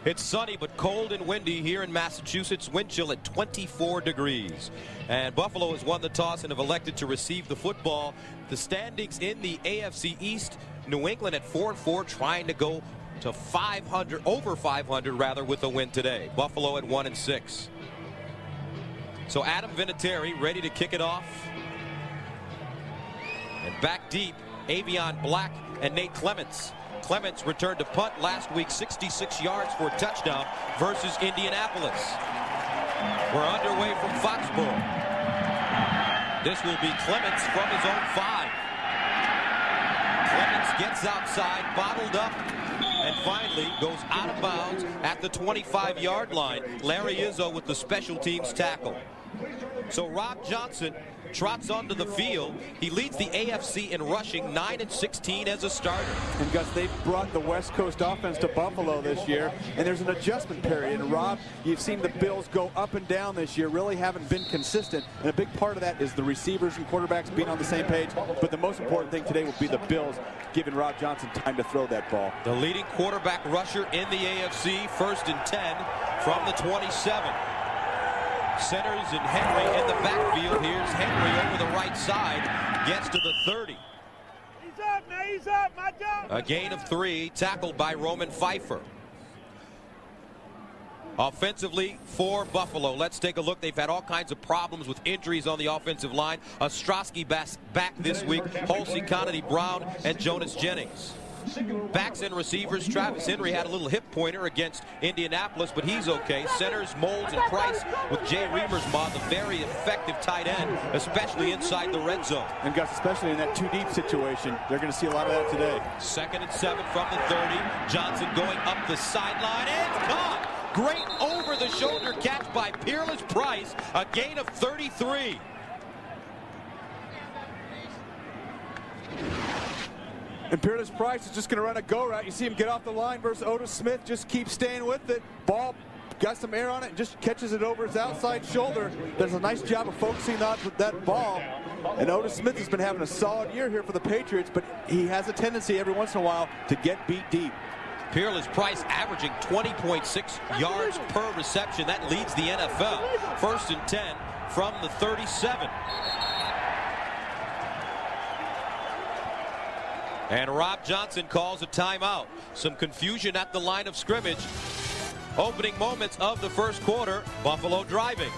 It's sunny but cold and windy here in Massachusetts. Wind chill at 24 degrees. And Buffalo has won the toss and have elected to receive the football. The standings in the AFC East, New England at 4-4, trying to go to 500, over 500 rather, with a win today. Buffalo at 1-6. So Adam Vinatieri ready to kick it off. And back deep, Avion Black and Nate Clements. Clements returned to punt last week, 66 yards for a touchdown versus Indianapolis. We're underway from Foxborough. This will be Clements from his own 5. Clements gets outside, bottled up, and finally goes out of bounds at the 25-yard line. Larry Izzo with the special teams tackle. So Rob Johnson trots onto the field. He leads the AFC in rushing, 9-16 as a starter. And Gus, they've brought the West Coast offense to Buffalo this year, and there's an adjustment period. And Rob, you've seen the Bills go up and down this year, really haven't been consistent. And a big part of that is the receivers and quarterbacks being on the same page. But the most important thing today will be the Bills giving Rob Johnson time to throw that ball. The leading quarterback rusher in the AFC, 1st and 10 from the 27. Centers and Henry in the backfield. Here's Henry over the right side. Gets to the 30. He's up, man. He's up. My job. A gain of 3, tackled by Roman Pfeiffer. Offensively for Buffalo, let's take a look. They've had all kinds of problems with injuries on the offensive line. Ostrowski back this week. Halsey, Connolly Brown, and Jonas Jennings. Backs and receivers, Travis Henry had a little hip pointer against Indianapolis, but he's okay. Centers, Molds, and Price with Jay Reamersma, the very effective tight end, especially inside the red zone. And Gus, especially in that 2-deep situation, they're going to see a lot of that today. 2nd and 7 from the 30. Johnson going up the sideline, and it's caught. Great over-the-shoulder catch by Peerless Price, a gain of 33. And Peerless Price is just going to run a go route. You see him get off the line versus Otis Smith. Just keeps staying with it. Ball got some air on it and just catches it over his outside shoulder. Does a nice job of focusing on that ball. And Otis Smith has been having a solid year here for the Patriots, but he has a tendency every once in a while to get beat deep. Peerless Price averaging 20.6 yards per reception. That leads the NFL. 1st and 10 from the 37. And Rob Johnson calls a timeout. Some confusion at the line of scrimmage. Opening moments of the first quarter, Buffalo driving.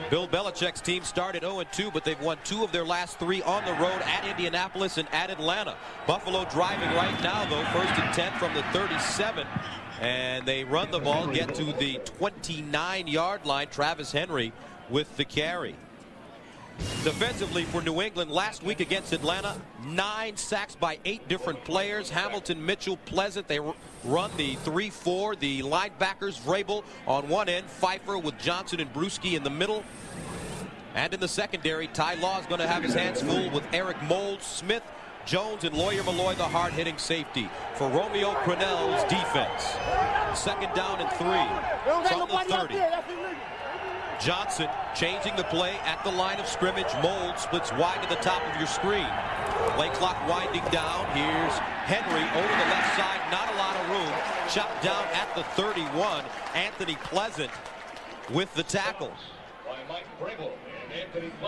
Bill Belichick's team started 0-2, but they've won 2 of their last 3 on the road at Indianapolis and at Atlanta. Buffalo driving right now, though, 1st and 10 from the 37. And they run the ball, get to the 29-yard line. Travis Henry with the carry. Defensively for New England, last week against Atlanta, 9 sacks by 8 different players. Hamilton, Mitchell, Pleasant. They run the 3-4. The linebackers, Vrabel on one end, Pfeiffer with Johnson and Bruschi in the middle. And in the secondary, Ty Law is going to have his hands full with Eric Molds, Smith, Jones, and Lawyer Malloy, the hard-hitting safety for Romeo Crennel's defense. 2nd down and 3 from the 30. Johnson changing the play at the line of scrimmage. Mold splits wide to the top of your screen. Play clock winding down. Here's Henry over the left side. Not a lot of room. Chopped down at the 31. Anthony Pleasant with the tackle.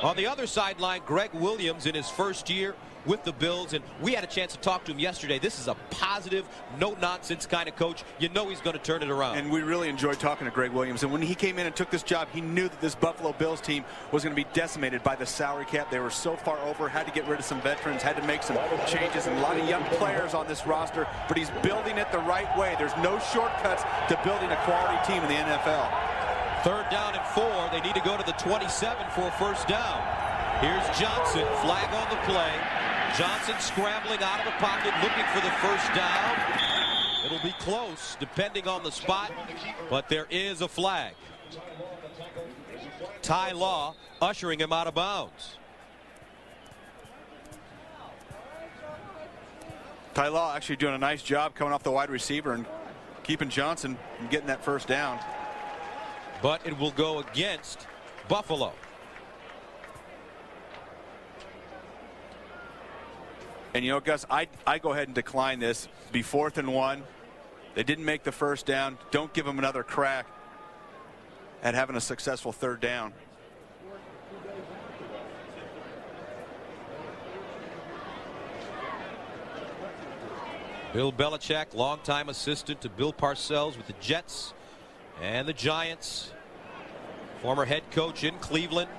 On the other sideline, Greg Williams in his first year with the Bills, and we had a chance to talk to him yesterday. This is a positive, no-nonsense kind of coach. You know he's going to turn it around. And we really enjoyed talking to Greg Williams. And when he came in and took this job, he knew that this Buffalo Bills team was going to be decimated by the salary cap. They were so far over, had to get rid of some veterans, had to make some changes, and a lot of young players on this roster. But he's building it the right way. There's no shortcuts to building a quality team in the NFL. 3rd down and 4. They need to go to the 27 for a 1st down. Here's Johnson, flag on the play. Johnson scrambling out of the pocket, looking for the 1st down. It'll be close, depending on the spot, but there is a flag. Ty Law ushering him out of bounds. Ty Law actually doing a nice job coming off the wide receiver and keeping Johnson from getting that 1st down. But it will go against Buffalo. And you know, Gus, I go ahead and decline this. Be 4th and 1. They didn't make the first down. Don't give them another crack at having a successful 3rd down. Bill Belichick, longtime assistant to Bill Parcells with the Jets and the Giants. Former head coach in Cleveland.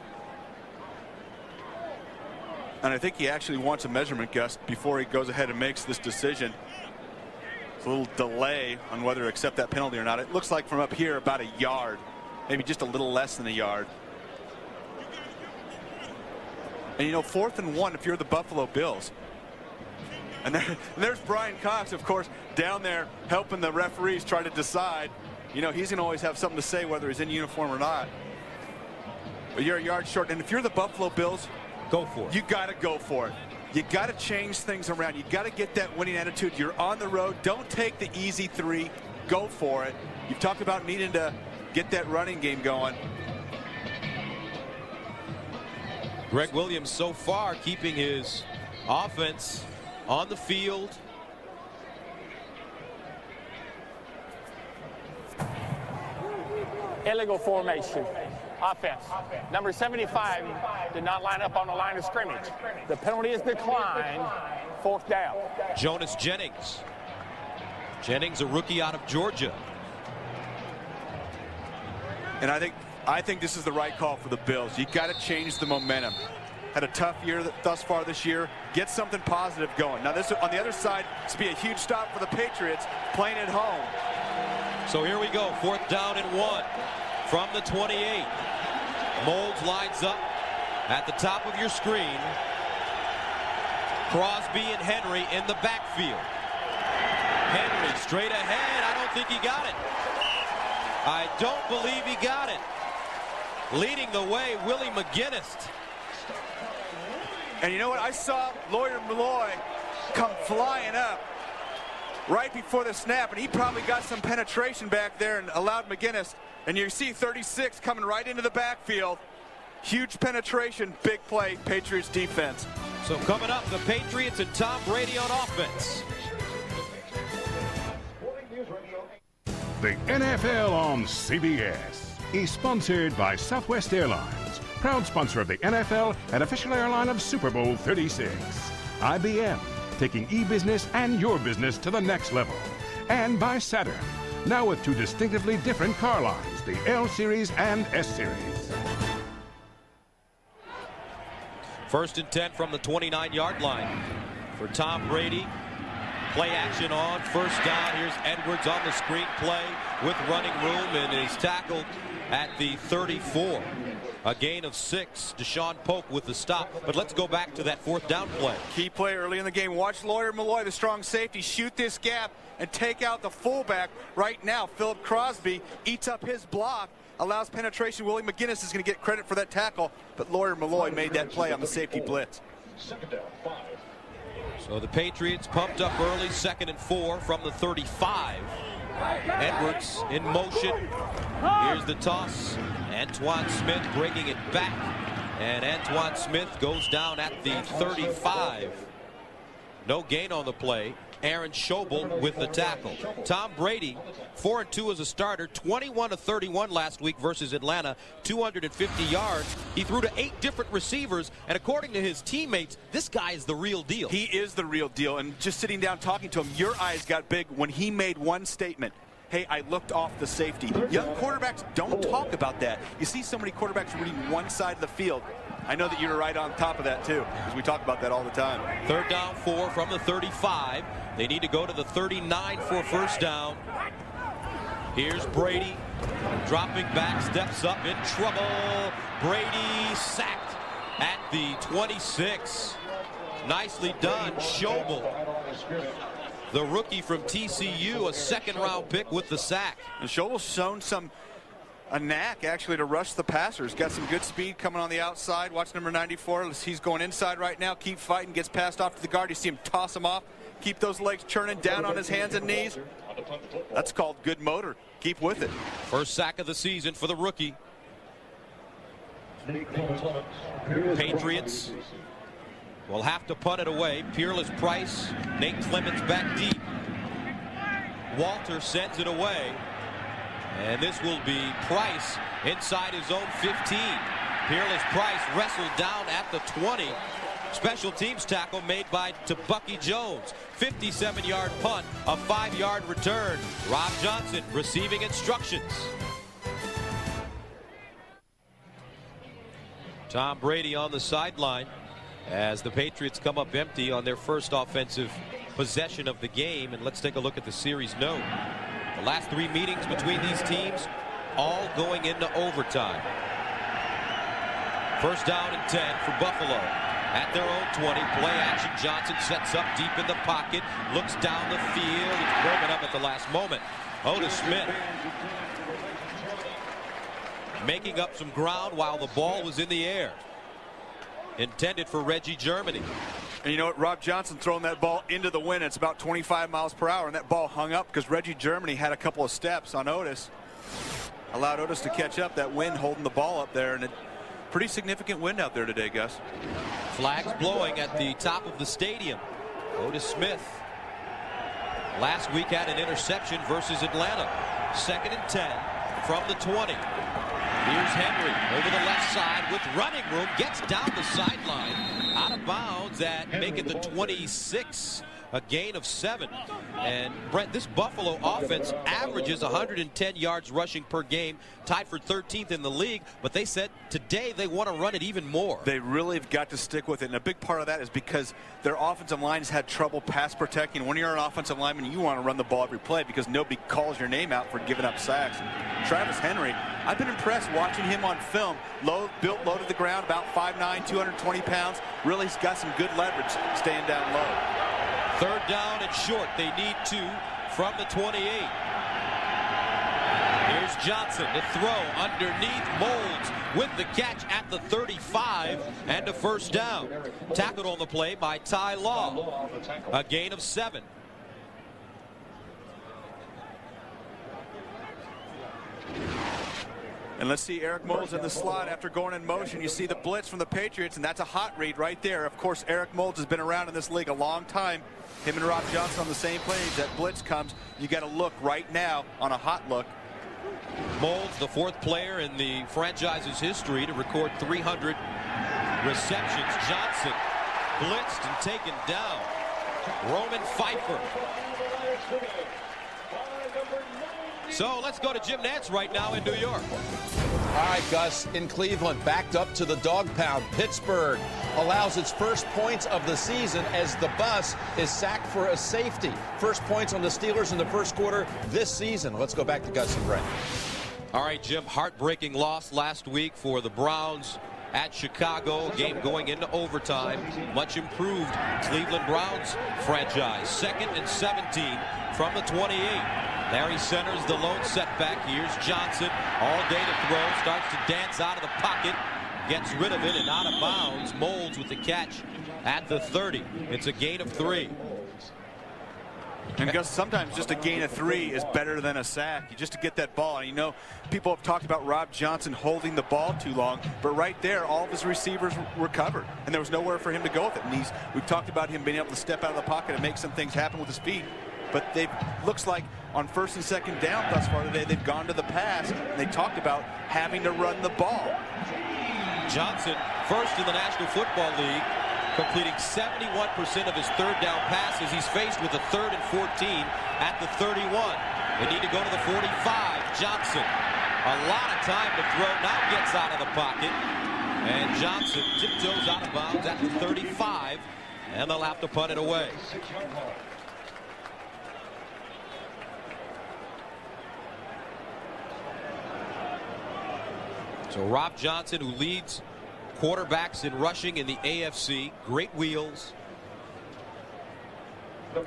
And I think he actually wants a measurement, Gus, before he goes ahead and makes this decision. It's a little delay on whether to accept that penalty or not. It looks like from up here about a yard, maybe just a little less than a yard. And you know, 4th and 1 if you're the Buffalo Bills. And there's Brian Cox, of course, down there helping the referees try to decide. You know, he's going to always have something to say whether he's in uniform or not. But you're a yard short. And if you're the Buffalo Bills, go for it. You got to go for it. You got to change things around. You got to get that winning attitude. You're on the road. Don't take the easy 3. Go for it. You've talked about needing to get that running game going. Greg Williams so far keeping his offense on the field. Illegal formation. Offense. Number 75 did not line up on the line of scrimmage. The penalty is declined. 4th down. Jonas Jennings. Jennings, a rookie out of Georgia. And I think this is the right call for the Bills. You got to change the momentum. Had a tough year thus far this year. Get something positive going. Now this on the other side, this will be a huge stop for the Patriots playing at home. So here we go. 4th down and 1 from the 28. Moulds lines up at the top of your screen. Crosby and Henry in the backfield. Henry straight ahead. I don't think he got it. I don't believe he got it. Leading the way, Willie McGinnis. And you know what? I saw Lawyer Malloy come flying up right before the snap, and he probably got some penetration back there and allowed McGinnis. And you see 36 coming right into the backfield. Huge penetration, big play, Patriots defense. So coming up, the Patriots and Tom Brady on offense. The NFL on CBS is sponsored by Southwest Airlines, proud sponsor of the NFL and official airline of Super Bowl 36. IBM, taking e-business and your business to the next level. And by Saturn, now with 2 distinctively different car lines, the L Series and S Series. 1st and 10 from the 29-yard line for Tom Brady. Play action on 1st down. Here's Edwards on the screen play with running room and is tackled at the 34. A gain of 6. Deshaun Polk with the stop. But let's go back to that 4th down play. Key play early in the game. Watch Lawyer Malloy, the strong safety, shoot this gap and take out the fullback right now. Philip Crosby eats up his block, allows penetration. Willie McGinnis is going to get credit for that tackle, but Lawyer Malloy made that play on the safety blitz. So the Patriots pumped up early, 2nd and 4 from the 35. Edwards in motion. Here's the toss. Antoine Smith breaking it back. And Antoine Smith goes down at the 35. No gain on the play. Aaron Schobel with the tackle. Tom Brady, 4-2 as a starter, 21-31 last week versus Atlanta, 250 yards. He threw to 8 different receivers, and according to his teammates, this guy is the real deal. He is the real deal, and just sitting down talking to him, your eyes got big when he made one statement. Hey, I looked off the safety. Young quarterbacks don't talk about that. You see so many quarterbacks reading one side of the field. I know that you're right on top of that, too, because we talk about that all the time. 3rd down 4 from the 35. They need to go to the 39 for a 1st down. Here's Brady. Dropping back, steps up, in trouble. Brady sacked at the 26. Nicely done, Schobel. The rookie from TCU, a 2nd-round pick with the sack. And Schobel's shown a knack actually to rush the passers. Got some good speed coming on the outside. Watch number 94. He's going inside right now. Keep fighting. Gets passed off to the guard. You see him toss him off. Keep those legs churning down on his hands and knees. That's called good motor. Keep with it. 1st sack of the season for the rookie. Patriots will have to punt it away. Peerless Price, Nate Clemens back deep. Walter sends it away. And this will be Price inside his own 15. Peerless Price wrestled down at the 20. Special teams tackle made by Bucky Jones. 57-yard punt, a 5-yard return. Rob Johnson receiving instructions. Tom Brady on the sideline as the Patriots come up empty on their first offensive possession of the game. And let's take a look at the series note. The last 3 meetings between these teams, all going into overtime. First down and 10 for Buffalo. At their own 20, play action. Johnson sets up deep in the pocket, looks down the field. It's broken up at the last moment. Otis Smith making up some ground while the ball was in the air. Intended for Reggie Germany. And you know what? Rob Johnson throwing that ball into the wind. It's about 25 miles per hour, and that ball hung up because Reggie Germany had a couple of steps on Otis. Allowed Otis to catch up. That wind holding the ball up there, and pretty significant wind out there today, Gus. Flags blowing at the top of the stadium. Otis Smith last week had an interception versus Atlanta. 2nd and 10 from the 20. Here's Henry over the left side with running room. Gets down the sideline. Out of bounds at make it the 26. A gain of 7. And Brent, this Buffalo offense averages 110 yards rushing per game, tied for 13th in the league, but they said today they want to run it even more. They really have got to stick with it, and a big part of that is because their offensive line has had trouble pass protecting. When you're an offensive lineman, you want to run the ball every play because nobody calls your name out for giving up sacks. Travis Henry, I've been impressed watching him on film. Built low to the ground, about 5'9", 220 pounds. Really, he's got some good leverage staying down low. 3rd down and short. They need 2 from the 28. Here's Johnson to throw underneath. Moulds with the catch at the 35 and a first down. Tackled on the play by Ty Law. A gain of 7. And let's see Eric Moulds in the slot after going in motion. You see the blitz from the Patriots, and that's a hot read right there. Of course, Eric Moulds has been around in this league a long time. Him and Rob Johnson on the same page. That blitz comes. You got to look right now on a hot look. Moulds, the 4th player in the franchise's history to record 300 receptions. Johnson blitzed and taken down. Roman Pfeiffer. So let's go to Jim Nantz right now in New York. All right, Gus, in Cleveland, backed up to the dog pound. Pittsburgh allows its first points of the season as the bus is sacked for a safety. First points on the Steelers in the first quarter this season. Let's go back to Gus and Brent. All right, Jim, heartbreaking loss last week for the Browns at Chicago. Game going into overtime. Much improved Cleveland Browns franchise. 2nd and 17 from the 28. Larry centers the lone setback. Here's Johnson all day to throw. Starts to dance out of the pocket. Gets rid of it and out of bounds. Moulds with the catch at the 30. It's a gain of 3. And Gus, sometimes just a gain of 3 is better than a sack. You just to get that ball. And you know, people have talked about Rob Johnson holding the ball too long, but right there, all of his receivers were covered, and there was nowhere for him to go with it. And we've talked about him being able to step out of the pocket and make some things happen with his feet. But looks like on 1st and 2nd down thus far today, they've gone to the pass, and they talked about having to run the ball. Johnson, first in the National Football League, completing 71% of his 3rd down passes. He's faced with a 3rd and 14 at the 31. They need to go to the 45. Johnson, a lot of time to throw, now gets out of the pocket. And Johnson tiptoes out of bounds at the 35, and they'll have to punt it away. So Rob Johnson, who leads quarterbacks in rushing in the AFC, great wheels,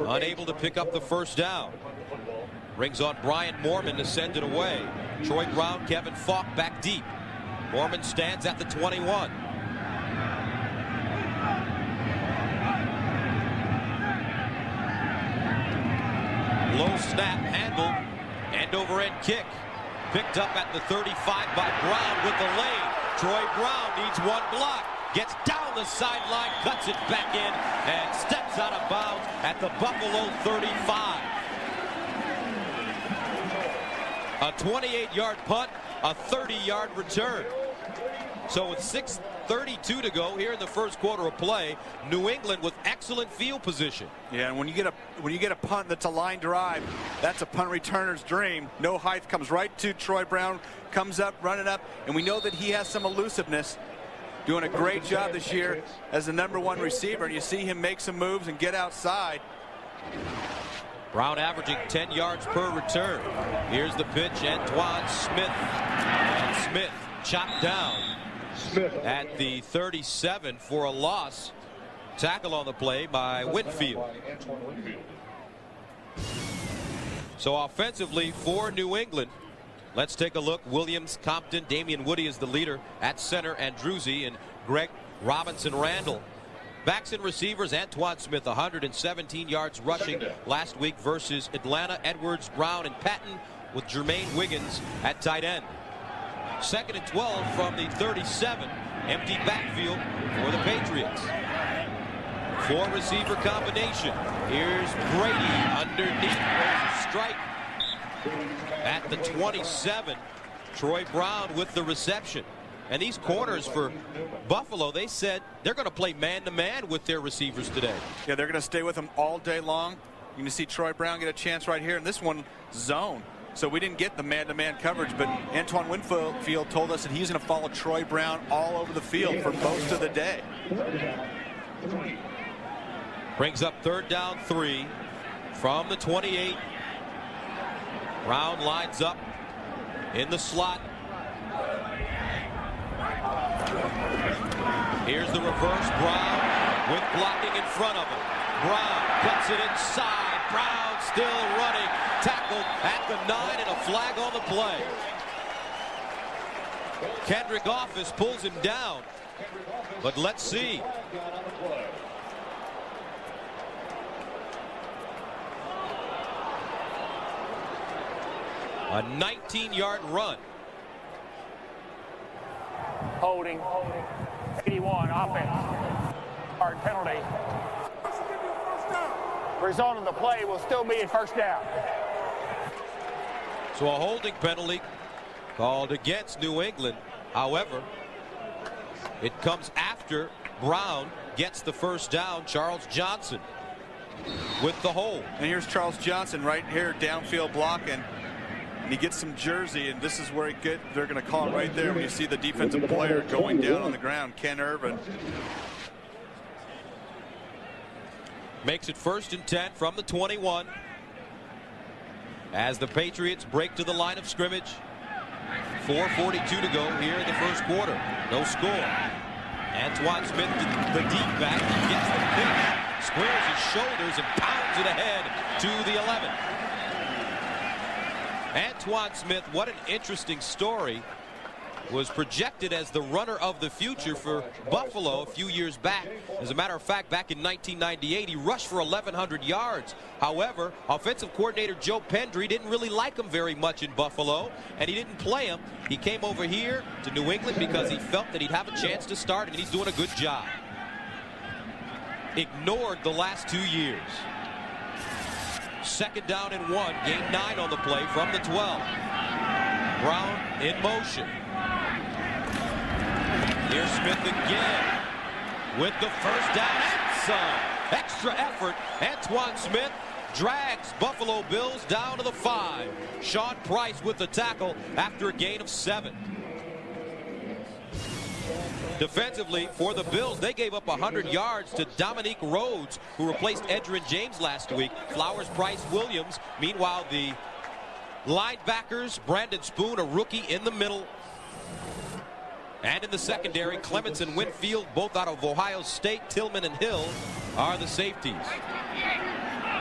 unable to pick up the first down. Brings on Brian Moorman to send it away. Troy Brown, Kevin Falk back deep. Moorman stands at the 21. Low snap, handle, end over end kick. Picked up at the 35 by Brown with the lane. Troy Brown needs one block. Gets down down the sideline, cuts it back in, and steps out of bounds at the Buffalo 35. A 28-yard punt, a 30-yard return. So with 6:32 to go here in the first quarter of play, New England with excellent field position. Yeah, and when you get a punt that's a line drive, that's a punt returner's dream. No height, comes right to Troy Brown, comes up, running up, and we know that he has some elusiveness. Doing a great job this year as the #1 receiver, and you see him make some moves and get outside. Brown averaging 10 yards per return. Here's the pitch, Antoine Smith. And Smith chopped down at the 37 for a loss. Tackle on the play by Winfield. So offensively for New England, let's take a look. Williams, Compton, Damian Woody is the leader at center, Andruzzi and Greg Robinson-Randall. Backs and receivers, Antoine Smith, 117 yards rushing last week versus Atlanta. Edwards, Brown, and Patton with Jermaine Wiggins at tight end. 2nd and 12 from the 37. Empty backfield for the Patriots. 4-receiver combination. Here's Brady underneath. There's a strike at the 27. Troy Brown with the reception. And these corners for Buffalo, they said they're going to play man-to-man with their receivers today. Yeah, they're going to stay with him all day long. You're going to see Troy Brown get a chance right here, and this one zone. So we didn't get the man-to-man coverage, but Antoine Winfield told us that he's going to follow Troy Brown all over the field for most of the day. Brings up 3rd down 3 from the 28. Brown lines up in the slot. Here's the reverse. Brown with blocking in front of him. Brown cuts it inside. Brown still running. Tackled at the 9 and a flag on the play. Kendrick Office pulls him down. But let's see. A 19-yard run. Holding. 81 offense. Hard penalty. Result of the play will still be a first down. So a holding penalty called against New England. However, it comes after Brown gets the first down. Charles Johnson with the hold. And here's Charles Johnson right here, downfield blocking. And he gets some jersey, and this is where they're going to call it right there when you see the defensive player going down on the ground, Ken Irvin. Makes it 1st and 10 from the 21. As the Patriots break to the line of scrimmage. 4:42 to go here in the first quarter. No score. Antoine Smith, the deep back, gets the pitch, squares his shoulders, and pounds it ahead to the 11. Antoine Smith, what an interesting story. Was projected as the runner of the future for Buffalo a few years back. As a matter of fact, back in 1998, he rushed for 1,100 yards. However, offensive coordinator Joe Pendry didn't really like him very much in Buffalo, and he didn't play him. He came over here to New England because he felt that he'd have a chance to start, and he's doing a good job. Ignored the last 2 years. 2nd down and 1, gain 9 on the play from the 12. Brown in motion. Here's Smith again with the first down and some. Extra effort. Antoine Smith drags Buffalo Bills down to the 5. Sean Price with the tackle after a gain of 7. Defensively for the Bills, they gave up 100 yards to Dominique Rhodes, who replaced Edgerrin James last week. Flowers, Price, Williams. Meanwhile, the linebackers, Brandon Spoon, a rookie in the middle. And in the secondary, Clements and Winfield, both out of Ohio State. Tillman and Hill are the safeties.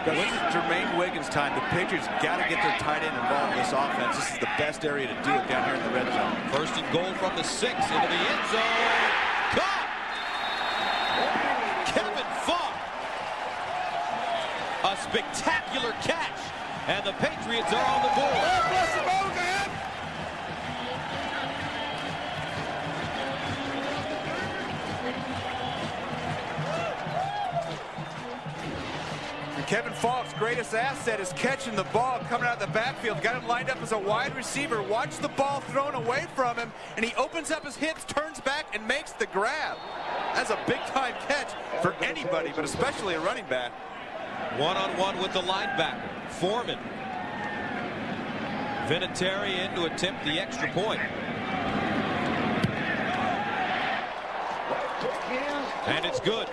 This is Jermaine Wiggins' time. The Patriots got to get their tight end involved in this offense. This is the best area to do it down here in the red zone. 1st and goal from the 6 into the end zone. Caught! Kevin Falk. A spectacular catch. And the Patriots are on the board. Kevin Falk's greatest asset is catching the ball coming out of the backfield. Got him lined up as a wide receiver. Watch the ball thrown away from him, and he opens up his hips, turns back, and makes the grab. That's a big-time catch for anybody, but especially a running back. One-on-one with the linebacker, Foreman. Vinatieri in to attempt the extra point. And it's good.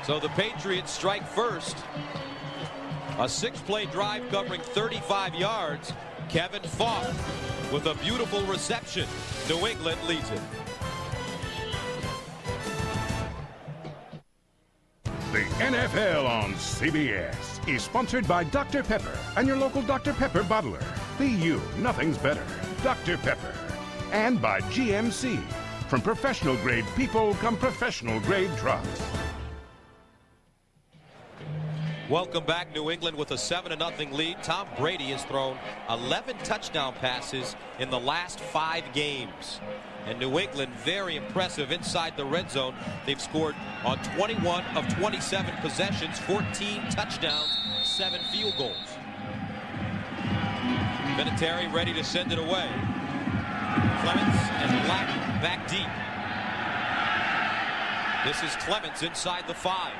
So the Patriots strike first. A 6-play drive covering 35 yards. Kevin Falk with a beautiful reception. New England leads it. The NFL on CBS is sponsored by Dr. Pepper and your local Dr. Pepper bottler. Be you, nothing's better. Dr. Pepper. And by GMC. From professional grade people come professional grade trucks. Welcome back. New England with a 7-0 lead. Tom Brady has thrown 11 touchdown passes in the last 5 games. And New England very impressive inside the red zone. They've scored on 21 of 27 possessions, 14 touchdowns, 7 field goals. Vinatieri ready to send it away. Clements and Black back deep. This is Clements inside the 5.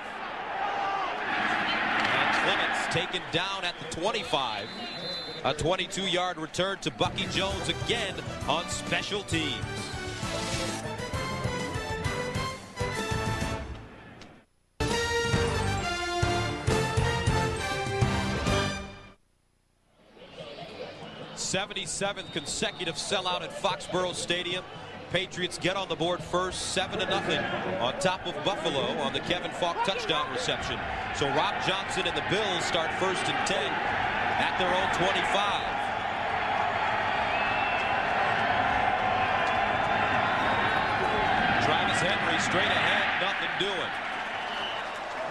Clements taken down at the 25. A 22-yard return to Bucky Jones again on special teams. '77th consecutive sellout at Foxborough Stadium. Patriots get on the board first, 7-0 on top of Buffalo on the Kevin Falk touchdown reception. So Rob Johnson and the Bills start 1st and 10 at their own 25. Travis Henry straight ahead, nothing doing.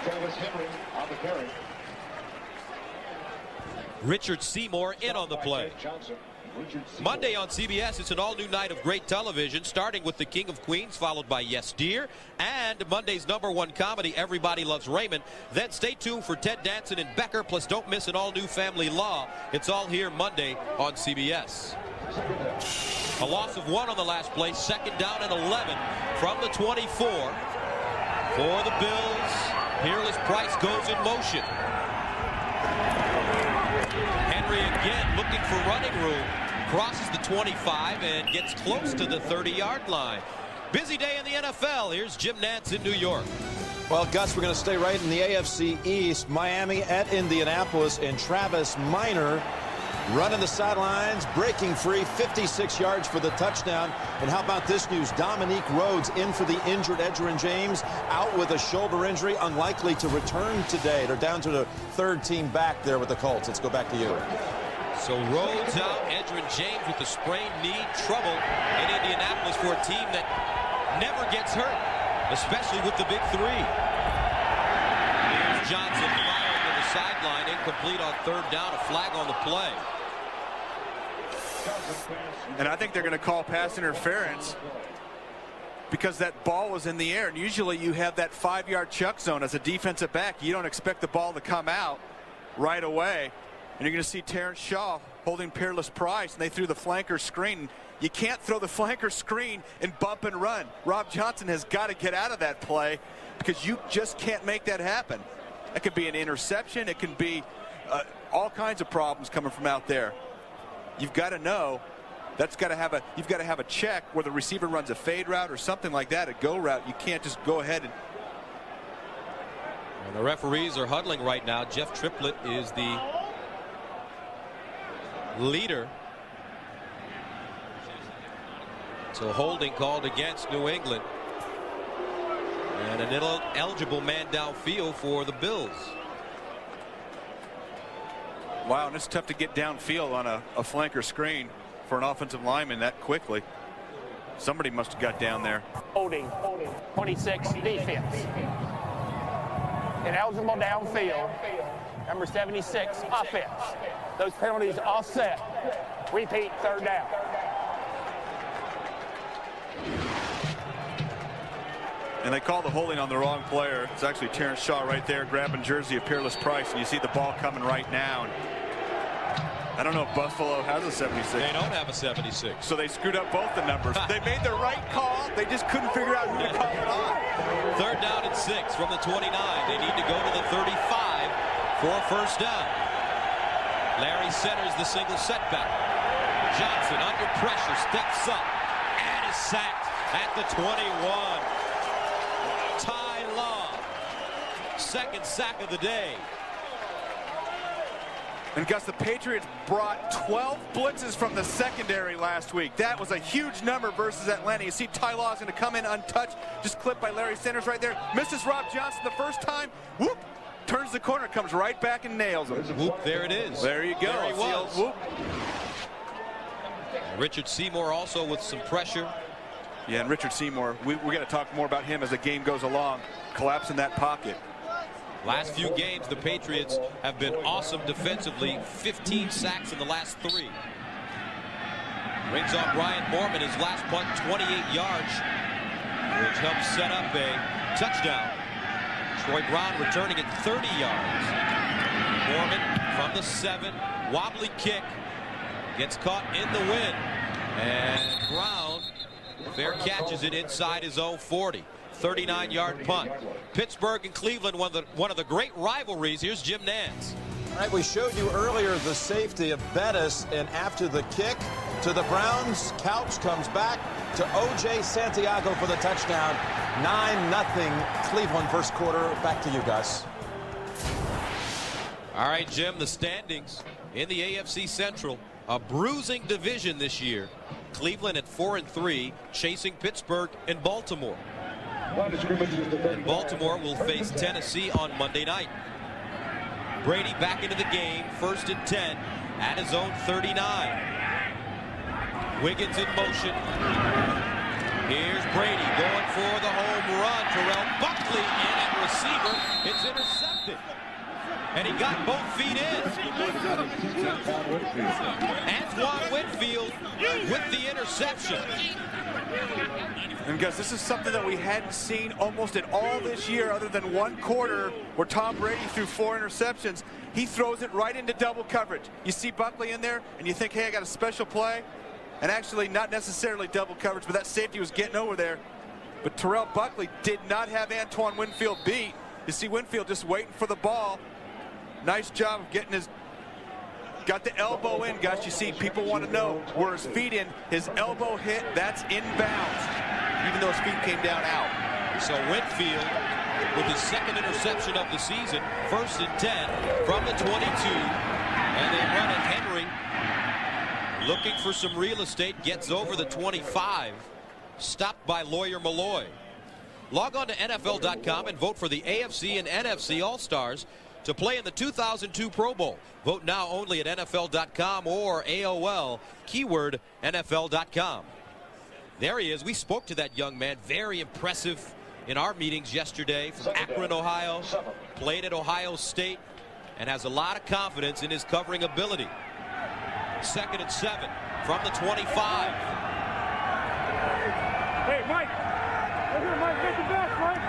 Travis Henry on the carry. Richard Seymour in on the play. Monday on CBS, it's an all-new night of great television, starting with The King of Queens, followed by Yes Dear, and Monday's #1 comedy, Everybody Loves Raymond. Then stay tuned for Ted Danson and Becker, plus don't miss an all-new Family Law. It's all here Monday on CBS. A loss of 1 on the last play, 2nd down and 11 from the 24. For the Bills, Peerless Price goes in motion. Henry again looking for running room. Crosses the 25 and gets close to the 30-yard line. Busy day in the NFL. Here's Jim Nantz in New York. Well, Gus, we're going to stay right in the AFC East. Miami at Indianapolis, and Travis Minor running the sidelines, breaking free, 56 yards for the touchdown. And how about this news? Dominique Rhodes in for the injured Edgerrin James, out with a shoulder injury, unlikely to return today. They're down to the 3rd team back there with the Colts. Let's go back to you. So Rhodes out, Edgerrin James with the sprained knee, trouble in Indianapolis for a team that never gets hurt, especially with the big 3. Here's Johnson firing to the sideline, incomplete on 3rd down, a flag on the play. And I think they're going to call pass interference because that ball was in the air. And usually you have that 5-yard chuck zone as a defensive back. You don't expect the ball to come out right away. And you're going to see Terrence Shaw holding Peerless Price, and they threw the flanker screen. You can't throw the flanker screen and bump and run. Rob Johnson has got to get out of that play because you just can't make that happen. That could be an interception. It can be all kinds of problems coming from out there. You've got to know that's got to have a. You've got to have a check where the receiver runs a fade route or something like that, a go route. You can't just go ahead and. And the referees are huddling right now. Jeff Triplett is the leader. So holding called against New England. And an eligible man downfield for the Bills. Wow, and it's tough to get downfield on a flanker screen for an offensive lineman that quickly. Somebody must have got down there. Holding 26 defense. Ineligible downfield. Number 76 offense. Those penalties all set. Repeat, 3rd down. And they call the holding on the wrong player. It's actually Terrence Shaw right there grabbing jersey of Peerless Price, and you see the ball coming right now. And I don't know if Buffalo has a 76. They don't have a 76. So they screwed up both the numbers. They made the right call. They just couldn't figure out who to call it on. 3rd down and 6 from the 29. They need to go to the 35 for a first down. Larry centers the single setback. Johnson under pressure, steps up, and is sacked at the 21. Ty Law, 2nd sack of the day. And Gus, the Patriots brought 12 blitzes from the secondary last week. That was a huge number versus Atlanta. You see Ty Law is going to come in untouched, just clipped by Larry Sanders right there. Misses Rob Johnson the first time. Whoop! Turns the corner, comes right back and nails him. Whoop, there it is. There you go. There he was. Whoop. Richard Seymour also with some pressure. Yeah, and Richard Seymour, we're going to talk more about him as the game goes along. Collapsing that pocket. Last few games, the Patriots have been awesome defensively. 15 sacks in the last 3. Brings on Brian Moorman, his last punt, 28 yards, which helps set up a touchdown. Troy Brown returning at 30 yards. Moorman from the 7, wobbly kick, gets caught in the wind, and Brown fair catches it inside his own 40. 39-yard punt. Pittsburgh and Cleveland, one of the great rivalries. Here's Jim Nantz. All right, we showed you earlier the safety of Bettis, and after the kick to the Browns, Couch comes back to O.J. Santiago for the touchdown. 9-0 Cleveland first quarter. Back to you, Gus. All right, Jim, the standings in the AFC Central. A bruising division this year. Cleveland at 4-3, chasing Pittsburgh and Baltimore. And Baltimore will face Tennessee on Monday night. Brady back into the game, 1st and 10 at his own 39. Wiggins in motion. Here's Brady going for the home run. Terrell Buckley in at receiver. It's intercepted. And he got both feet in. Antoine Winfield with the interception. And Gus, this is something that we hadn't seen almost at all this year, other than one quarter where Tom Brady threw 4 interceptions. He throws it right into double coverage. You see Buckley in there, and you think, hey, I got a special play. And actually, not necessarily double coverage, but that safety was getting over there. But Terrell Buckley did not have Antoine Winfield beat. You see Winfield just waiting for the ball. Nice job of getting got the elbow in, Gus. You see, people want to know where his feet in. His elbow hit, that's inbounds, even though his feet came down out. So Winfield with his 2nd interception of the season, 1st and 10 from the 22. And they run it. Henry looking for some real estate, gets over the 25. Stopped by Lawyer Malloy. Log on to NFL.com and vote for the AFC and NFC All-Stars to play in the 2002 Pro Bowl. Vote now only at NFL.com or AOL, keyword NFL.com. There he is. We spoke to that young man. Very impressive in our meetings yesterday from Akron, Ohio. Played at Ohio State and has a lot of confidence in his covering ability. 2nd and 7 from the 25. Hey, Mike. Mike, get the best, Mike.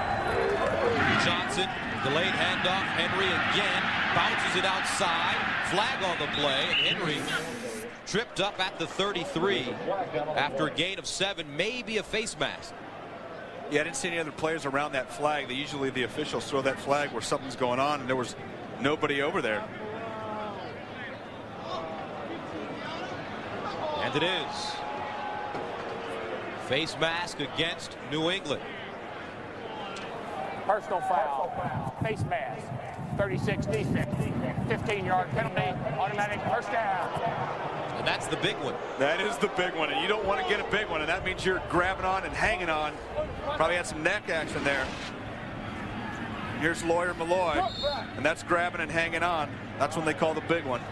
Johnson, delayed handoff. Henry again bounces it outside. Flag on the play, and Henry tripped up at the 33 after a gain of 7, maybe a face mask. Yeah, I didn't see any other players around that flag. Usually the officials throw that flag where something's going on, and there was nobody over there. And it is. Face mask against New England. Personal foul. Face mask. 36 defense. 15-yard penalty. Automatic first down. And that's the big one. That is the big one, and you don't want to get a big one, and that means you're grabbing on and hanging on. Probably had some neck action there. Here's Lawyer Malloy, and that's grabbing and hanging on. That's when they call the big one.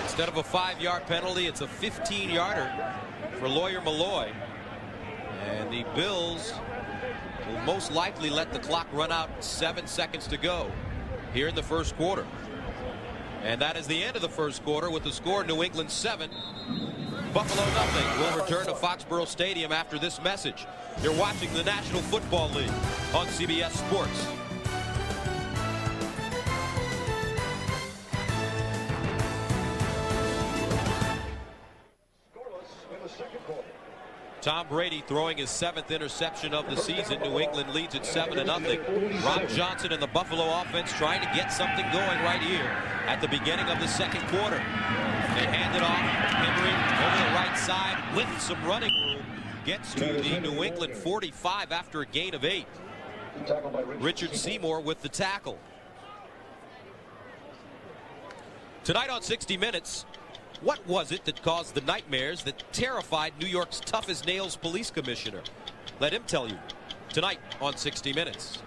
Instead of a 5-yard penalty, it's a 15-yarder for Lawyer Malloy. And the Bills will most likely let the clock run out. 7 seconds to go here in the first quarter. And that is the end of the first quarter with the score New England 7, Buffalo nothing. We'll return to Foxborough Stadium after this message. You're watching the National Football League on CBS Sports. Tom Brady throwing his 7th interception of the season. New England leads it 7-0. Rob Johnson and the Buffalo offense trying to get something going right here at the beginning of the second quarter. They hand it off. Henry over the right side with some running room. Gets to the New England 45 after a gain of 8. Richard Seymour with the tackle. Tonight on 60 Minutes, what was it that caused the nightmares that terrified New York's tough-as-nails police commissioner? Let him tell you. Tonight on 60 Minutes.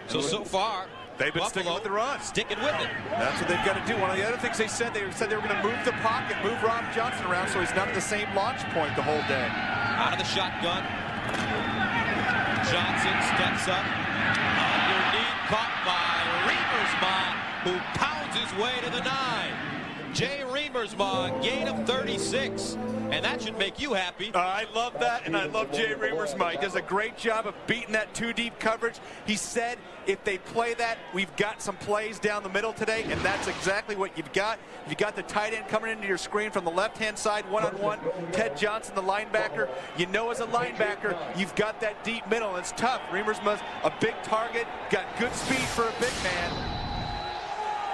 So far, they've been sticking with the run. Sticking with it. That's what they've got to do. One of the other things they said they were going to move the pocket, move Rob Johnson around so he's not at the same launch point the whole day. Out of the shotgun. Johnson steps up. Underneath, caught by Reemersma, who pounds his way to the 9. Jay Reemersma, gain of 36. And that should make you happy. I love that, and I love Jay Reemersma. He does a great job of beating that 2-deep coverage. He said if they play that, we've got some plays down the middle today, and that's exactly what you've got. You've got the tight end coming into your screen from the left-hand side, one-on-one. Ted Johnson, the linebacker. You know as a linebacker, you've got that deep middle, and it's tough. Reemersma's a big target, got good speed for a big man.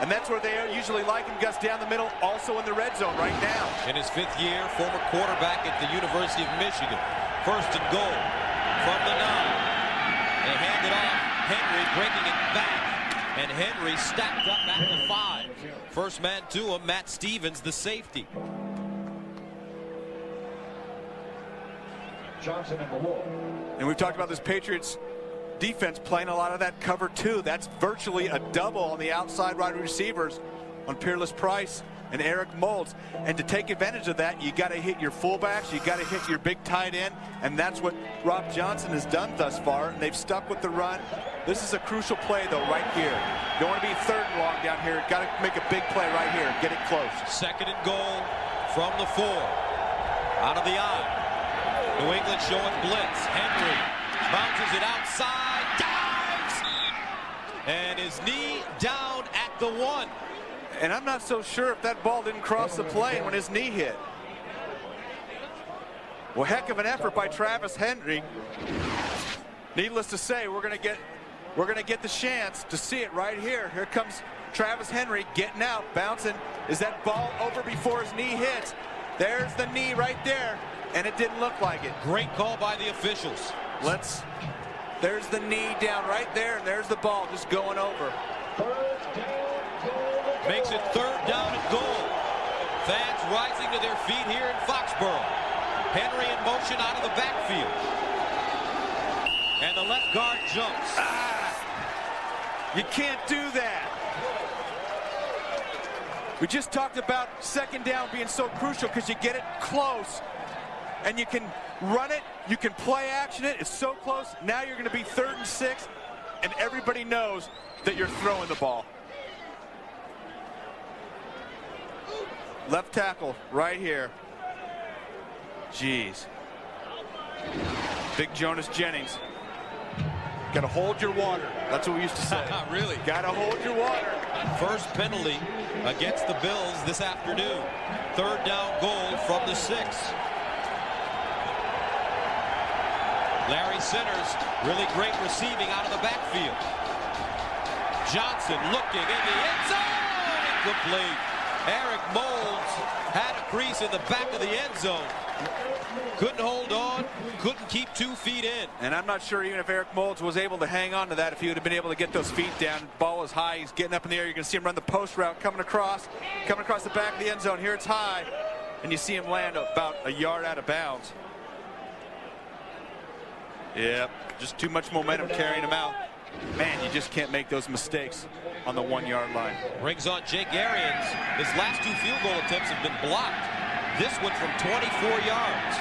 And that's where they usually like him, Gus, down the middle, also in the red zone right now. In his 5th year, former quarterback at the University of Michigan. 1st and goal from the 9. They hand it off. Henry breaking it back. And Henry stacked up at the 5. First man to him, Matt Stevens, the safety. Johnson in the wall. And we've talked about this Patriots defense playing a lot of that cover 2. That's virtually a double on the outside wide receivers on Peerless Price and Eric Moulds. And to take advantage of that, you got to hit your fullbacks, you got to hit your big tight end, and that's what Rob Johnson has done thus far. And they've stuck with the run. This is a crucial play, though, right here. Don't want to be 3rd and long down here. Got to make a big play right here and get it close. 2nd and goal from the 4. Out of the eye. New England showing blitz. Henry bounces it outside, dives, and his knee down at the 1. And I'm not so sure if that ball didn't cross the plane when his knee hit. Well, heck of an effort by Travis Henry. Needless to say, we're gonna get the chance to see it right here. Here comes Travis Henry getting out, bouncing. Is that ball over before his knee hits? There's the knee right there, and it didn't look like it. Great call by the officials. There's the knee down right there, and there's the ball just going over. Makes it 3rd down and goal. Fans rising to their feet here in Foxborough. Henry in motion out of the backfield. And the left guard jumps. You can't do that. We just talked about 2nd down being so crucial because you get it close and you can run it, you can play action it. It's so close. Now you're going to be 3rd and 6, and everybody knows that you're throwing the ball. Left tackle right here. Jeez. Big Jonas Jennings. Got to hold your water. That's what we used to say. Really? Got to hold your water. First penalty against the Bills this afternoon. 3rd down goal from the 6. Larry Centers, really great receiving out of the backfield. Johnson looking in the end zone. Incomplete. Eric Moulds had a crease in the back of the end zone. Couldn't hold on, couldn't keep 2 feet in. And I'm not sure even if Eric Moulds was able to hang on to that if he would have been able to get those feet down. The ball is high, he's getting up in the air. You're going to see him run the post route coming across the back of the end zone. Here it's high, and you see him land about a yard out of bounds. Yep, just too much momentum carrying him out. Man, you just can't make those mistakes on the 1-yard line. Brings on Jake Arians. His last 2 field goal attempts have been blocked. This one from 24 yards.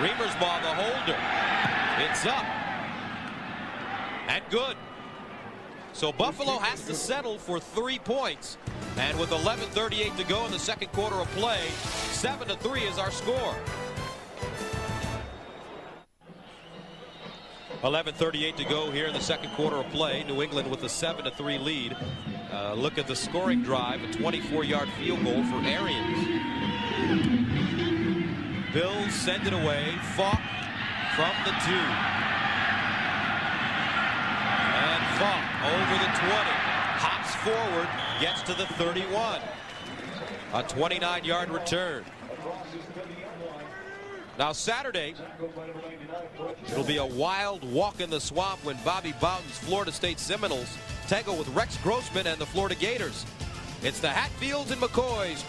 Reemersma, the holder. It's up. And good. So Buffalo has to settle for 3 points. And with 11:38 to go in the second quarter of play, 7-3 is our score. 11:38 to go here in the second quarter of play. New England with a 7-3 lead. Look at the scoring drive, a 24-yard field goal for Arians. Bills send it away. Falk from the 2. And Falk over the 20. Hops forward, gets to the 31. A 29-yard return. Now Saturday, it'll be a wild walk in the swamp when Bobby Bowden's Florida State Seminoles tangle with Rex Grossman and the Florida Gators. It's the Hatfields and McCoys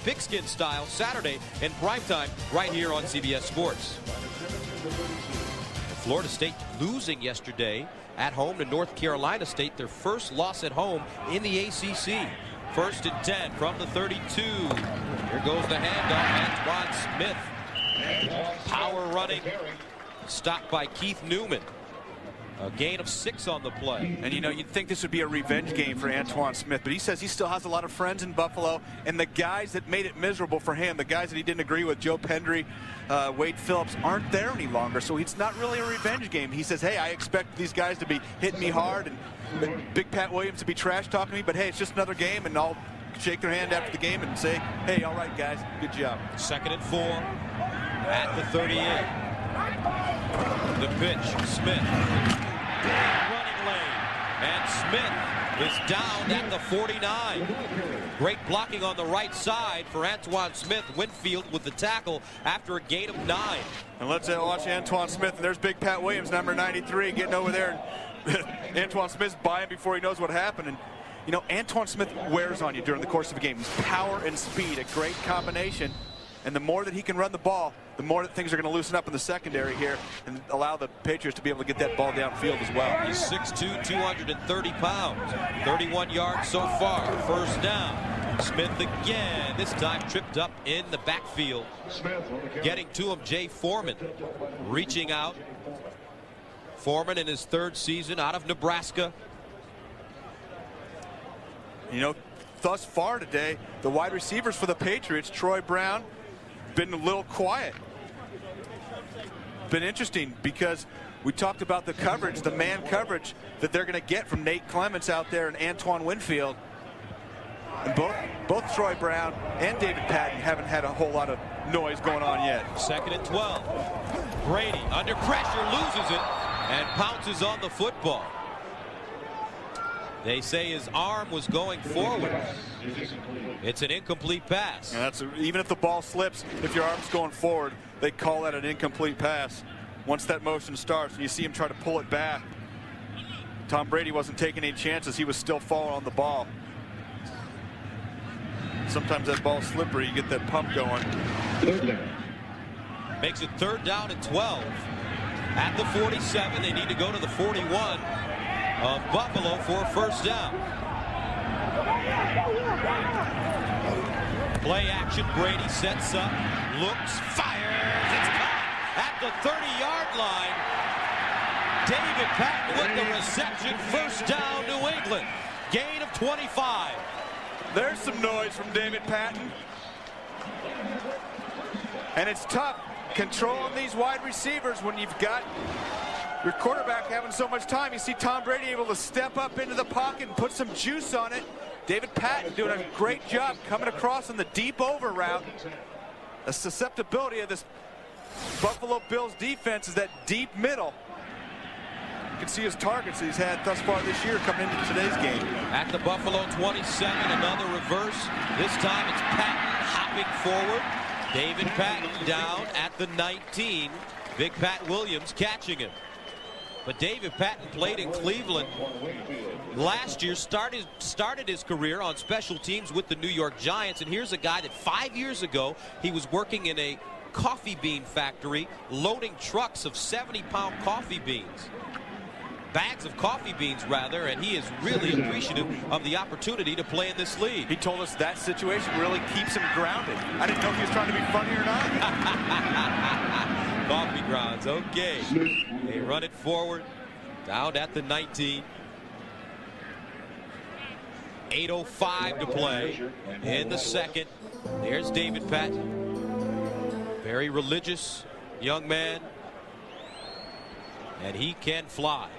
pigskin style Saturday in primetime right here on CBS Sports. Florida State losing yesterday at home to North Carolina State, their first loss at home in the ACC. 1st and 10 from the 32. Here goes the handoff. Antoine Smith. Power running. Stopped by Keith Newman. A gain of 6 on the play. And you know, you'd think this would be a revenge game for Antoine Smith, but he says he still has a lot of friends in Buffalo, and the guys that made it miserable for him, the guys that he didn't agree with, Joe Pendry, Wade Phillips, aren't there any longer. So it's not really a revenge game. He says, hey, I expect these guys to be hitting me hard and Big Pat Williams to be trash talking me, but hey, it's just another game, and I'll shake their hand after the game and say, hey, all right, guys, good job. 2nd and 4 at the 38. The pitch, Smith. Running lane, and Smith is down at the 49. Great blocking on the right side for Antoine Smith. Winfield with the tackle after a gain of 9. And let's watch Antoine Smith. And there's Big Pat Williams, number 93, getting over there. And Antoine Smith's by him before he knows what happened. And you know, Antoine Smith wears on you during the course of a game. He's power and speed, a great combination. And the more that he can run the ball, the more that things are going to loosen up in the secondary here and allow the Patriots to be able to get that ball downfield as well. He's 6'2", 230 pounds. 31 yards so far. 1st down. Smith again. This time tripped up in the backfield. Getting to him, Jay Foreman. Reaching out. Foreman in his 3rd season out of Nebraska. You know, thus far today, the wide receivers for the Patriots, Troy Brown, been a little quiet. Been interesting because we talked about the coverage, the man coverage that they're going to get from Nate Clements out there and Antoine Winfield. And both Troy Brown and David Patton haven't had a whole lot of noise going on yet. 2nd and 12. Brady under pressure loses it and pounces on the football. They say his arm was going forward. It's an incomplete pass. And even if the ball slips, if your arm's going forward, they call that an incomplete pass. Once that motion starts and you see him try to pull it back, Tom Brady wasn't taking any chances. He was still falling on the ball. Sometimes that ball's slippery. You get that pump going. Makes it 3rd down and 12. At the 47, they need to go to the 41 of Buffalo for a 1st down. Play action. Brady sets up, looks, fires. It's caught at the 30-yard line. David Patton with the reception. 1st down, New England. Gain of 25. There's some noise from David Patton. And it's tough controlling these wide receivers when you've got your quarterback having so much time. You see Tom Brady able to step up into the pocket and put some juice on it. David Patton doing a great job coming across on the deep over route. The susceptibility of this Buffalo Bills defense is that deep middle. You can see his targets he's had thus far this year coming into today's game. At the Buffalo 27, another reverse. This time it's Patton hopping forward. David Patton down at the 19. Big Pat Williams catching him. But David Patton played in Cleveland last year, started his career on special teams with the New York Giants. And here's a guy that 5 years ago, he was working in a coffee bean factory, loading trucks of 70-pound coffee beans. Bags of coffee beans, rather, and he is really appreciative of the opportunity to play in this league. He told us that situation really keeps him grounded. I didn't know if he was trying to be funny or not. Coffee grounds, okay. They run it forward, down at the 19. 8:05 to play in the second. There's David Patton. Very religious young man. And he can fly.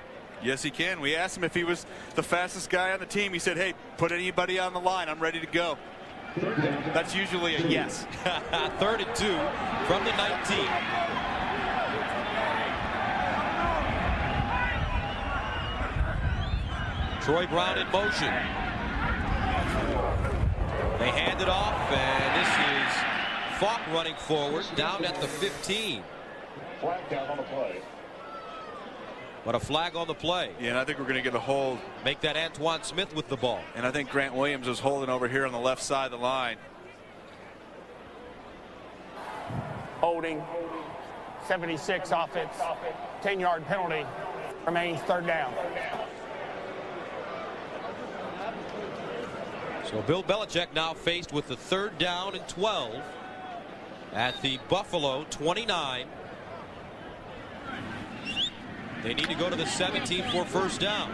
Yes, he can. We asked him if he was the fastest guy on the team. He said, hey, put anybody on the line. I'm ready to go. That's usually a yes. 3rd and 2 from the 19. Troy Brown in motion. They hand it off, and this is Falk running forward down at the 15. Flag down on the play. But a flag on the play. Yeah, and I think we're going to get a hold. Make that Antoine Smith with the ball. And I think Grant Williams was holding over here on the left side of the line. Holding. 76 offense. 10-yard penalty. Remains 3rd down. So Bill Belichick now faced with the 3rd down and 12 at the Buffalo 29. They need to go to the 17 for 1st down.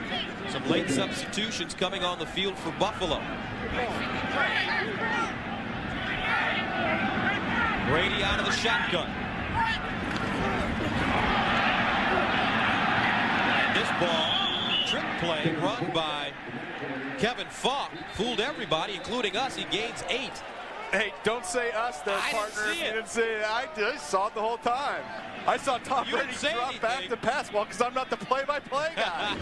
Some late substitutions coming on the field for Buffalo. Brady out of the shotgun. And this ball, trick play run by Kevin Falk, fooled everybody, including us. He gains 8. Hey, don't say us, the partner. Didn't see it. You didn't see it. I saw it the whole time. I saw Tom Brady drop back to pass ball because I'm not the play-by-play guy.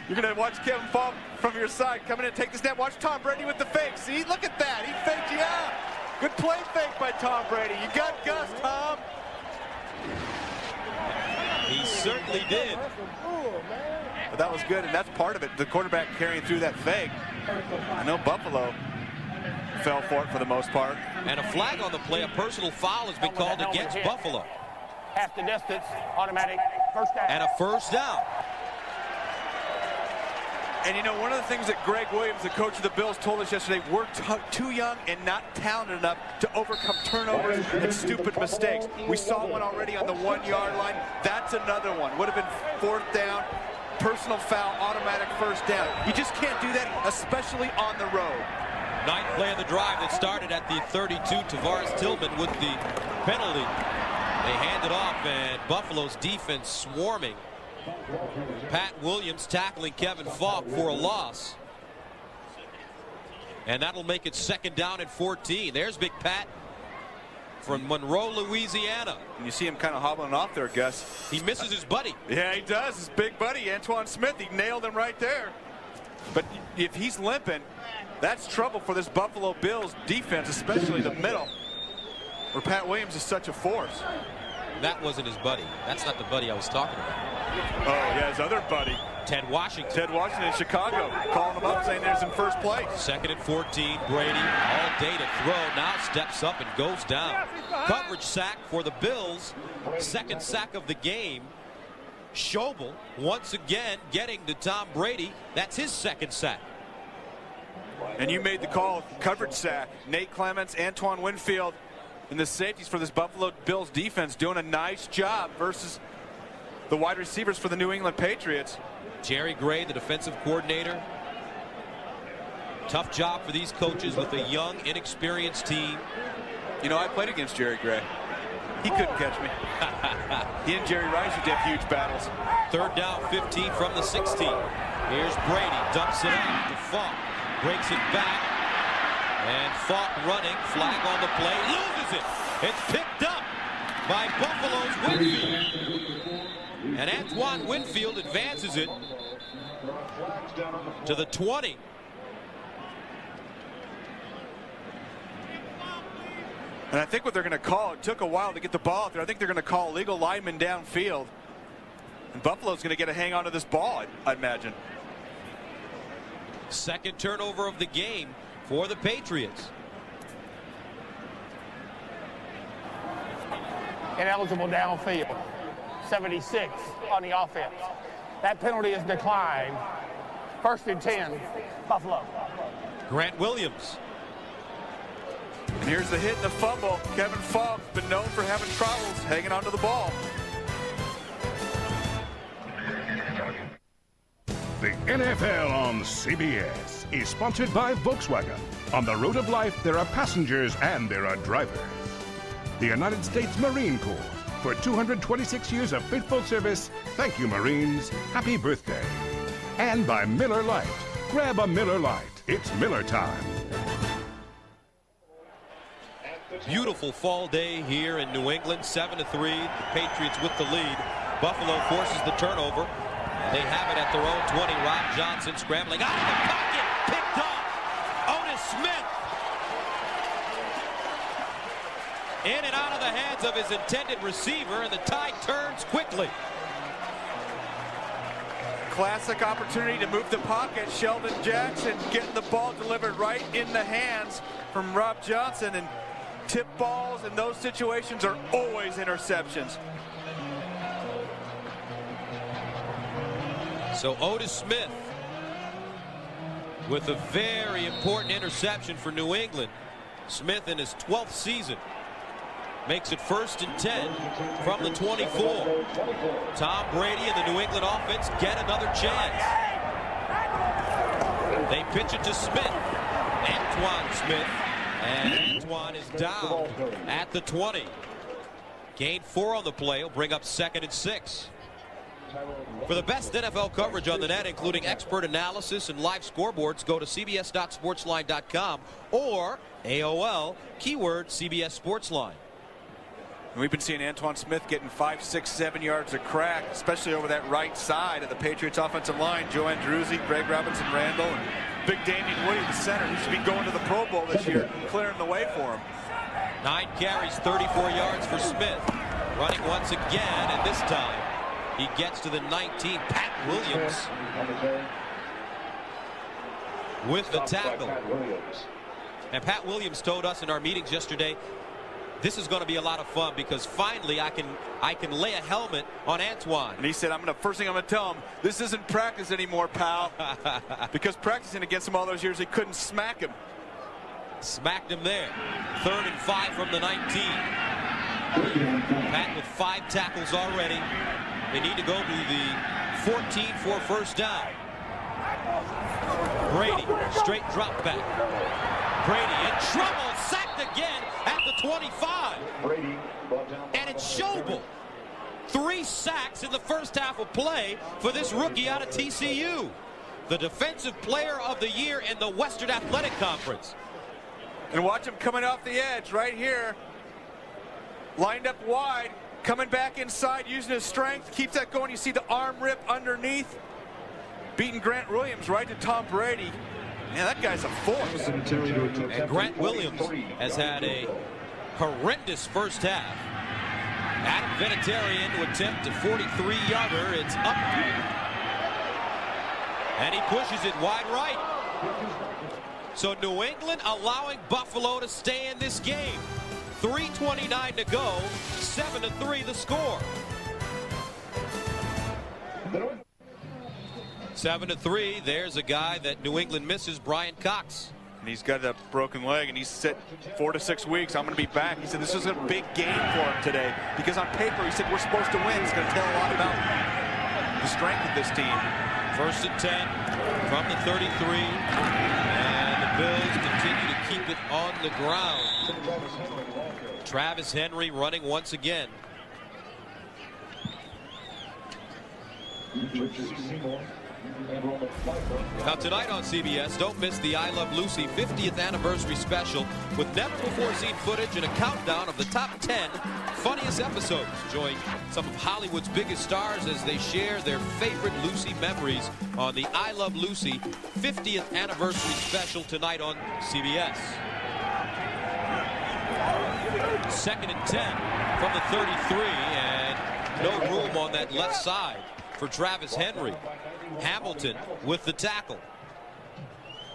You're going to watch Kevin Falk from your side come in and take the snap. Watch Tom Brady with the fake. See, look at that. He faked you out. Good play fake by Tom Brady. You got Gus, Tom. He certainly did. But that was good, and that's part of it. The quarterback carrying through that fake. I know Buffalo fell for it for the most part. And a flag on the play. A personal foul has been called against Buffalo. Half the distance, automatic 1st down. And a 1st down. And you know, one of the things that Greg Williams, the coach of the Bills, told us yesterday, we're too young and not talented enough to overcome turnovers and stupid mistakes. We saw one already on the 1-yard line. That's another one. Would have been 4th down, personal foul, automatic 1st down. You just can't do that, especially on the road. 9th play of the drive that started at the 32. Tavares Tillman with the penalty. They hand it off, and Buffalo's defense swarming. Pat Williams tackling Kevin Falk for a loss. And that'll make it 2nd down and 14. There's Big Pat from Monroe, Louisiana. And you see him kind of hobbling off there, Gus. He misses his buddy. Yeah, he does. His big buddy, Antoine Smith. He nailed him right there. But if he's limping, that's trouble for this Buffalo Bills defense, especially the middle, where Pat Williams is such a force. That wasn't his buddy. That's not the buddy I was talking about. Oh, yeah, his other buddy. Ted Washington. Ted Washington in Chicago, calling him up, saying there's in first place. 2nd and 14. Brady all day to throw. Now steps up and goes down. Coverage sack for the Bills. 2nd sack of the game. Schobel once again getting to Tom Brady. That's his 2nd sack. And you made the call, coverage sack. Nate Clements, Antoine Winfield, and the safeties for this Buffalo Bills defense doing a nice job versus the wide receivers for the New England Patriots. Jerry Gray, the defensive coordinator. Tough job for these coaches with a young, inexperienced team. You know, I played against Jerry Gray. He couldn't catch me. He and Jerry Rice would have huge battles. 3rd down, 15 from the 16. Here's Brady, dumps it off to Falk. Breaks it back. And Falk running, flag on the play, loses it. It's picked up by Buffalo's Winfield. And Antoine Winfield advances it to the 20. And I think what they're going to call, it took a while to get the ball out there. I think they're going to call illegal lineman downfield. And Buffalo's going to get a hang on to this ball, I'd imagine. 2nd turnover of the game for the Patriots. Ineligible downfield. 76 on the offense. That penalty is declined. 1st and 10, Buffalo. Grant Williams. And here's the hit and the fumble. Kevin Falk's been known for having troubles hanging onto the ball. The NFL on CBS is sponsored by Volkswagen. On the road of life, there are passengers and there are drivers. The United States Marine Corps. For 226 years of faithful service, thank you, Marines. Happy birthday. And by Miller Lite. Grab a Miller Lite. It's Miller time. Beautiful fall day here in New England. 7-3. The Patriots with the lead. Buffalo forces the turnover. They have it at their own 20. Rob Johnson scrambling out of the pocket. Picked off. Otis Smith. In and out of the hands of his intended receiver, and the tide turns quickly. Classic opportunity to move the pocket. Sheldon Jackson getting the ball delivered right in the hands from Rob Johnson, and tip balls in those situations are always interceptions. So Otis Smith with a very important interception for New England. Smith in his 12th season makes it 1st and 10 from the 24. Tom Brady and the New England offense get another chance. They pitch it to Smith. Antoine Smith. And Antoine is down at the 20. Gain 4 on the play. Will bring up 2nd and 6. For the best NFL coverage on the net, including expert analysis and live scoreboards, go to cbs.sportsline.com or AOL, keyword CBS Sportsline. We've been seeing Antoine Smith getting 5, 6, 7 yards of crack, especially over that right side of the Patriots offensive line. Joe Andruzzi, Greg Robinson, Randall, and big Damian Williams, the center, who should be going to the Pro Bowl this year, clearing the way for him. 9 carries, 34 yards for Smith. Running once again, and this time he gets to the 19. Pat Williams with the tackle. And Pat Williams told us in our meetings yesterday, this is going to be a lot of fun because finally I can lay a helmet on Antoine. And he said, first thing I'm going to tell him, this isn't practice anymore, pal. Because practicing against him all those years, he couldn't smack him. Smacked him there. 3rd and 5 from the 19. Pat with 5 tackles already. They need to go to the 14 for 1st down. Brady, straight drop back. Brady in trouble, sacked again at the 25. And it's Schobel. 3 sacks in the first half of play for this rookie out of TCU. The defensive player of the year in the Western Athletic Conference. And watch him coming off the edge right here. Lined up wide, coming back inside, using his strength. Keeps that going. You see the arm rip underneath. Beating Grant Williams right to Tom Brady. Man, that guy's a force. And Grant Williams has had a horrendous first half. Adam Vinatieri to attempt a 43-yarder. It's up. And he pushes it wide right. So New England allowing Buffalo to stay in this game. 3:29 to go. 7-3 the score. 7-3. There's a guy that New England misses, Brian Cox. And he's got a broken leg, and he's said 4 to 6 weeks. I'm going to be back. He said this is a big game for him today because on paper he said we're supposed to win. It's going to tell a lot about the strength of this team. 1st and 10 from the 33, and the Bills continue to keep it on the ground. Travis Henry running once again. Now tonight on CBS, don't miss the I Love Lucy 50th anniversary special with never-before-seen footage and a countdown of the top 10 funniest episodes. Join some of Hollywood's biggest stars as they share their favorite Lucy memories on the I Love Lucy 50th anniversary special tonight on CBS. 2nd and 10 from the 33, and no room on that left side for Travis Henry. Hamilton with the tackle.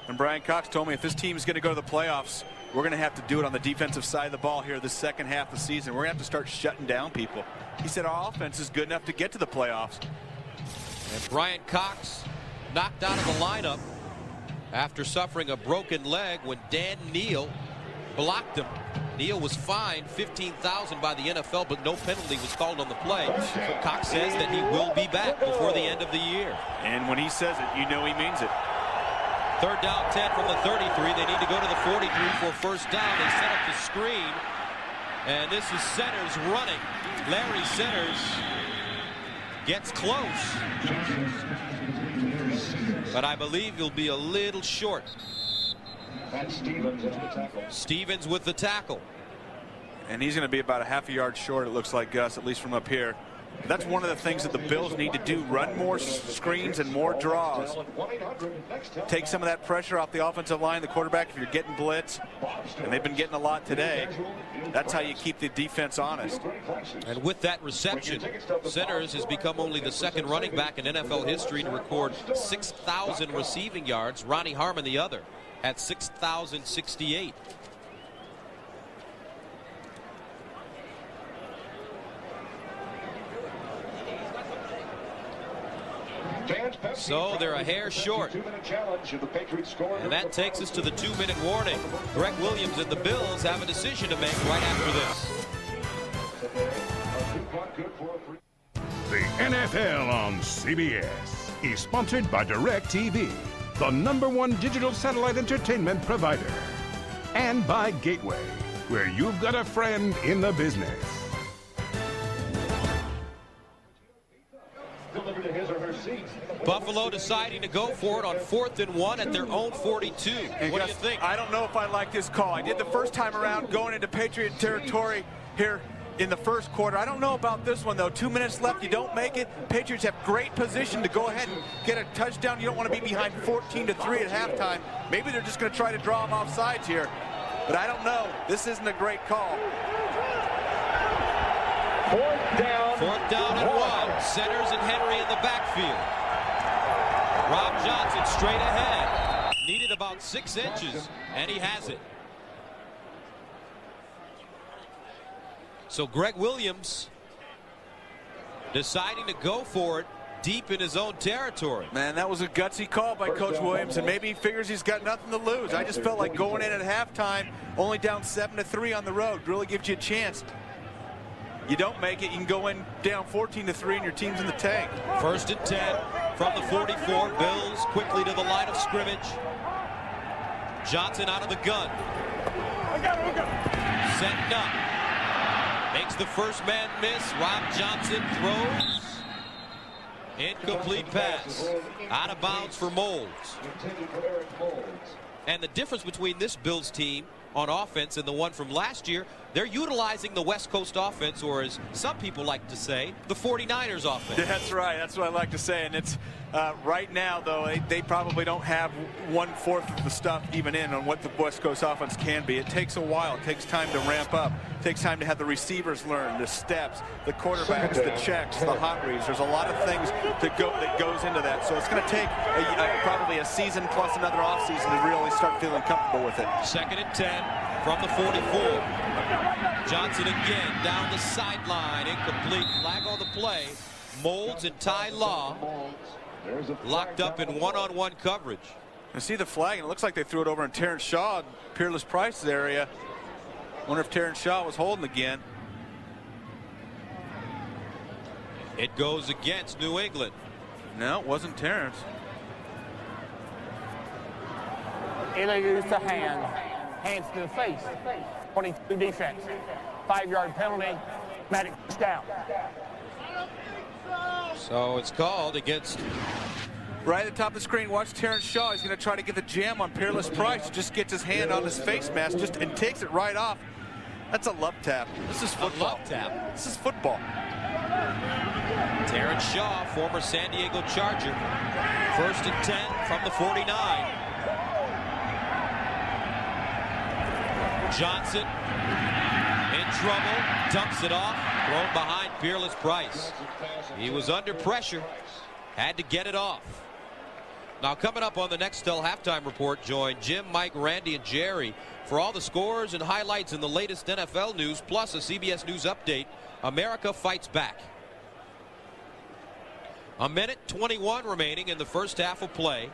And Brian Cox told me if this team is going to go to the playoffs, we're going to have to do it on the defensive side of the ball here the second half of the season. We're going to have to start shutting down people. He said our offense is good enough to get to the playoffs. And Brian Cox knocked out of the lineup after suffering a broken leg when Dan Neal blocked him Neal was fined $15,000 by the NFL, but no penalty was called on the play. So Cox says that he will be back before the end of the year. And when he says it, you know he means it. Third down 10 from the 33. They need to go to the 43 for first down. They set up the screen. And this is Centers running. Larry Centers gets close. But I believe he'll be a little short. That's Stevens with the tackle. Stevens with the tackle. And he's going to be about a half a yard short, it looks like, Gus, at least from up here. That's one of the things that the Bills need to do, run more screens and more draws. Take some of that pressure off the offensive line, the quarterback, if you're getting blitz. And they've been getting a lot today. That's how you keep the defense honest. And with that reception, Centers has become only the second running back in NFL history to record 6,000 receiving yards. Ronnie Harmon, the other, at 6,068. So they're a hair short. And that takes us to the 2-minute warning. Greg Williams and the Bills have a decision to make right after this. The NFL on CBS is sponsored by DirecTV, the #1 digital satellite entertainment provider. And by Gateway, where you've got a friend in the business. Buffalo deciding to go for it on 4th and 1 at their own 42. And what Gus, do you think? I don't know if I like this call. I did the first time around going into Patriot territory here in the first quarter. I don't know about this one, though. 2 minutes left. You don't make it. Patriots have great position to go ahead and get a touchdown. You don't want to be behind 14-3 at halftime. Maybe they're just going to try to draw them off sides here. But I don't know. This isn't a great call. Fourth down and 1. Centers and Henry in the backfield. Rob Johnson straight ahead. Needed about 6 inches, and he has it. So Greg Williams deciding to go for it deep in his own territory. Man, that was a gutsy call by Coach Williams, and maybe he figures he's got nothing to lose. I just felt like going in at halftime, only down 7-3 on the road, really gives you a chance. You don't make it, you can go in down 14-3 and your team's in the tank. 1st and 10 from the 44. Bills quickly to the line of scrimmage. Johnson out of the gun. Setting up. Makes the first man miss. Rob Johnson throws. Incomplete pass. Out of bounds for Molds. And the difference between this Bills team on offense and the one from last year, they're utilizing the West Coast offense, or as some people like to say, the 49ers offense. That's right. That's what I like to say. And it's right now, though, they probably don't have 1/4 of the stuff even in on what the West Coast offense can be. It takes a while. It takes time to ramp up. It takes time to have the receivers learn, the steps, the quarterbacks, the checks, the hot reads. There's a lot of things that goes into that. So it's going to take probably a season plus another offseason to really start feeling comfortable with it. 2nd and 10 from the 44. Johnson again down the sideline. Incomplete. Flag on the play. Molds and Ty Law locked up in one-on-one coverage. I see the flag, and it looks like they threw it over in Terrence Shaw, Peerless Price's area. Wonder if Terrence Shaw was holding again. It goes against New England. No, it wasn't Terrence. Illegal use of hand. Hands to the face. 22 defense. 5-yard penalty. Medic down. So it's called against. Right at the top of the screen, watch Terrence Shaw. He's going to try to get the jam on Peerless Price. Just gets his hand on his face mask and takes it right off. That's a love tap. This is football. A love tap. This is football. Terrence Shaw, former San Diego Charger. 1st and 10 from the 49. Johnson in trouble, dumps it off, thrown behind Peerless Price. He was under pressure, had to get it off. Now coming up on the Nextel halftime report, join Jim, Mike, Randy, and Jerry for all the scores and highlights in the latest NFL news, plus a CBS News update. America fights back. 1:21 remaining in the first half of play.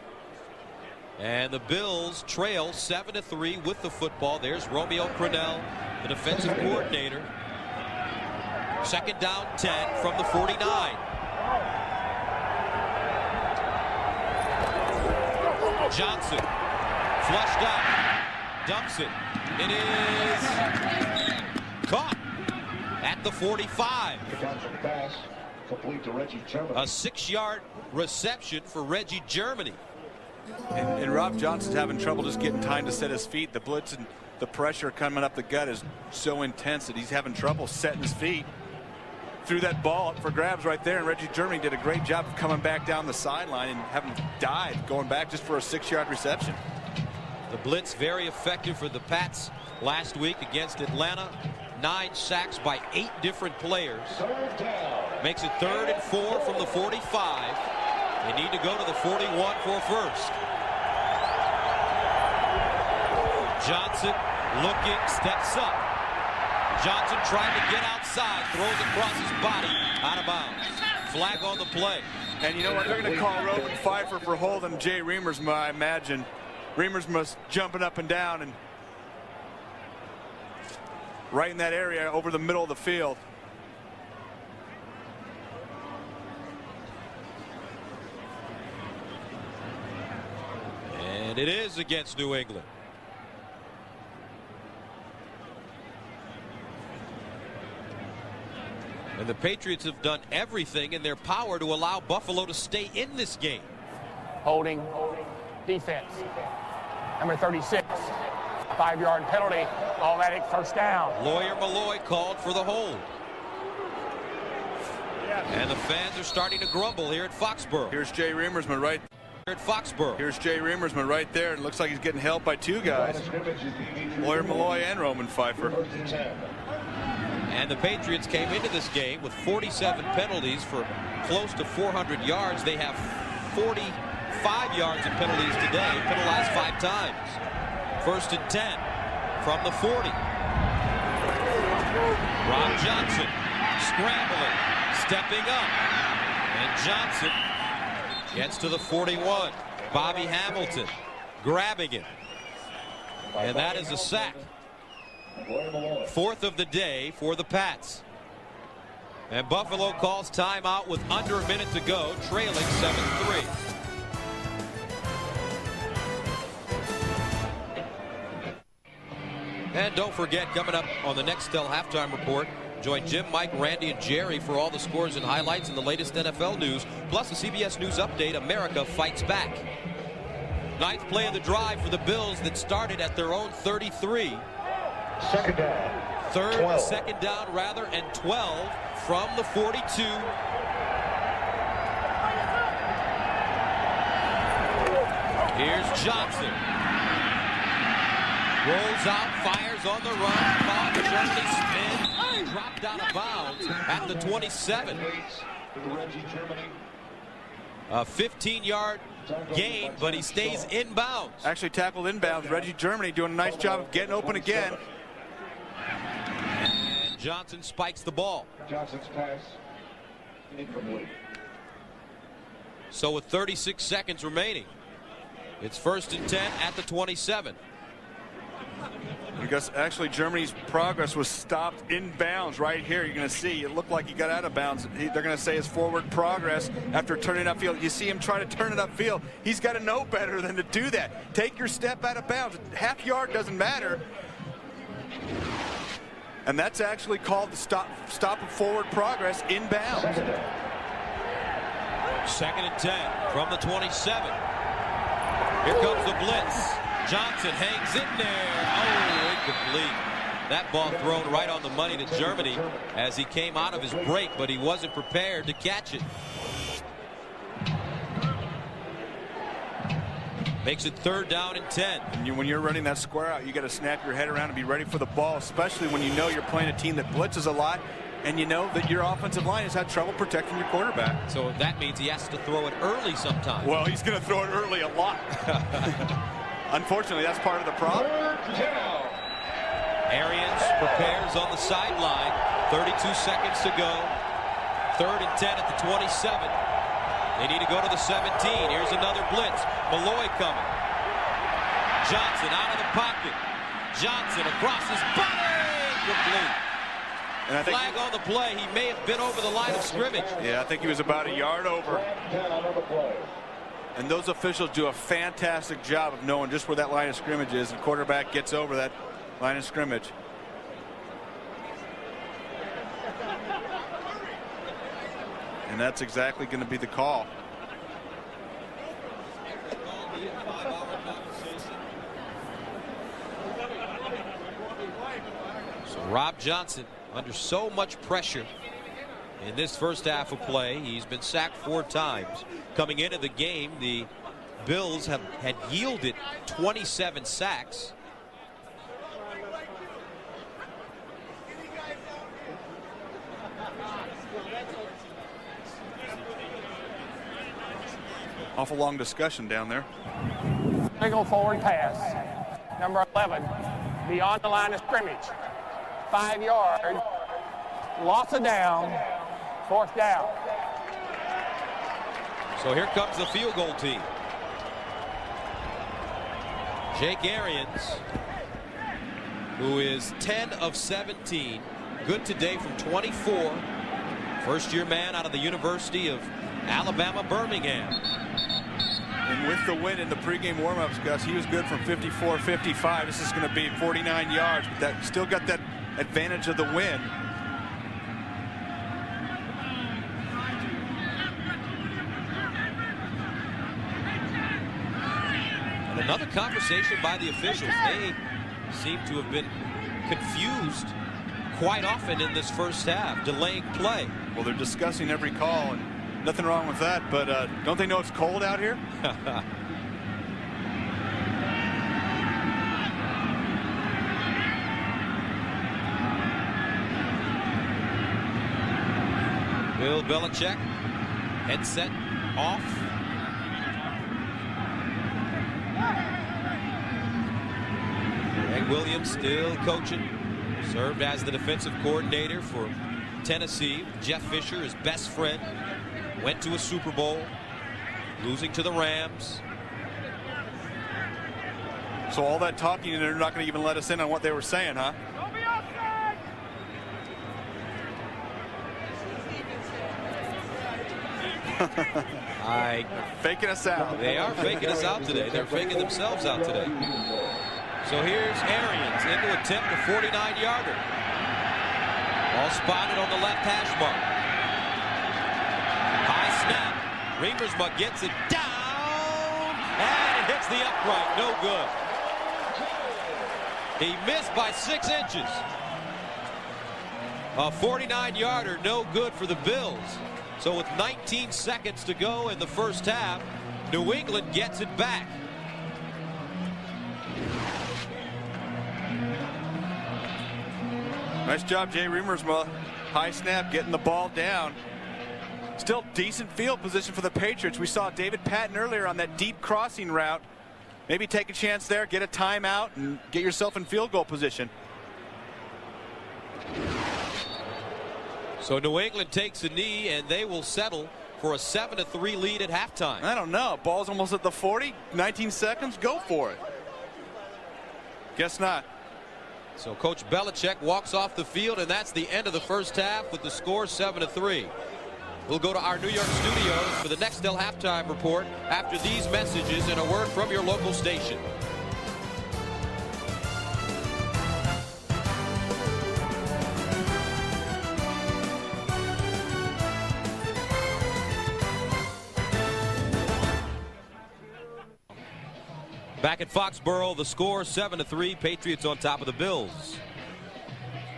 And the Bills trail 7-3 with the football. There's Romeo Crennel, the defensive coordinator. Second down 10 from the 49. Johnson flushed out, dumps it. It is caught at the 45. A 6-yard reception for Reggie Germany. And Rob Johnson's having trouble just getting time to set his feet. The blitz and the pressure coming up the gut is so intense that he's having trouble setting his feet. Threw that ball up for grabs right there, and Reggie Germany did a great job of coming back down the sideline and having dive going back just for a 6-yard reception. The blitz very effective for the Pats last week against Atlanta. 9 sacks by 8 different players. Makes it 3rd and 4 from the 45. They need to go to the 41 for first. Johnson looking, steps up. Johnson trying to get outside, throws across his body, out of bounds. Flag on the play. And you know what? They're going to call Roman Pfeiffer for holding Jay Reamersma, I imagine. Reamersma's jumping up and down and right in that area over the middle of the field. And it is against New England. And the Patriots have done everything in their power to allow Buffalo to stay in this game. Holding defense. Number 36. 5-yard penalty. Automatic first down. Lawyer Malloy called for the hold. And the fans are starting to grumble here at Foxborough. Here's Jay Reamersma right At Foxborough. Here's Jay Reamersma right there. It looks like he's getting helped by 2 guys. Lawyer Malloy and Roman Pfeiffer. And the Patriots came into this game with 47 penalties for close to 400 yards. They have 45 yards of penalties today, penalized 5 times. 1st and 10 from the 40. Rob Johnson scrambling, stepping up. And Johnson gets to the 41. Bobby Hamilton grabbing it. And that is a sack. 4th of the day for the Pats. And Buffalo calls timeout with under a minute to go, trailing 7-3. And don't forget, coming up on the Nextel halftime report, join Jim, Mike, Randy, and Jerry for all the scores and highlights and the latest NFL news, plus a CBS News update, America Fights Back. 9th play of the drive for the Bills that started at their own 33. Second down. 2nd down rather, and 12 from the 42. Here's Johnson. Rolls out, fires on the run. Ball, Germany spin, dropped out of bounds at the 27. A 15-yard gain, but he stays inbounds. Actually tackled inbounds. Reggie Germany doing a nice job of getting open again. And Johnson spikes the ball. Johnson's pass incomplete. So with 36 seconds remaining, it's 1st and 10 at the 27. Because actually Germany's progress was stopped inbounds right here. You're going to see it looked like he got out of bounds. They're going to say his forward progress after turning upfield. You see him try to turn it upfield. He's got to know better than to do that. Take your step out of bounds. Half yard doesn't matter. And that's actually called the stop of forward progress inbounds. 2nd and 10 from the 27. Here comes the blitz. Johnson hangs in there. Oh, incomplete. That ball thrown right on the money to Germany as he came out of his break, but he wasn't prepared to catch it. Makes it 3rd down and 10. And when you're running that square out, you got to snap your head around and be ready for the ball, especially when you know you're playing a team that blitzes a lot and you know that your offensive line has had trouble protecting your quarterback. So that means he has to throw it early sometimes. Well, he's going to throw it early a lot. Unfortunately, that's part of the problem. Arians prepares on the sideline. 32 seconds to go. 3rd and 10 at the 27. They need to go to the 17. Here's another blitz. Malloy coming. Johnson out of the pocket. Johnson across his body. Complete. And I think flag on the play. He may have been over the line of scrimmage. Yeah, I think he was about a yard over. And those officials do a fantastic job of knowing just where that line of scrimmage is. And quarterback gets over that line of scrimmage. And that's exactly going to be the call. So Rob Johnson under so much pressure in this first half of play. He's been sacked 4 times. Coming into the game, the Bills had yielded 27 sacks. Awful long discussion down there. Single forward pass. Number 11, beyond the line of scrimmage. 5 yards. Loss of down. 4th down. So here comes the field goal team. Jake Arians, who is 10 of 17. Good today from 24. First-year man out of the University of Alabama, Birmingham. And with the win in the pregame warmups, Gus, he was good from 54, 55. This is going to be 49 yards, but that still got that advantage of the win. And another conversation by the officials. They seem to have been confused quite often in this first half, delaying play. Well, they're discussing every call, and nothing wrong with that, but don't they know it's cold out here? Bill Belichick, headset off. Greg Williams still coaching. Served as the defensive coordinator for Tennessee. Jeff Fisher, his best friend. Went to a Super Bowl, losing to the Rams. So all that talking, and they're not going to even let us in on what they were saying, huh? Don't be offside. Faking us out. They are faking us out today. They're faking themselves out today. So here's Arians into attempt a 49-yarder. All spotted on the left hash mark. High snap. Remersma gets it down, and it hits the upright. No good. He missed by 6 inches. A 49-yarder, no good for the Bills. So with 19 seconds to go in the first half, New England gets it back. Nice job, Jay Remersma. High snap, getting the ball down. Still decent field position for the Patriots. We saw David Patton earlier on that deep crossing route. Maybe take a chance there, get a timeout, and get yourself in field goal position. So New England takes a knee, and they will settle for a 7-3 lead at halftime. I don't know. Ball's almost at the 40. 19 seconds. Go for it. Guess not. So Coach Belichick walks off the field, and that's the end of the first half with the score 7-3. We'll go to our New York studios for the Nextel halftime report after these messages and a word from your local station. Back at Foxborough, the score 7-3. Patriots on top of the Bills.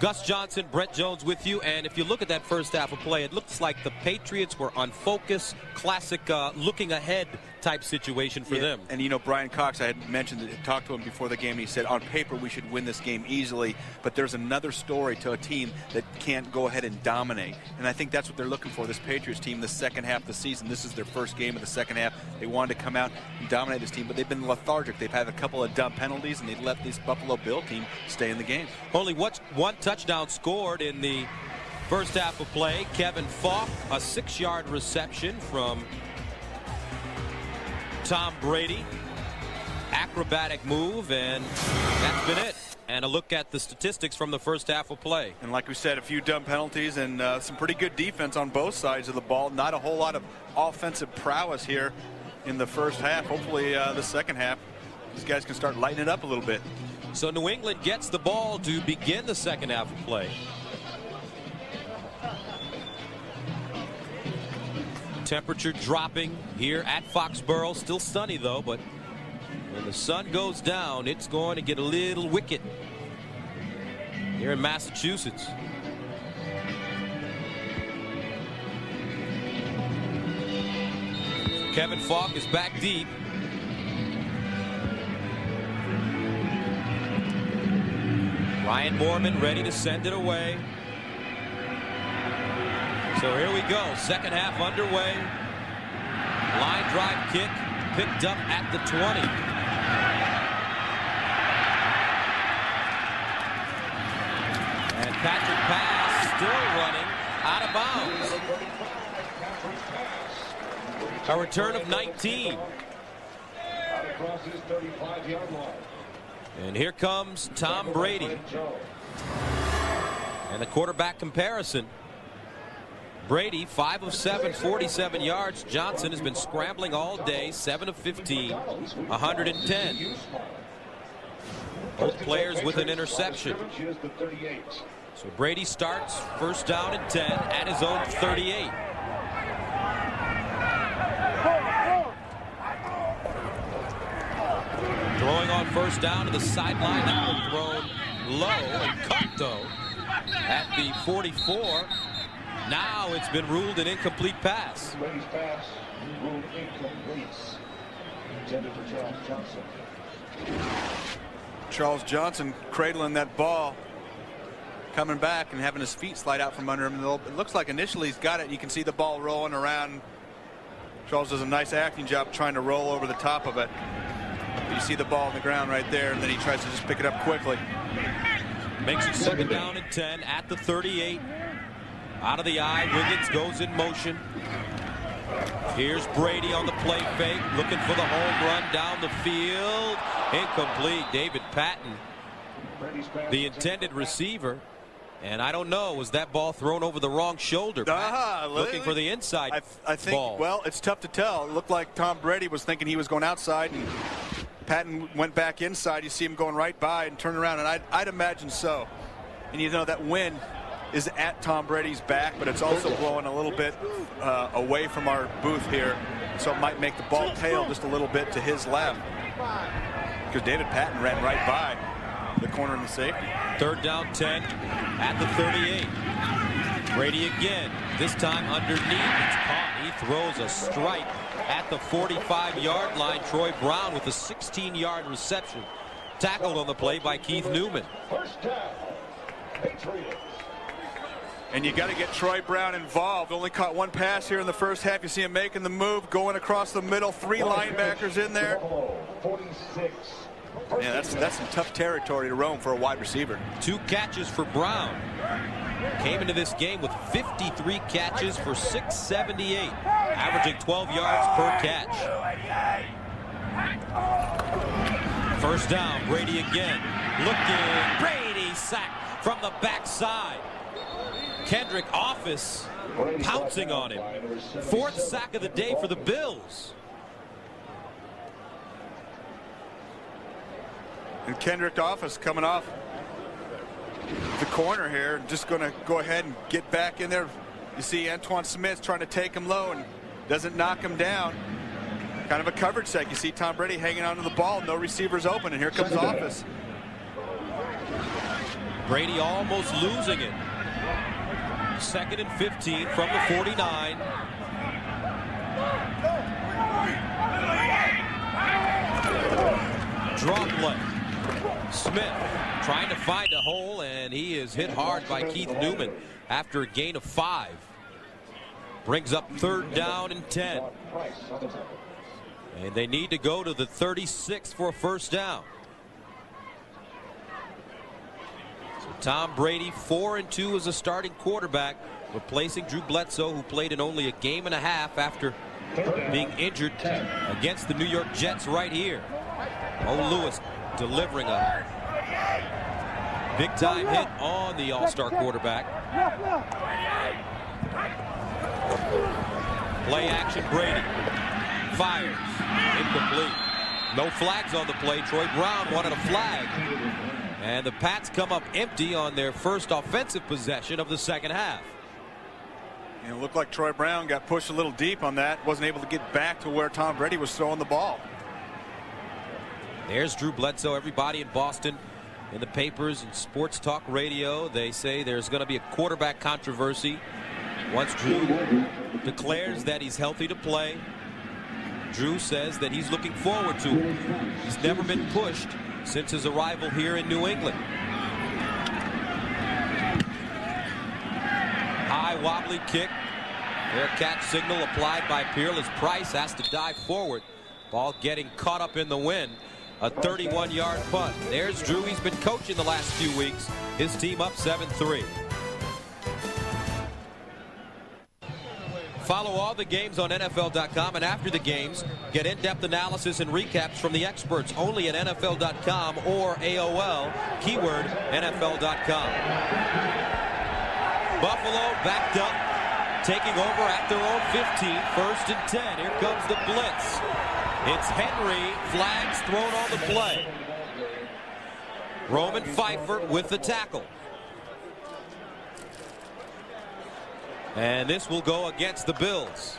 Gus Johnson, Brett Jones with you, and if you look at that first half of play, it looks like the Patriots were on focus, classic looking ahead type situation for them. And you know, Brian Cox, I had mentioned that, talked to him before the game, and he said on paper we should win this game easily, but there's another story to a team that can't go ahead and dominate. And I think that's what they're looking for, this Patriots team, the second half of the season. This is their first game of the second half. They wanted to come out and dominate this team, but they've been lethargic. They've had a couple of dumb penalties, and they've let this Buffalo Bill team stay in the game. Only one touchdown scored in the first half of play. Kevin Falk, a 6-yard reception from Tom Brady. acrobatic move, and that's been it. And a look at the statistics from the first half of play. And like we said, a few dumb penalties and some pretty good defense on both sides of the ball. Not a whole lot of offensive prowess here in the first half. Hopefully the second half, these guys can start lighting it up a little bit. So New England gets the ball to begin the second half of play. Temperature dropping here at Foxborough. Still sunny though, but when the sun goes down, it's going to get a little wicked here in Massachusetts. Kevin Falk is back deep. Ryan Moorman ready to send it away. So here we go. Second half underway. Line drive kick picked up at the 20. And Patrick Pass still running out of bounds. A return of 19. And here comes Tom Brady. And the quarterback comparison. Brady, 5 of 7, 47 yards. Johnson has been scrambling all day, 7 of 15, 110. Both players with an interception. So Brady starts first down and 10 at his own 38. Throwing on first down to the sideline. That one thrown low and caught though at the 44. Now it's been ruled an incomplete pass. Brady's pass ruled incomplete. Intended for Charles Johnson. Charles Johnson cradling that ball, coming back and having his feet slide out from under him. It looks like initially he's got it. You can see the ball rolling around. Charles does a nice acting job trying to roll over the top of it. You see the ball on the ground right there, and then he tries to just pick it up quickly. Makes it second down and 10 at the 38. Out of the eye, Wiggins goes in motion. Here's Brady on the play fake, looking for the home run down the field. Incomplete. David Patton, the intended receiver. And I don't know, was that ball thrown over the wrong shoulder? Looking for the inside I think, ball. Well, it's tough to tell. It looked like Tom Brady was thinking he was going outside, and Patton went back inside. You see him going right by and turn around, and I'd imagine so. And you know that wind is at Tom Brady's back, but it's also blowing a little bit away from our booth here, so it might make the ball tail just a little bit to his left, because David Patton ran right by the corner and the safety. Third down 10 at the 38. Brady again, this time underneath. It's caught. He throws a strike at the 45-yard line. Troy Brown with a 16-yard reception. Tackled on the play by Keith Newman. First down, Patriots. And you got to get Troy Brown involved. Only caught one pass here in the first half. You see him making the move, going across the middle. 3 linebackers in there. 46. Yeah, that's some tough territory to roam for a wide receiver. 2 catches for Brown. Came into this game with 53 catches for 678, averaging 12 yards per catch. First down, Brady again. Looking, Brady sacked from the backside. Kendrick Office pouncing on him. 4th sack of the day for the Bills. And Kendrick Office coming off the corner here, just going to go ahead and get back in there. You see Antoine Smith trying to take him low and doesn't knock him down. Kind of a coverage set. You see Tom Brady hanging onto the ball, no receivers open, and here comes Office. Brady almost losing it. 2nd and 15 from the 49. Draw play. Smith trying to find a hole, and he is hit hard by Keith Newman after a gain of 5. Brings up 3rd down and 10. And they need to go to the 36 for a first down. So Tom Brady 4-2 as a starting quarterback, replacing Drew Bledsoe, who played in only a game and a half after being injured against the New York Jets right here. Lewis delivering a big-time hit on the all-star quarterback. Play action, Brady. Fires. Incomplete. No flags on the play. Troy Brown wanted a flag. And the Pats come up empty on their first offensive possession of the second half. And it looked like Troy Brown got pushed a little deep on that. Wasn't able to get back to where Tom Brady was throwing the ball. There's Drew Bledsoe. Everybody in Boston, in the papers and sports talk radio, they say there's going to be a quarterback controversy once Drew declares that he's healthy to play. Drew says that he's looking forward to it. He's never been pushed since his arrival here in New England. High wobbly kick. Fair catch signal applied by Peerless. Price has to dive forward. Ball getting caught up in the wind. A 31-yard punt. There's Drew. He's been coaching the last few weeks. His team up 7-3. Follow all the games on NFL.com, and after the games, get in-depth analysis and recaps from the experts only at NFL.com or AOL, keyword NFL.com. Buffalo backed up, taking over at their own 15, 1st and 10. Here comes the blitz. It's Henry, flags thrown on the play. Roman Pfeiffer with the tackle. And this will go against the Bills.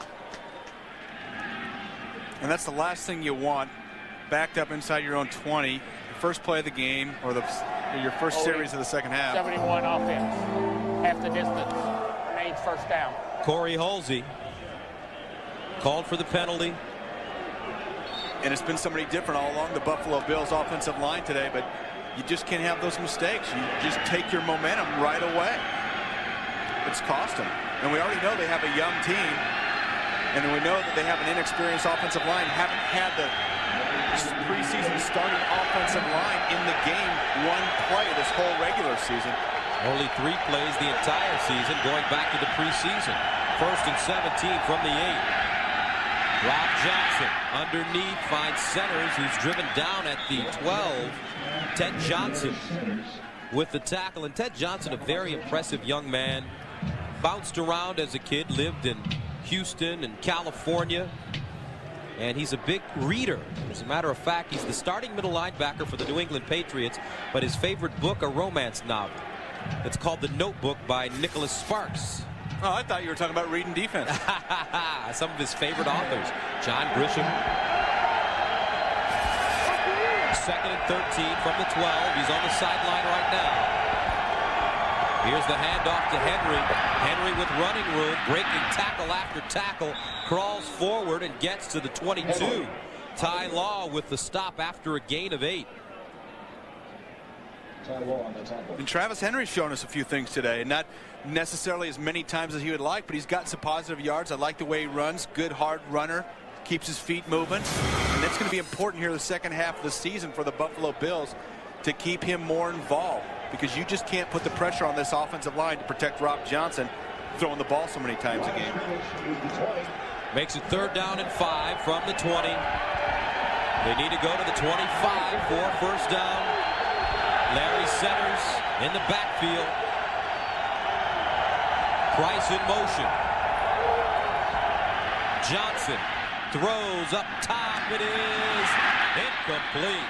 And that's the last thing you want. Backed up inside your own 20. First play of the game, or your first series of the second half. 71 offense. Half the distance. Remains first down. Corey Halsey called for the penalty. And it's been somebody different all along the Buffalo Bills offensive line today, but you just can't have those mistakes. You just take your momentum right away. It's cost them. And we already know they have a young team, and we know that they have an inexperienced offensive line. Haven't had the preseason starting offensive line in the game one play this whole regular season. Only 3 plays the entire season going back to the preseason. 1st and 17 from the 8. Rob Johnson underneath finds centers, who's driven down at the 12. Ted Johnson with the tackle. And Ted Johnson, a very impressive young man. Bounced around as a kid, lived in Houston and California. And he's a big reader. As a matter of fact, he's the starting middle linebacker for the New England Patriots. But his favorite book, a romance novel. It's called The Notebook by Nicholas Sparks. Oh, I thought you were talking about reading defense. Some of his favorite authors. John Grisham. 2nd and 13 from the 12. He's on the sideline right now. Here's the handoff to Henry. Henry with running room, breaking tackle after tackle, crawls forward and gets to the 22. Ty Law with the stop after a gain of 8. And Travis Henry's shown us a few things today. Not necessarily as many times as he would like, but he's got some positive yards. I like the way he runs. Good, hard runner. Keeps his feet moving. And that's going to be important here the second half of the season for the Buffalo Bills to keep him more involved, because you just can't put the pressure on this offensive line to protect Rob Johnson throwing the ball so many times a game. Makes it 3rd down and 5 from the 20. They need to go to the 25 for first down. Larry centers in the backfield. Price in motion. Johnson throws up top. It is incomplete.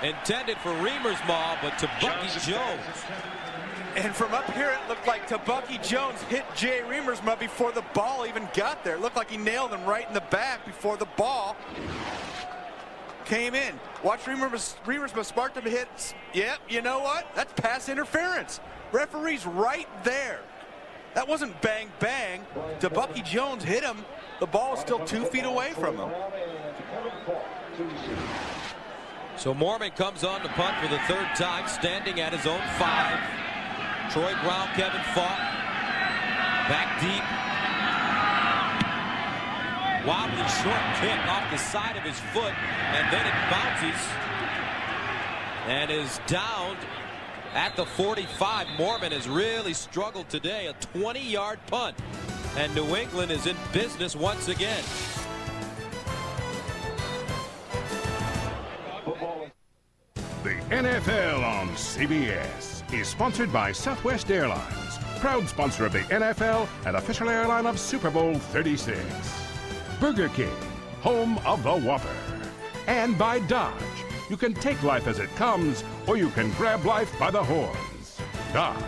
Intended for Reamersma, but to Bucky Jones. And from up here, it looked like Bucky Jones hit Jay Reamersma before the ball even got there. It looked like he nailed him right in the back before the ball came in. Watch Reamersma spark him to hit. Yep, you know what? That's pass interference. Referee's right there. That wasn't bang, bang. Bucky Jones hit him. The ball is still 2 feet away from him. So Mormon comes on to punt for the 3rd time, standing at his own 5. Troy Brown, Kevin Falk, back deep. Wobbly short kick off the side of his foot, and then it bounces and is downed at the 45. Mormon has really struggled today. A 20-yard punt, and New England is in business once again. NFL on CBS is sponsored by Southwest Airlines, proud sponsor of the NFL and official airline of Super Bowl 36. Burger King, home of the Whopper. And by Dodge. You can take life as it comes, or you can grab life by the horns. Dodge.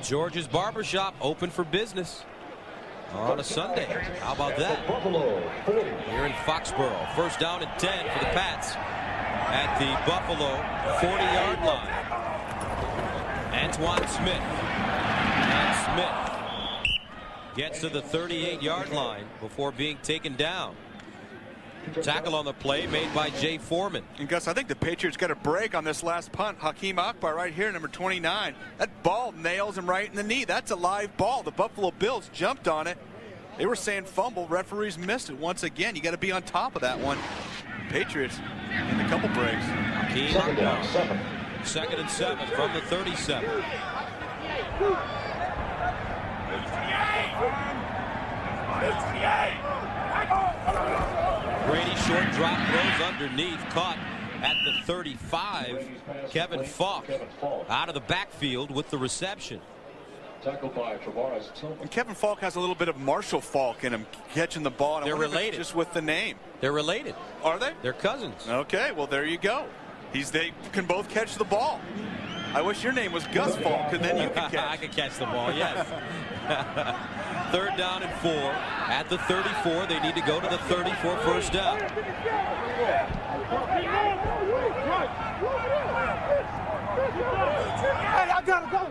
George's Barbershop open for business on a Sunday. How about that? Here in Foxborough. First down and 10 for the Pats at the Buffalo 40-yard line. Antoine Smith. And Smith gets to the 38-yard line before being taken down. Tackle on the play made by Jay Foreman. And Gus, I think the Patriots got a break on this last punt. Hakeem Akbar right here, number 29. That ball nails him right in the knee. That's a live ball. The Buffalo Bills jumped on it. They were saying fumble. Referees missed it once again. You got to be on top of that one. Patriots in a couple breaks. Hakeem Akbar. Second and 7 from the 37. Brady short drop throws underneath, caught at the 35. Kevin Falk out of the backfield with the reception. And Kevin Falk has a little bit of Marshall Falk in him, catching the ball. They're related. Just with the name. They're related. Are they? They're cousins. Okay, well, there you go. They can both catch the ball. I wish your name was Gus Falk, because then you could catch. I could catch the ball, yes. Third down and 4 at the 34. They need to go to the 30 for first down. Hey, I gotta go.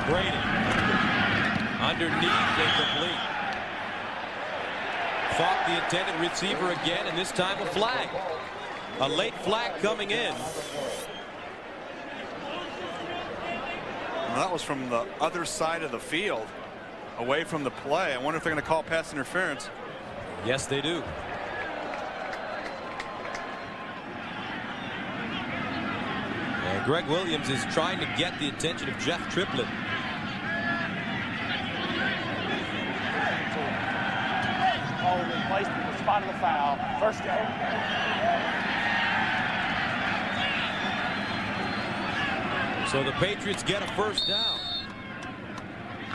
Brady underneath, incomplete. Falk, the intended receiver again, and this time a flag. A late flag coming in. Well, that was from the other side of the field, away from the play. I wonder if they're going to call pass interference. Yes, they do. And Greg Williams is trying to get the attention of Jeff Triplett. Hold in place at the spot of the foul. First down. So the Patriots get a first down.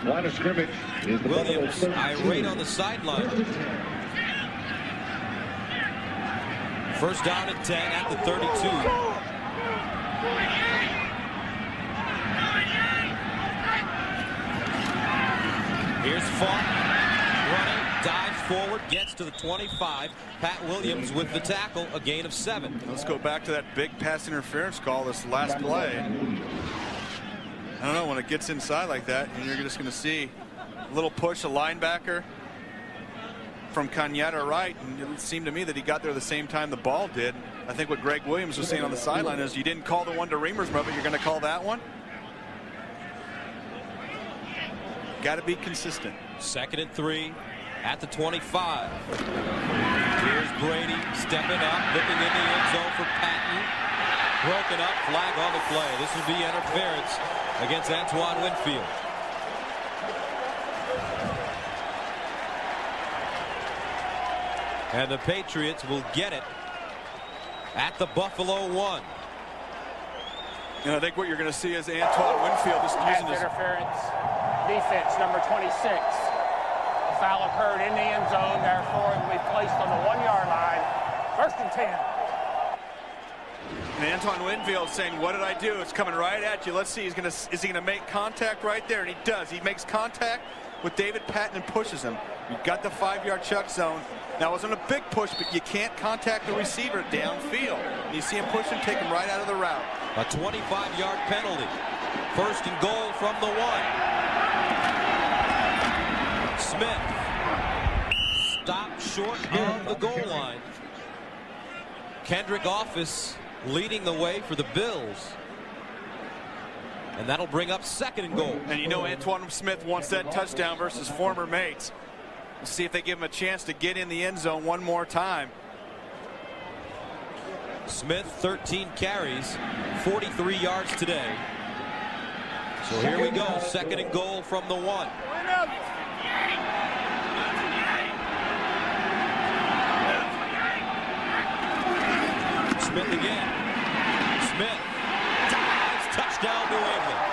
Line of scrimmage is the Williams irate on the sideline. First down and 10 at the 32. Here's Falk running, dives forward, gets to the 25. Pat Williams with the tackle, a gain of 7. Let's go back to that big pass interference call this last play. I don't know, when it gets inside like that, and you're just going to see a little push, a linebacker from Cañada right, and it seemed to me that he got there the same time the ball did. I think what Greg Williams was saying on the sideline is you didn't call the one to Reamer's but you're going to call that one? Got to be consistent. Second and 3 at the 25. Here's Brady stepping up, looking in the end zone for Patton. Broken up, flag on the play. This will be interference against Antoine Winfield. And the Patriots will get it at the Buffalo 1. And I think what you're going to see is Antoine Winfield just using his interference. Defense number 26. The foul occurred in the end zone, therefore it will be placed on the 1-yard line. First and 10. And Antoine Winfield saying, what did I do? It's coming right at you. Let's see, is he gonna make contact right there? And he does. He makes contact with David Patton and pushes him. You've got the 5-yard chuck zone. Now, it wasn't a big push, but you can't contact the receiver downfield. And you see him push him, take him right out of the route. A 25-yard penalty. First and goal from the 1. Smith stopped short of the goal line. Kendrick Office leading the way for the Bills. And that'll bring up second and goal. And you know Antoine Smith wants that touchdown versus former mates. Let's see if they give him a chance to get in the end zone one more time. Smith, 13 carries, 43 yards today. So here we go, second and goal from the 1. Smith again. Smith dives, touchdown New England.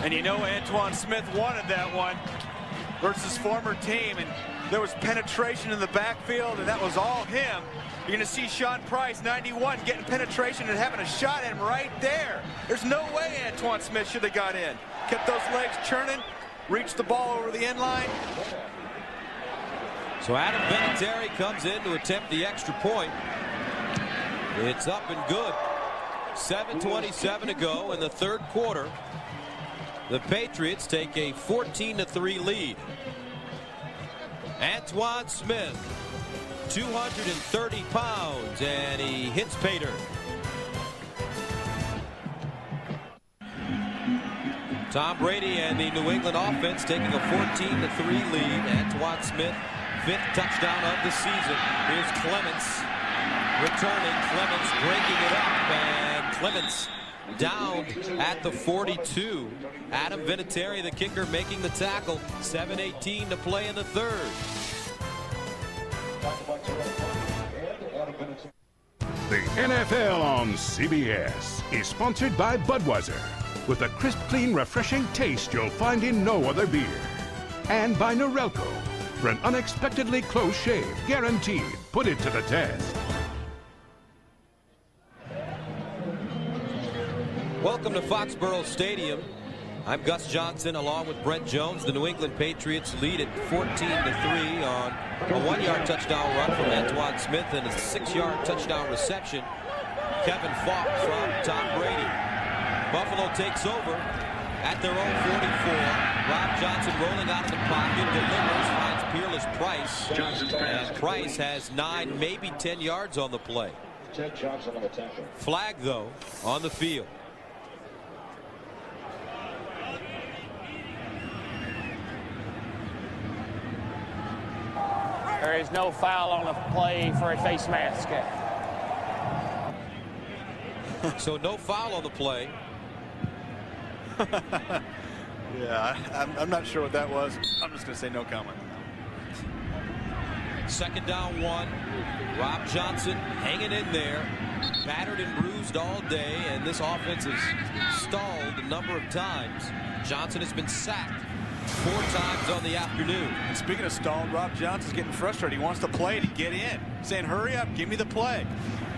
And you know Antoine Smith wanted that one versus former team, and there was penetration in the backfield, and that was all him. You're going to see Sean Price, 91, getting penetration and having a shot at him right there. There's no way Antoine Smith should have got in. Kept those legs churning, reached the ball over the end line. So Adam Vinatieri comes in to attempt the extra point. It's up and good. 7:27 to go in the third quarter. The Patriots take a 14-3 lead. Antoine Smith, 230 pounds, and he hits Pater. Tom Brady and the New England offense taking a 14-3 lead. Antoine Smith, 5th touchdown of the season. Here's Clements returning. Clements breaking it up, and Clements down at the 42. Adam Vinatieri, the kicker, making the tackle. 7:18 to play in the third. The NFL on CBS is sponsored by Budweiser, with the crisp, clean, refreshing taste you'll find in no other beer. And by Norelco, for an unexpectedly close shave, guaranteed. Put it to the test. Welcome to Foxborough Stadium. I'm Gus Johnson along with Brent Jones. The New England Patriots lead at 14-3 on a 1-yard touchdown run from Antoine Smith and a 6-yard touchdown reception. Kevin Falk from Tom Brady. Buffalo takes over at their own 44. Rob Johnson rolling out of the pocket, delivers, finds Peerless Price. And Price has 9, maybe 10 yards on the play. Flag, though, on the field. There is no foul on the play for a face mask. So no foul on the play. Yeah, I'm not sure what that was. I'm just going to say no comment. 2nd down 1. Rob Johnson hanging in there. Battered and bruised all day, and this offense has stalled a number of times. Johnson has been sacked 4 times on the afternoon. And speaking of stalled, Rob Johnson's getting frustrated. He wants the play to get in, saying, hurry up, give me the play.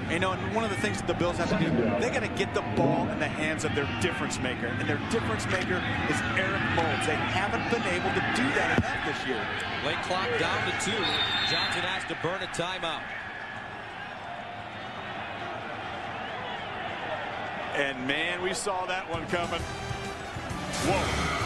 And, you know, and one of the things that the Bills have to do, they got to get the ball in the hands of their difference maker. And their difference maker is Eric Moulds. They haven't been able to do that enough this year. Late clock down to 2. Johnson has to burn a timeout. And, man, we saw that one coming. Whoa.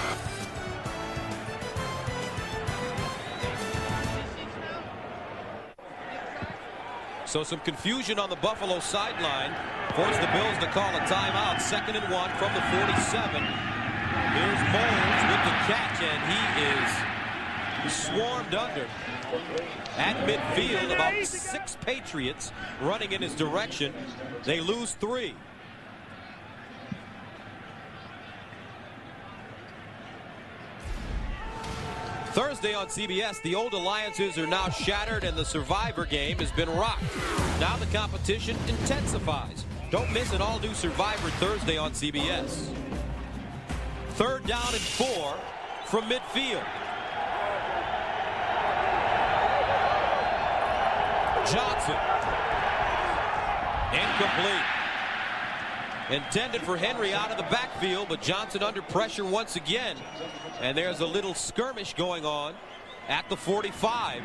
So some confusion on the Buffalo sideline. Forced the Bills to call a timeout. 2nd and 1 from the 47. Here's Moulds with the catch, and he is swarmed under. At midfield, about 6 Patriots running in his direction. They lose 3. Thursday on CBS, the old alliances are now shattered and the Survivor game has been rocked. Now the competition intensifies. Don't miss an all-new Survivor Thursday on CBS. 3rd down and 4 from midfield. Johnson. Incomplete. Intended for Henry out of the backfield, but Johnson under pressure once again. And there's a little skirmish going on at the 45.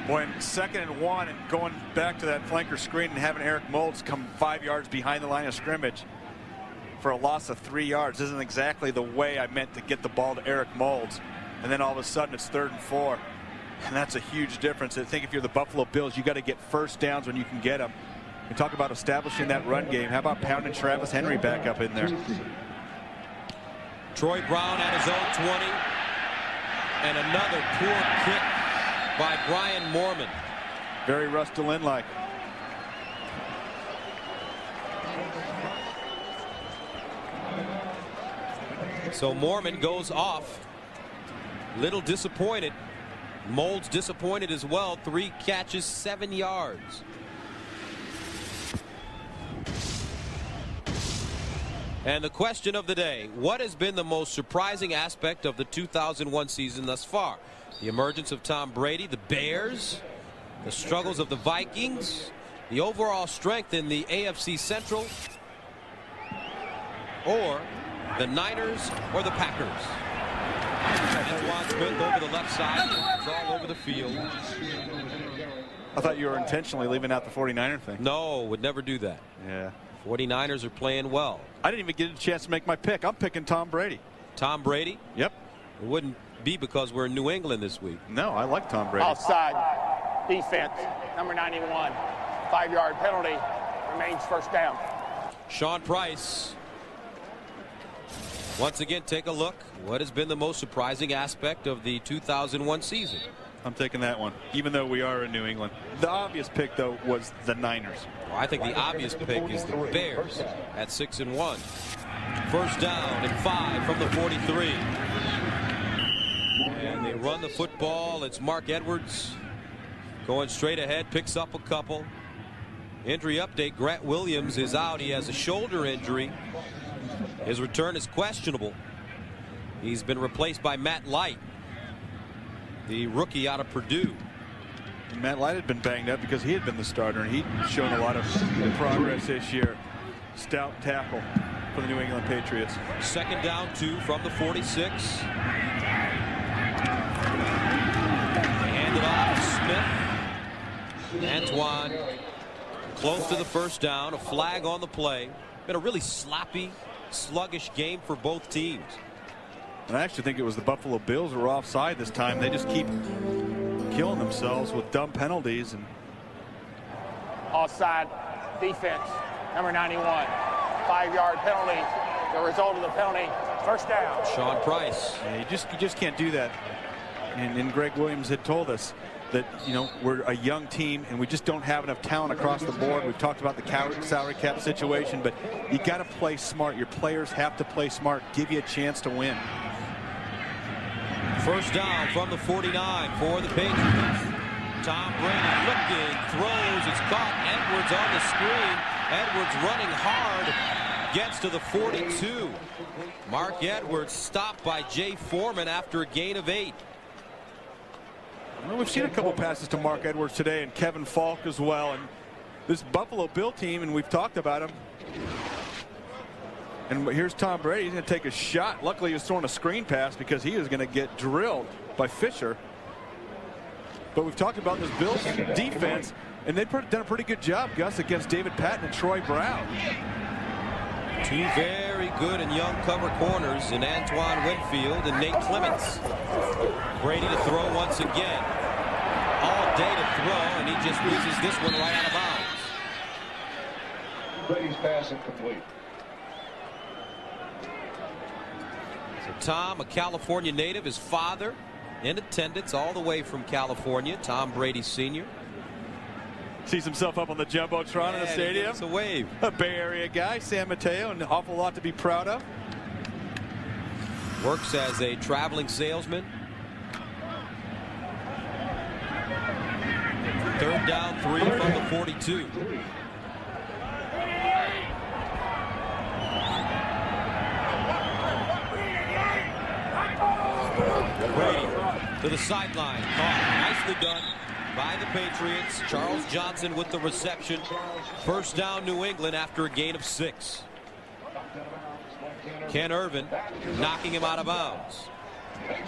Boy, 2nd and 1 and going back to that flanker screen and having Eric Moulds come 5 yards behind the line of scrimmage for a loss of 3 yards isn't exactly the way I meant to get the ball to Eric Moulds. And then all of a sudden it's 3rd and 4. And that's a huge difference. I think if you're the Buffalo Bills, you got to get first downs when you can get them. We talk about establishing that run game. How about pounding Travis Henry back up in there? Troy Brown at his own 20. And another poor kick by Brian Moorman. Very Russ Lynn-like. So Mormon goes off. Little disappointed. Mold's disappointed as well. 3 catches, 7 yards. And the question of the day, what has been the most surprising aspect of the 2001 season thus far? The emergence of Tom Brady, the Bears, the struggles of the Vikings, the overall strength in the AFC Central, or the Niners or the Packers? Antoine Smith over the left side. It's all over the field. I thought you were intentionally leaving out the 49er thing. No, would never do that. Yeah. 49ers are playing well. I didn't even get a chance to make my pick. I'm picking Tom Brady. Tom Brady? Yep. It wouldn't be because we're in New England this week. No, I like Tom Brady. Offside. Defense. Number 91. 5-yard penalty. Remains first down. Sean Price. Once again, take a look. What has been the most surprising aspect of the 2001 season? I'm taking that one, even though we are in New England. The obvious pick, though, was the Niners. Well, I think the obvious pick is the Bears at 6-1. First down and 5 from the 43. And they run the football. It's Mark Edwards going straight ahead, picks up a couple. Injury update, Grant Williams is out. He has a shoulder injury. His return is questionable. He's been replaced by Matt Light, the rookie out of Purdue. Matt Light had been banged up because he had been the starter, and he'd shown a lot of progress this year. Stout tackle for the New England Patriots. Second down 2 from the 46. Hand it off to Smith. Antoine close to the first down. A flag on the play. Been a really sloppy, sluggish game for both teams. And I actually think it was the Buffalo Bills who were offside this time. They just keep killing themselves with dumb penalties. And Offside. Defense. Number 91. 5-yard penalty. The result of the penalty. First down. Sean Price. yeah, you just can't do that. And Greg Williams had told us that, you know, we're a young team and we just don't have enough talent across the board. We've talked about the salary cap situation, but you got to play smart. Your players have to play smart, give you a chance to win. First down from the 49 for the Patriots. Tom Brady looking, throws, it's caught. Edwards on the screen. Edwards running hard, gets to the 42. Mark Edwards stopped by Jay Foreman after a gain of 8. Well, we've seen a couple passes to Mark Edwards today, and Kevin Falk as well. And this Buffalo Bill team, and we've talked about him. And here's Tom Brady. He's going to take a shot. Luckily, he was throwing a screen pass because he was going to get drilled by Fisher. But we've talked about this Bills defense, and they've done a pretty good job, Gus, against David Patton and Troy Brown. 2 very good and young cover corners in Antoine Winfield and Nate Clements. Brady to throw once again. All day to throw, and he just loses this one right out of bounds. Brady's pass incomplete. So Tom, a California native, his father in attendance all the way from California, Tom Brady Sr. Sees himself up on the Jumbotron in the stadium. It's a wave. A Bay Area guy, San Mateo, an awful lot to be proud of. Works as a traveling salesman. Third down 3 from the 42. Brady to the sideline. Caught. Nicely done by the Patriots. Charles Johnson with the reception. First down New England after a gain of 6. Ken Irvin knocking him out of bounds.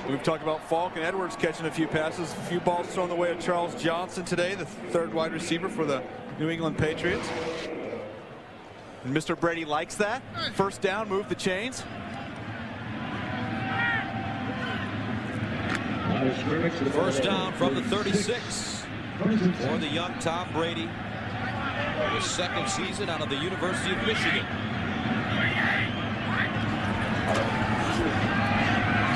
We've talked about Falk and Edwards catching a few passes, a few balls thrown the way of Charles Johnson today, the third wide receiver for the New England Patriots. And Mr. Brady likes that. First down, move the chains. First down from the 36 for the young Tom Brady. His second season out of the University of Michigan.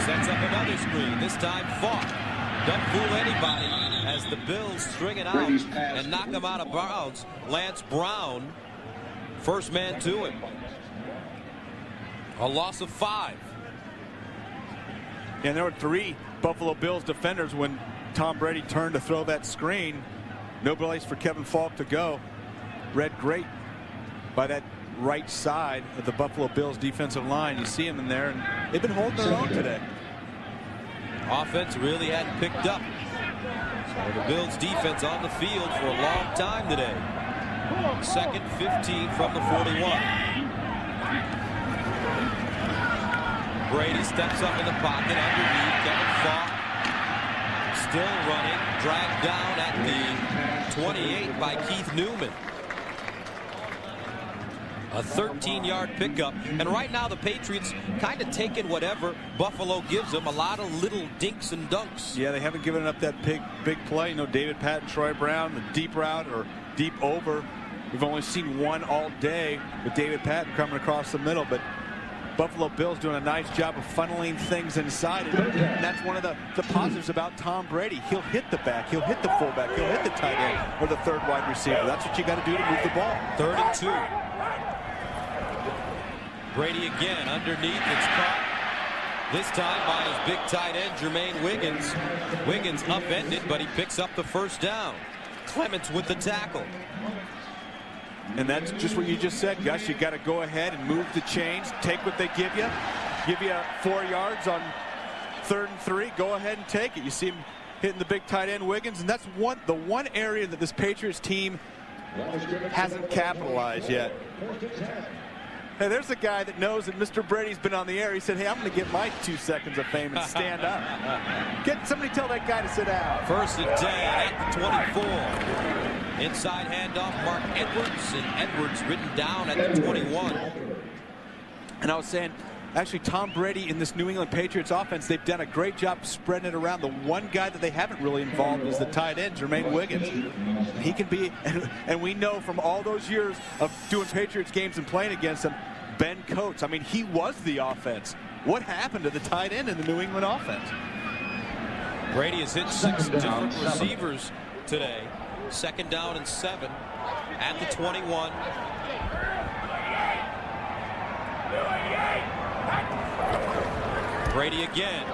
Sets up another screen. This time Falk. Doesn't fool anybody as the Bills string it out and knock him out of bounds. Lance Brown First man to him. A loss of 5. And there were 3 Buffalo Bills defenders when Tom Brady turned to throw that screen. No place for Kevin Falk to go. Read great by that right side of the Buffalo Bills defensive line. You see him in there, and they've been holding their own today. Offense really hadn't picked up. So the Bills defense on the field for a long time today. 2nd 15 from the 41. Brady steps up in the pocket underneath. Kevin Falk still running, dragged down at the 28 by Keith Newman. A 13-yard pickup. And right now the Patriots kind of taking whatever Buffalo gives them. A lot of little dinks and dunks. Yeah, they haven't given up that big play. You know, David Patton, Troy Brown, the deep route or deep over. We've only seen one all day with David Patton coming across the middle. But Buffalo Bills doing a nice job of funneling things inside. And that's one of the positives about Tom Brady. He'll hit the back. He'll hit the fullback. He'll hit the tight end or the 3rd wide receiver. That's what you got to do to move the ball. 3rd and 2. Brady again underneath. It's caught. This time by his big tight end, Jermaine Wiggins. Wiggins upended, but he picks up the first down. Clements with the tackle. And that's just what you just said, Gus. You got to go ahead and move the chains. Take what they give you. Give you 4 yards on 3rd and 3. Go ahead and take it. You see him hitting the big tight end, Wiggins. And that's the one area that this Patriots team hasn't capitalized yet. Hey, there's a guy that knows that Mr. Brady's been on the air. He said, hey, I'm going to get my 2 seconds of fame and stand up. Somebody tell that guy to sit down. 1st and 10 at the 24. Inside handoff, Mark Edwards, and Edwards written down at the 21. And I was saying, actually, Tom Brady in this New England Patriots offense, they've done a great job spreading it around. The one guy that they haven't really involved is the tight end, Jermaine Wiggins. He can be, and we know from all those years of doing Patriots games and playing against them, Ben Coates, I mean, he was the offense. What happened to the tight end in the New England offense? Brady has hit 6 different receivers today. 2nd down and 7 at the 21. Brady again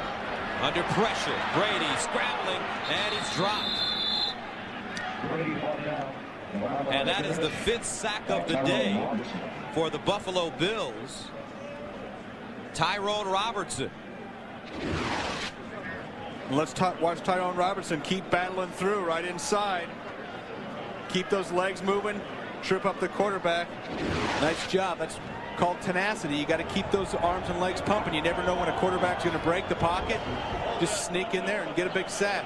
under pressure. Brady scrambling, and he's dropped. And that is the 5th sack of the day for the Buffalo Bills. Tyrone Robertson. Let's watch Tyrone Robertson keep battling through right inside. Keep those legs moving, trip up the quarterback. Nice job. That's called tenacity. You got to keep those arms and legs pumping. You never know when a quarterback's going to break the pocket. Just sneak in there and get a big sack.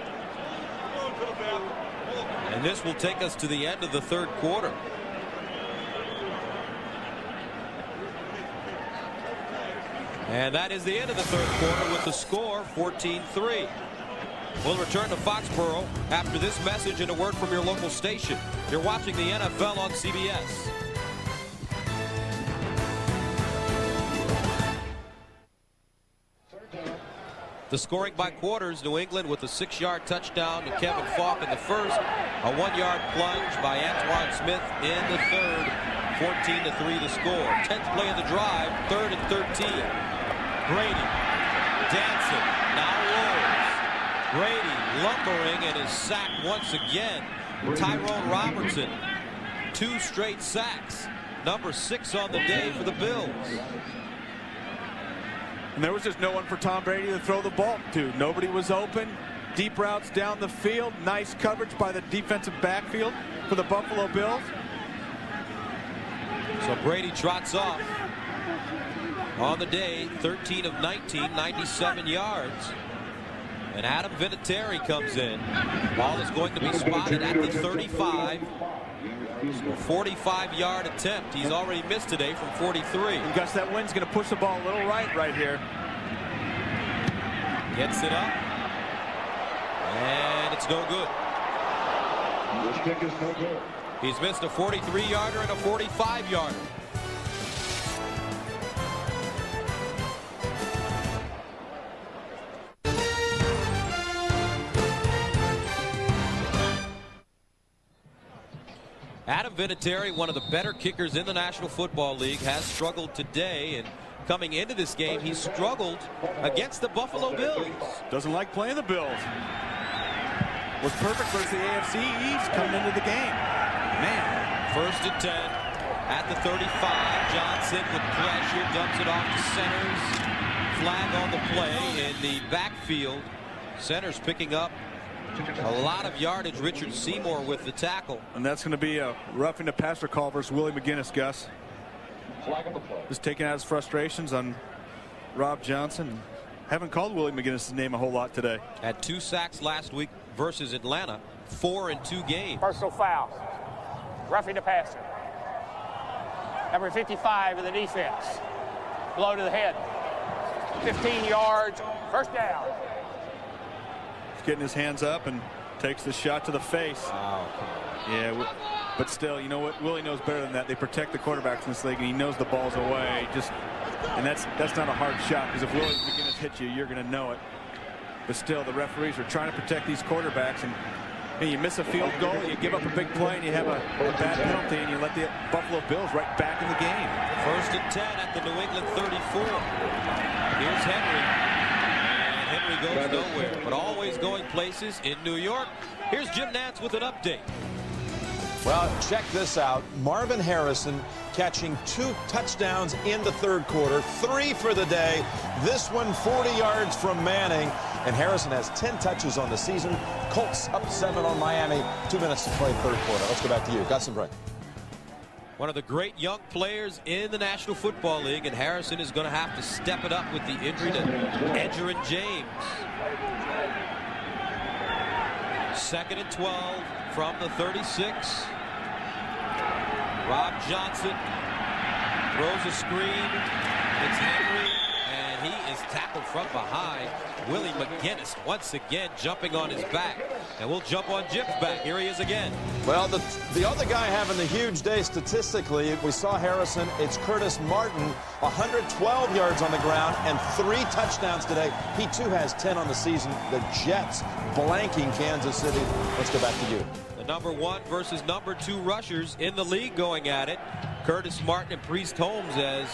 And this will take us to the end of the 3rd quarter. And that is the end of the 3rd quarter with the score 14-3. We'll return to Foxborough after this message and a word from your local station. You're watching the NFL on CBS. The scoring by quarters, New England with a 6-yard touchdown to Kevin Falk in the 1st. A 1-yard plunge by Antoine Smith in the 3rd. 14-3 the score. 10th play of the drive, 3rd and 13. Brady dancing, now rolls. Brady lumbering and is sacked once again. Tyrone Robertson, 2 straight sacks. Number 6 on the day for the Bills. And there was just no one for Tom Brady to throw the ball to. Nobody was open. Deep routes down the field. Nice coverage by the defensive backfield for the Buffalo Bills. So Brady trots off on the day, 13 of 19, 97 yards. And Adam Vinatieri comes in. Ball is going to be spotted at the 35. So a 45-yard attempt. He's already missed today from 43. And Gus, that wind's going to push the ball a little right here. Gets it up. And it's no good. This kick is no good. He's missed a 43-yarder and a 45-yarder. Adam Vinatieri, one of the better kickers in the National Football League, has struggled today, and coming into this game, he struggled against the Buffalo Bills. Doesn't like playing the Bills. Was perfect versus the AFC East coming into the game. Man. 1st and 10 at the 35. Johnson with pressure dumps it off to Centers. Flag on the play in the backfield. Centers picking up a lot of yardage. Richard Seymour with the tackle. And that's going to be a roughing the passer call versus Willie McGinnis, Gus. Just taking out his frustrations on Rob Johnson. Haven't called Willie McGinnis' name a whole lot today. Had 2 sacks last week versus Atlanta. 4 in 2 games. Personal foul. Roughing the passer. Number 55 of the defense. Blow to the head. 15 yards. 1st down. He's getting his hands up and takes the shot to the face. Wow. Yeah, but still, you know what? Willie knows better than that. They protect the quarterbacks in this league, and he knows the ball's away. And that's not a hard shot, because if Willie McGinnis hits you, you're going to know it. But still, the referees are trying to protect these quarterbacks, and you miss a field goal, you give up a big play, and you have a bad penalty, and you let the Buffalo Bills right back in the game. 1st and 10 at the New England 34. Here's Henry. And Henry goes nowhere, but always going places in New York. Here's Jim Nantz with an update. Well, check this out. Marvin Harrison catching 2 touchdowns in the 3rd quarter, 3 for the day. This one 40 yards from Manning. And Harrison has 10 touches on the season. Colts up 7 on Miami. 2 minutes to play 3rd quarter. Let's go back to you. Gus and Brian. One of the great young players in the National Football League, and Harrison is going to have to step it up with the injury to Edgerrin James. 2nd and 12 from the 36. Rob Johnson throws a screen. It's Henry, and he is tackled from behind. Willie McGinnis once again jumping on his back. And we'll jump on Jim's back. Here he is again. Well, the other guy having the huge day statistically, we saw Harrison. It's Curtis Martin, 112 yards on the ground and 3 touchdowns today. He too has 10 on the season. The Jets blanking Kansas City. Let's go back to you. The number 1 versus number 2 rushers in the league going at it. Curtis Martin and Priest Holmes, as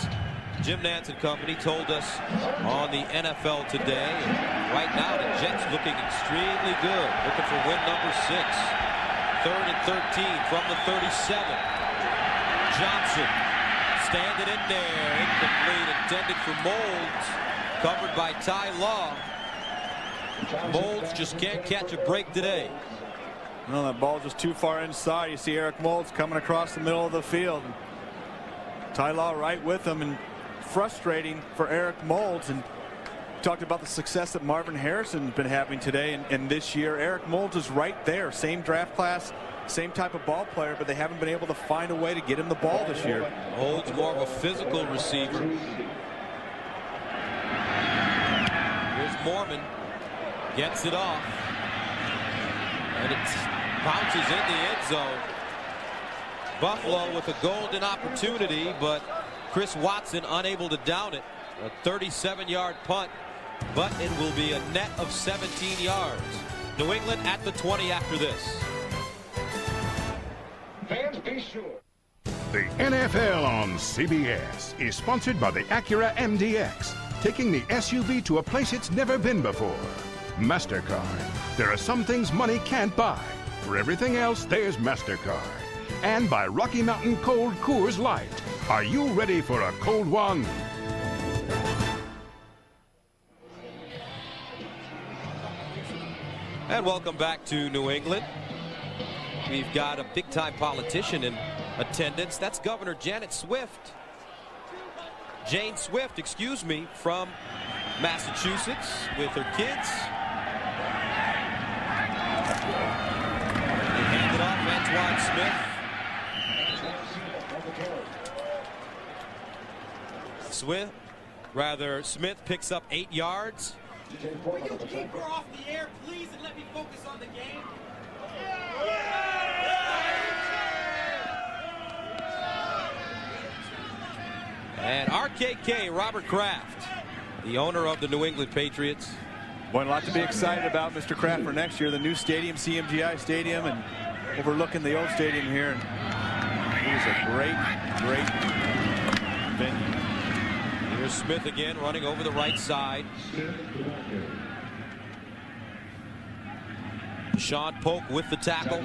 Jim Nantz and company told us on the NFL Today. And right now, the Jets looking extremely good. Looking for win number 6. 3rd and 13 from the 37. Johnson standing in there. Incomplete, intended for Moulds. Covered by Ty Law. Moulds just can't catch a break today. No, that ball just too far inside. You see Eric Moulds coming across the middle of the field. Ty Law right with him, and frustrating for Eric Moulds. And talked about the success that Marvin Harrison has been having today and this year. Eric Moulds is right there. Same draft class, same type of ball player, but they haven't been able to find a way to get him the ball this year. Moulds more of a physical receiver. Here's Mormon. Gets it off. And it bounces in the end zone. Buffalo with a golden opportunity, but Chris Watson unable to down it. A 37-yard punt, but it will be a net of 17 yards. New England at the 20 after this. Fans, be sure. The NFL on CBS is sponsored by the Acura MDX, taking the SUV to a place it's never been before. MasterCard. There are some things money can't buy. For everything else, there's MasterCard. And by Rocky Mountain Cold Coors Light. Are you ready for a cold one? And welcome back to New England. We've got a big-time politician in attendance. That's Governor Jane Swift, excuse me, from Massachusetts with her kids. They hand it off, Antoine Smith. Smith picks up 8 yards. Will you keep her off the air, please, and let me focus on the game? And RKK, Robert Kraft, the owner of the New England Patriots. Boy, a lot to be excited about, Mr. Kraft, for next year. The new stadium, CMGI Stadium, and overlooking the old stadium here. He's a great venue. Here's Smith again running over the right side. Sean Polk with the tackle.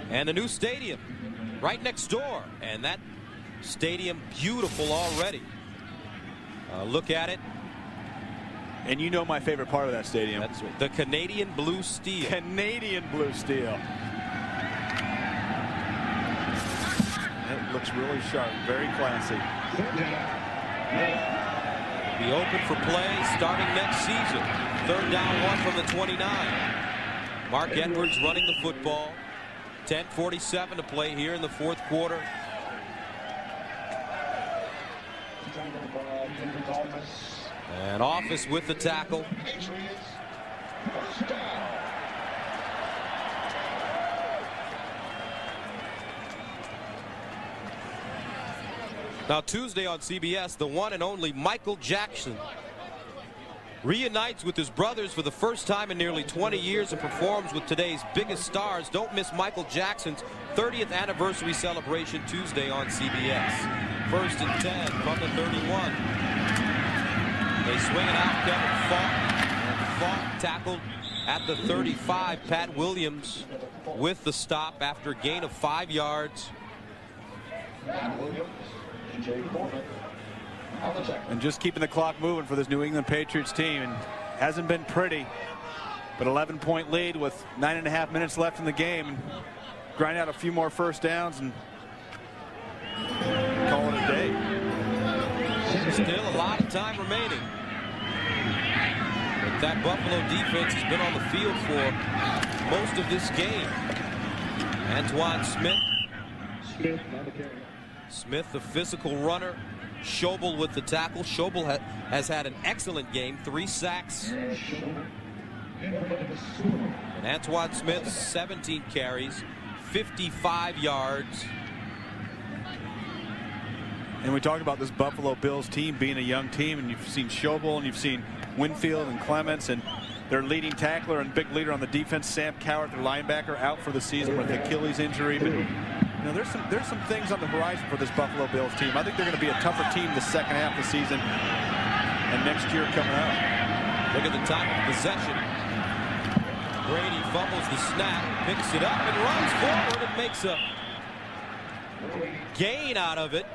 And the new stadium right next door. And that stadium beautiful already. Look at it. And you know my favorite part of that stadium. That's the Canadian blue steel. Canadian blue steel. It looks really sharp, very classy. Be open for play starting next season. 3rd down 1 from the 29. Mark Edwards running the football. 10:47 to play here in the 4th quarter. And Office with the tackle. Now Tuesday on CBS, the one and only Michael Jackson reunites with his brothers for the first time in nearly 20 years and performs with today's biggest stars. Don't miss Michael Jackson's 30th anniversary celebration Tuesday on CBS. 1st and 10 from the 31. They swing it out. Kevin Falk tackled at the 35. Pat Williams with the stop after a gain of 5 yards. And just keeping the clock moving for this New England Patriots team. And hasn't been pretty, but 11-point lead with 9.5 minutes left in the game. And grind out a few more first downs and call it a day. Still a lot of time remaining. But that Buffalo defense has been on the field for most of this game. Antoine Smith. Smith, the physical runner. Schobel with the tackle. Schobel has had an excellent game. 3 sacks. And Antoine Smith, 17 carries, 55 yards. And we talk about this Buffalo Bills team being a young team, and you've seen Schobel and you've seen Winfield and Clements, and their leading tackler and big leader on the defense, Sam Cowart, their linebacker, out for the season with Achilles injury. But you know, there's some things on the horizon for this Buffalo Bills team. I think they're going to be a tougher team the second half of the season and next year coming up. Look at the time of possession. Brady fumbles the snap, picks it up and runs forward and makes a gain out of it.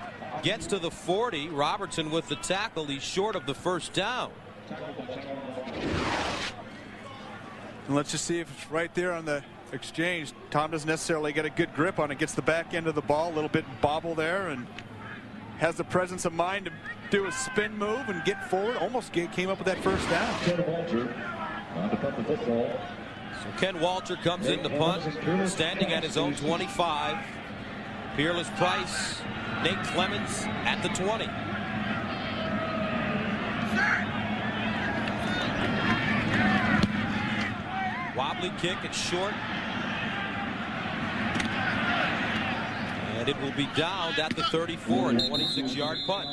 Gets to the 40. Robertson with the tackle. He's short of the first down. And let's just see if it's right there on the exchange. Tom doesn't necessarily get a good grip on it. Gets the back end of the ball, a little bit bobble there, and has the presence of mind to do a spin move and get forward. Almost came up with that first down. So Ken Walter comes in to punt, standing at his own 25. Peerless Price, Nate Clemens at the 20. Wobbly kick, it's short. And it will be downed at the 34, a 26-yard punt.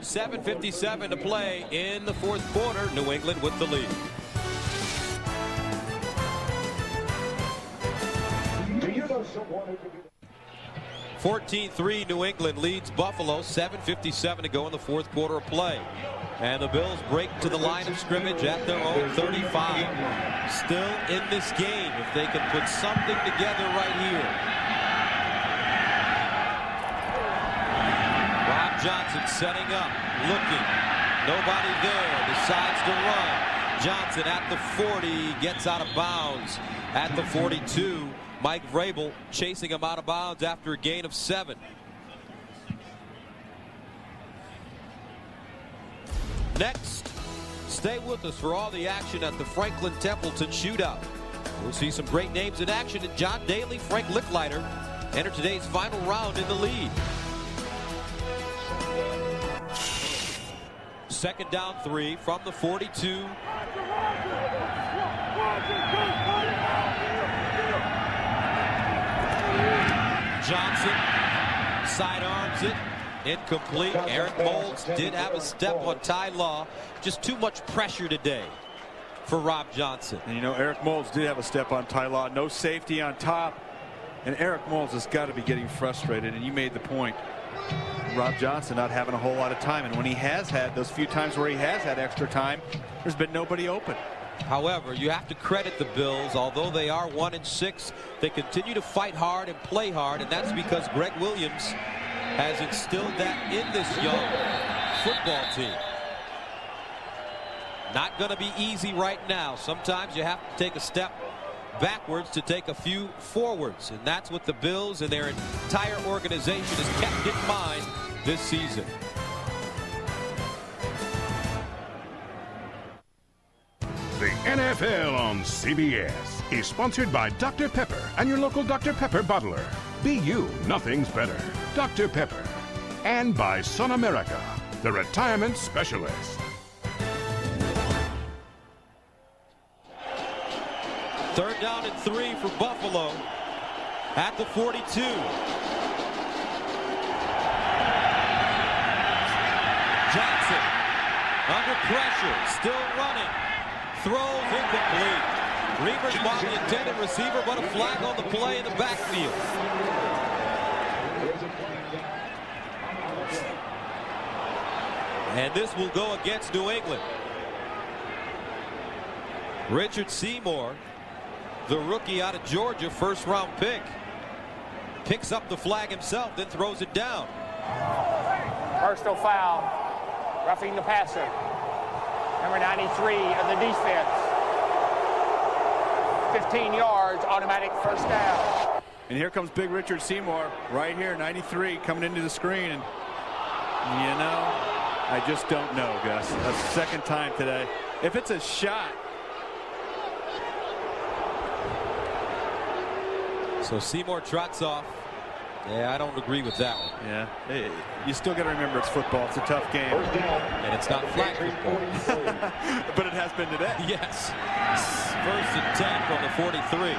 7:57 to play in the 4th quarter. New England with the lead. 14-3 New England leads Buffalo. 7:57 to go in the 4th quarter of play. And the Bills break to the line of scrimmage at their own 35. Still in this game if they can put something together right here. Rob Johnson setting up, looking. Nobody there, decides to run. Johnson at the 40, gets out of bounds at the 42. Mike Vrabel chasing him out of bounds after a gain of 7. Next, stay with us for all the action at the Franklin Templeton Shootout. We'll see some great names in action, and John Daly, Frank Licklider enter today's final round in the lead. 2nd down 3 from the 42. Johnson sidearms it. Incomplete. Eric Moulds did have a step on Ty Law. Just too much pressure today for Rob Johnson. And you know, Eric Moulds did have a step on Ty Law. No safety on top. And Eric Moles has got to be getting frustrated, and you made the point. Rob Johnson not having a whole lot of time, and when he has had those few times where he has had extra time, there's been nobody open. However, you have to credit the Bills. Although they are 1-6, they continue to fight hard and play hard, and that's because Greg Williams has instilled that in this young football team. Not going to be easy right now. Sometimes you have to take a step backwards to take a few forwards, and that's what the Bills and their entire organization has kept in mind this season. The NFL on CBS is sponsored by Dr. Pepper and your local Dr. Pepper bottler. Be you, nothing's better. Dr. Pepper. And by Sun America, the retirement specialist. Third down and 3 for Buffalo at the 42. Johnson under pressure, still running. Throws incomplete. Reavers bought the intended receiver, but a flag on the play in the backfield. And this will go against New England. Richard Seymour, the rookie out of Georgia, first-round pick, picks up the flag himself, then throws it down. Personal foul, roughing the passer. Number 93 of the defense. 15 yards, automatic first down. And here comes big Richard Seymour right here, 93, coming into the screen. And you know, I just don't know, Gus. A second time today. If it's a shot. So Seymour trots off. Yeah, I don't agree with that one. Yeah, hey, you still got to remember it's football. It's a tough game. And it's not flag football. But it has been today. Yes. First and 10 from the 43.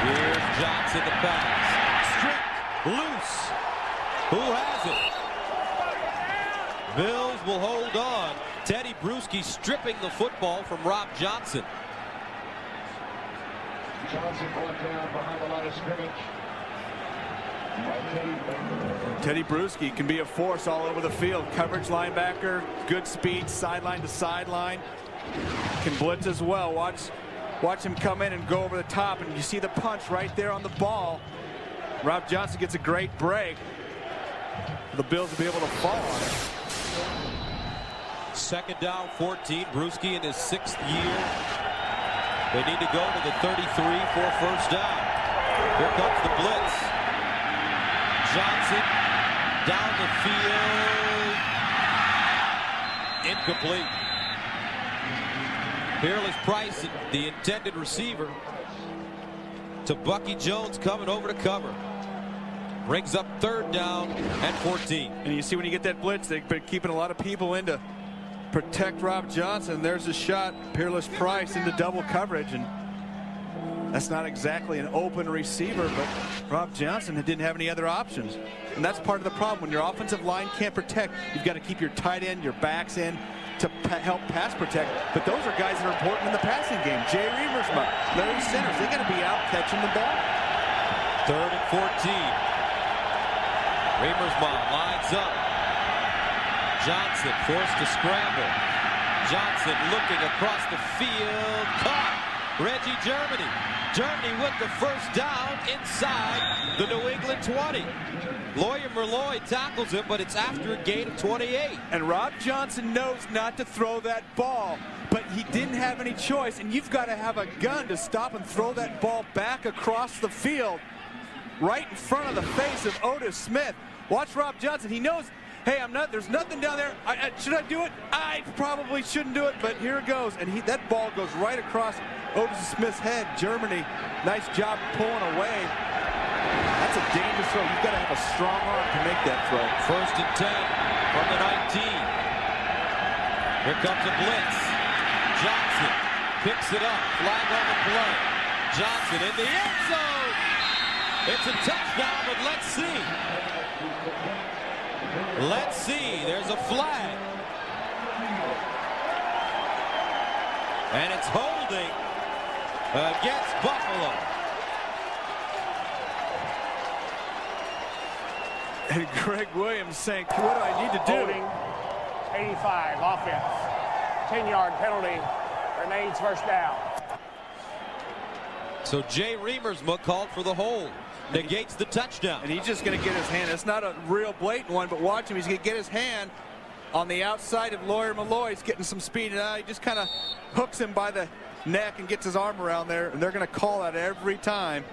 Here's Johnson, the pass. Stripped, loose. Who has it? Bills will hold on. Teddy Bruschi stripping the football from Rob Johnson. Johnson brought down behind the line of scrimmage. Teddy Bruschi can be a force all over the field. Coverage linebacker, good speed, sideline to sideline. Can blitz as well. Watch him come in and go over the top, and you see the punch right there on the ball. Rob Johnson gets a great break. The Bills will be able to fall on it. Second down, 14. Bruschi in his 6th year. They need to go to the 33 for a first down. Here comes the blitz. Johnson down the field. Incomplete. Peerless Price, the intended receiver, to Bucky Jones coming over to cover. Brings up third down and 14. And you see when you get that blitz, they've been keeping a lot of people in to protect Rob Johnson. There's a shot. Peerless Price into double coverage, and that's not exactly an open receiver, but Rob Johnson didn't have any other options. And that's part of the problem. When your offensive line can't protect, you've got to keep your tight end, your backs in to help pass protect. But those are guys that are important in the passing game. Jay Reaversma, Larry Centers, they got to be out catching the ball. Third and 14. Reaversma lines up. Johnson forced to scramble. Johnson looking across the field. Caught. Reggie Germany. Germany with the first down inside the New England 20. Lawyer Merloy tackles him, but it's after a gain of 28. And Rob Johnson knows not to throw that ball, but he didn't have any choice, and you've got to have a gun to stop and throw that ball back across the field right in front of the face of Otis Smith. Watch Rob Johnson. He knows, hey, there's nothing down there. Should I do it? I probably shouldn't do it, but here it goes. And that ball goes right across Otis Smith's head. Germany, nice job pulling away. That's a dangerous throw. You've got to have a strong arm to make that throw. First and 10 from the 19. Here comes a blitz. Johnson picks it up. Flag on the play. Johnson in the end zone. It's a touchdown, but let's see. Let's see. There's a flag. And it's holding against Buffalo. And Greg Williams saying, what do I need to do? Holding, 85, offense. 10-yard penalty, remains first down. So Jay Reamersma called for the hold. Negates the touchdown. And he's just going to get his hand. It's not a real blatant one, but watch him. He's going to get his hand on the outside of Lawyer Malloy. He's getting some speed, and he just kind of hooks him by the neck and gets his arm around there, and they're going to call that every time.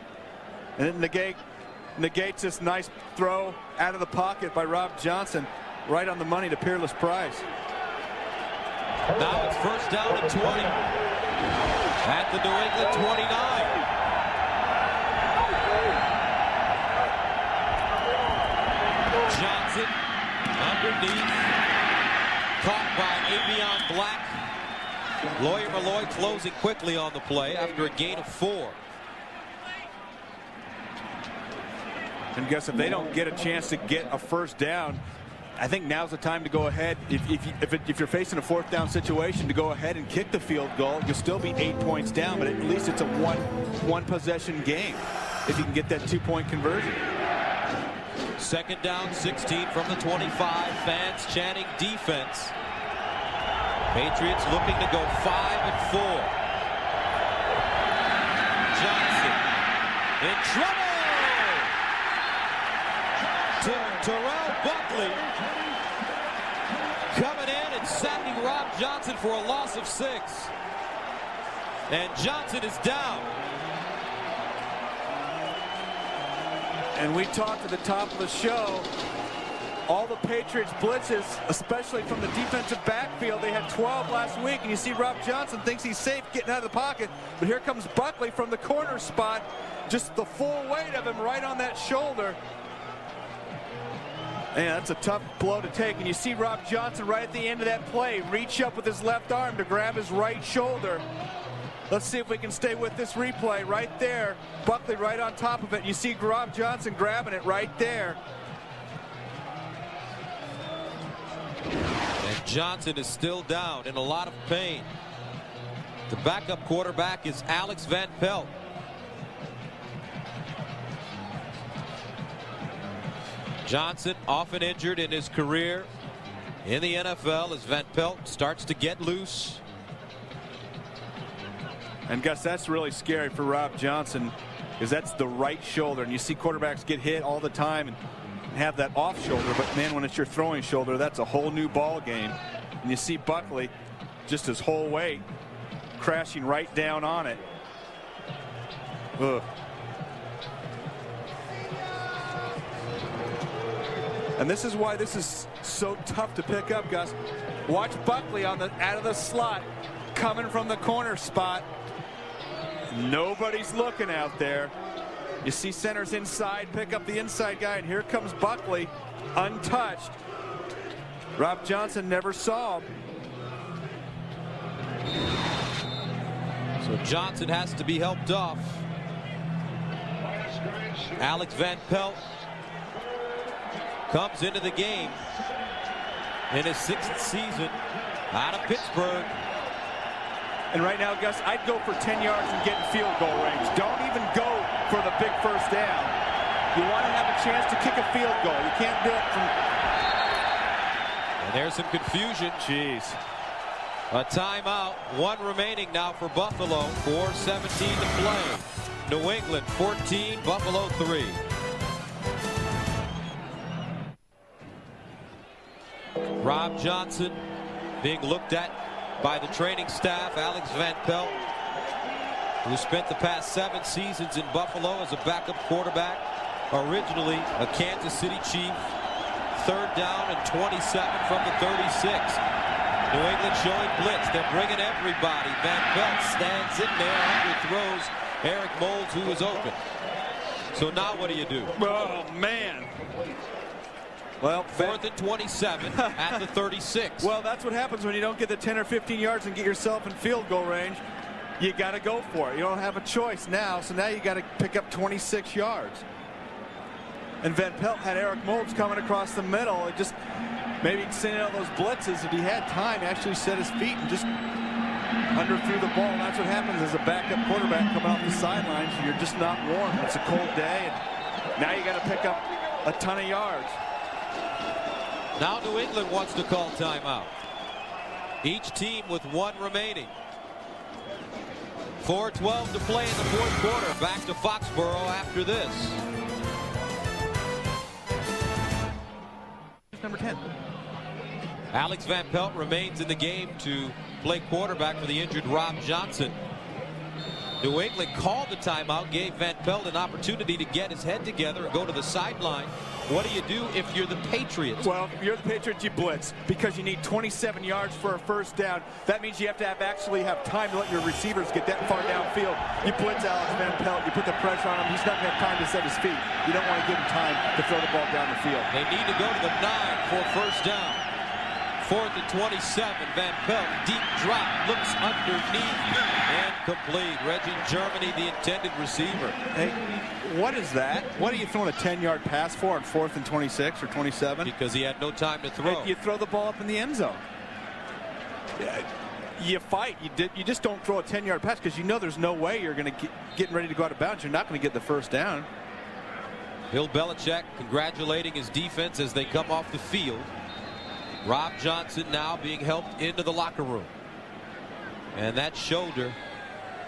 And it negates this nice throw out of the pocket by Rob Johnson, right on the money to Peerless Price. Now it's first down and 20 at the New England 29. Johnson underneath, caught by Avion Black. Lawyer Malloy closing quickly on the play after a gain of 4. And guess if they don't get a chance to get a first down, I think now's the time to go ahead. If you're facing a 4th down situation, to go ahead and kick the field goal. You'll still be 8 points down, but at least it's a one possession game if you can get that 2-point conversion. Second down, 16 from the 25. Fans chanting defense. Patriots looking to go 5-4. Johnson in trouble. Terrell Buckley coming in and sacking Rob Johnson for a loss of 6. And Johnson is down. And we talked at the top of the show, all the Patriots blitzes, especially from the defensive backfield, they had 12 last week, and you see Rob Johnson thinks he's safe getting out of the pocket, but here comes Buckley from the corner spot, just the full weight of him right on that shoulder. Man, that's a tough blow to take, and you see Rob Johnson right at the end of that play reach up with his left arm to grab his right shoulder. Let's see if we can stay with this replay right there. Buckley right on top of it. You see Rob Johnson grabbing it right there. And Johnson is still down in a lot of pain. The backup quarterback is Alex Van Pelt. Johnson often injured in his career in the NFL as Van Pelt starts to get loose. And Gus, that's really scary for Rob Johnson, because that's the right shoulder, and you see quarterbacks get hit all the time and have that off shoulder, but man, when it's your throwing shoulder, that's a whole new ball game. And you see Buckley, just his whole weight crashing right down on it. Ugh. And this is why this is so tough to pick up, Gus. Watch Buckley on the out of the slot, coming from the corner spot. Nobody's looking out there. You see centers inside, pick up the inside guy, and here comes Buckley, untouched. Rob Johnson never saw him. So Johnson has to be helped off. Alex Van Pelt comes into the game in his 6th season out of Pittsburgh. And right now, Gus, I'd go for 10 yards and get in field goal range. Don't even go for the big first down. You want to have a chance to kick a field goal. You can't do it from... And there's some confusion. Jeez. A timeout. 1 remaining now for Buffalo. 4:17 to play. New England 14, Buffalo 3. Rob Johnson being looked at by the training staff. Alex Van Pelt, who spent the past 7 seasons in Buffalo as a backup quarterback, originally a Kansas City Chief. 3rd down and 27 from the 36. New England showing blitz. They're bringing everybody. Van Pelt stands in there, underthrows Eric Moulds, who is open. So now what do you do? Oh, man. Well, 4th and 27 at the 36. Well, that's what happens when you don't get the 10 or 15 yards and get yourself in field goal range. You got to go for it. You don't have a choice now, so now you got to pick up 26 yards. And Van Pelt had Eric Moulds coming across the middle. It just maybe sending out those blitzes. If he had time, actually set his feet and just underthrew the ball, and that's what happens as a backup quarterback coming off the sidelines. You're just not warm. It's a cold day, and now you got to pick up a ton of yards. Now New England wants to call timeout. Each team with one remaining. 4:12 to play in the fourth quarter. Back to Foxborough after this. Number 10. Alex Van Pelt remains in the game to play quarterback for the injured Rob Johnson. New England called the timeout, gave Van Pelt an opportunity to get his head together and go to the sideline. What do you do if you're the Patriots? Well, if you're the Patriots, you blitz because you need 27 yards for a first down. That means you have to actually have time to let your receivers get that far downfield. You blitz Alex Van Pelt, you put the pressure on him. He's not going to have time to set his feet. You don't want to give him time to throw the ball down the field. They need to go to the 9 for first down. 4th and 27. Van Pelt, deep drop, looks underneath and complete. Reggie Germany, the intended receiver. Hey, what is that? What are you throwing a 10-yard pass for on 4th and 26 or 27? Because he had no time to throw. You throw the ball up in the end zone. You fight. You just don't throw a 10-yard pass because you know there's no way you're going to getting ready to go out of bounds. You're not going to get the first down. Bill Belichick congratulating his defense as they come off the field. Rob Johnson now being helped into the locker room. And that shoulder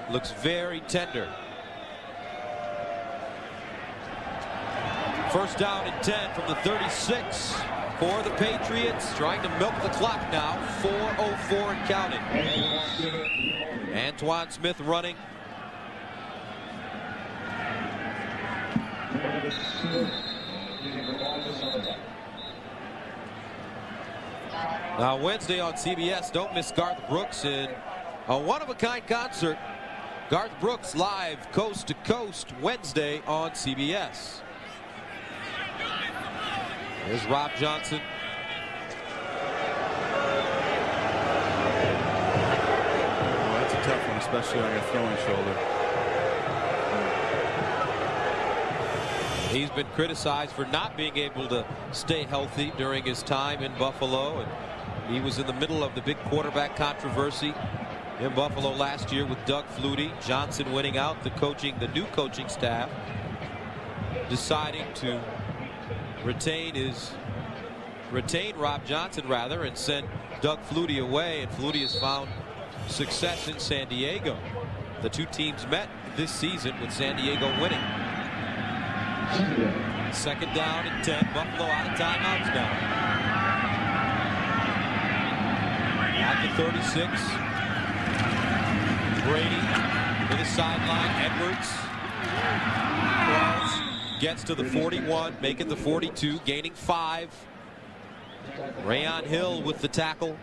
looks very tender. First down and 10 from the 36 for the Patriots. Trying to milk the clock now. 4:04 and counting. Antoine Smith running. Now Wednesday on CBS, don't miss Garth Brooks in a one-of-a-kind concert. Garth Brooks live coast to coast Wednesday on CBS. There's Rob Johnson. Well, that's a tough one, especially on your throwing shoulder. He's been criticized for not being able to stay healthy during his time in Buffalo, and he was in the middle of the big quarterback controversy in Buffalo last year with Doug Flutie. Johnson winning out, the new coaching staff deciding to retain Rob Johnson rather and send Doug Flutie away, and Flutie has found success in San Diego. The two teams met this season with San Diego winning. Second down and 10. Buffalo out of timeouts now. At the 36. Brady to the sideline. Edwards gets to the 41, making the 42, gaining 5. Rayon Hill with the tackle.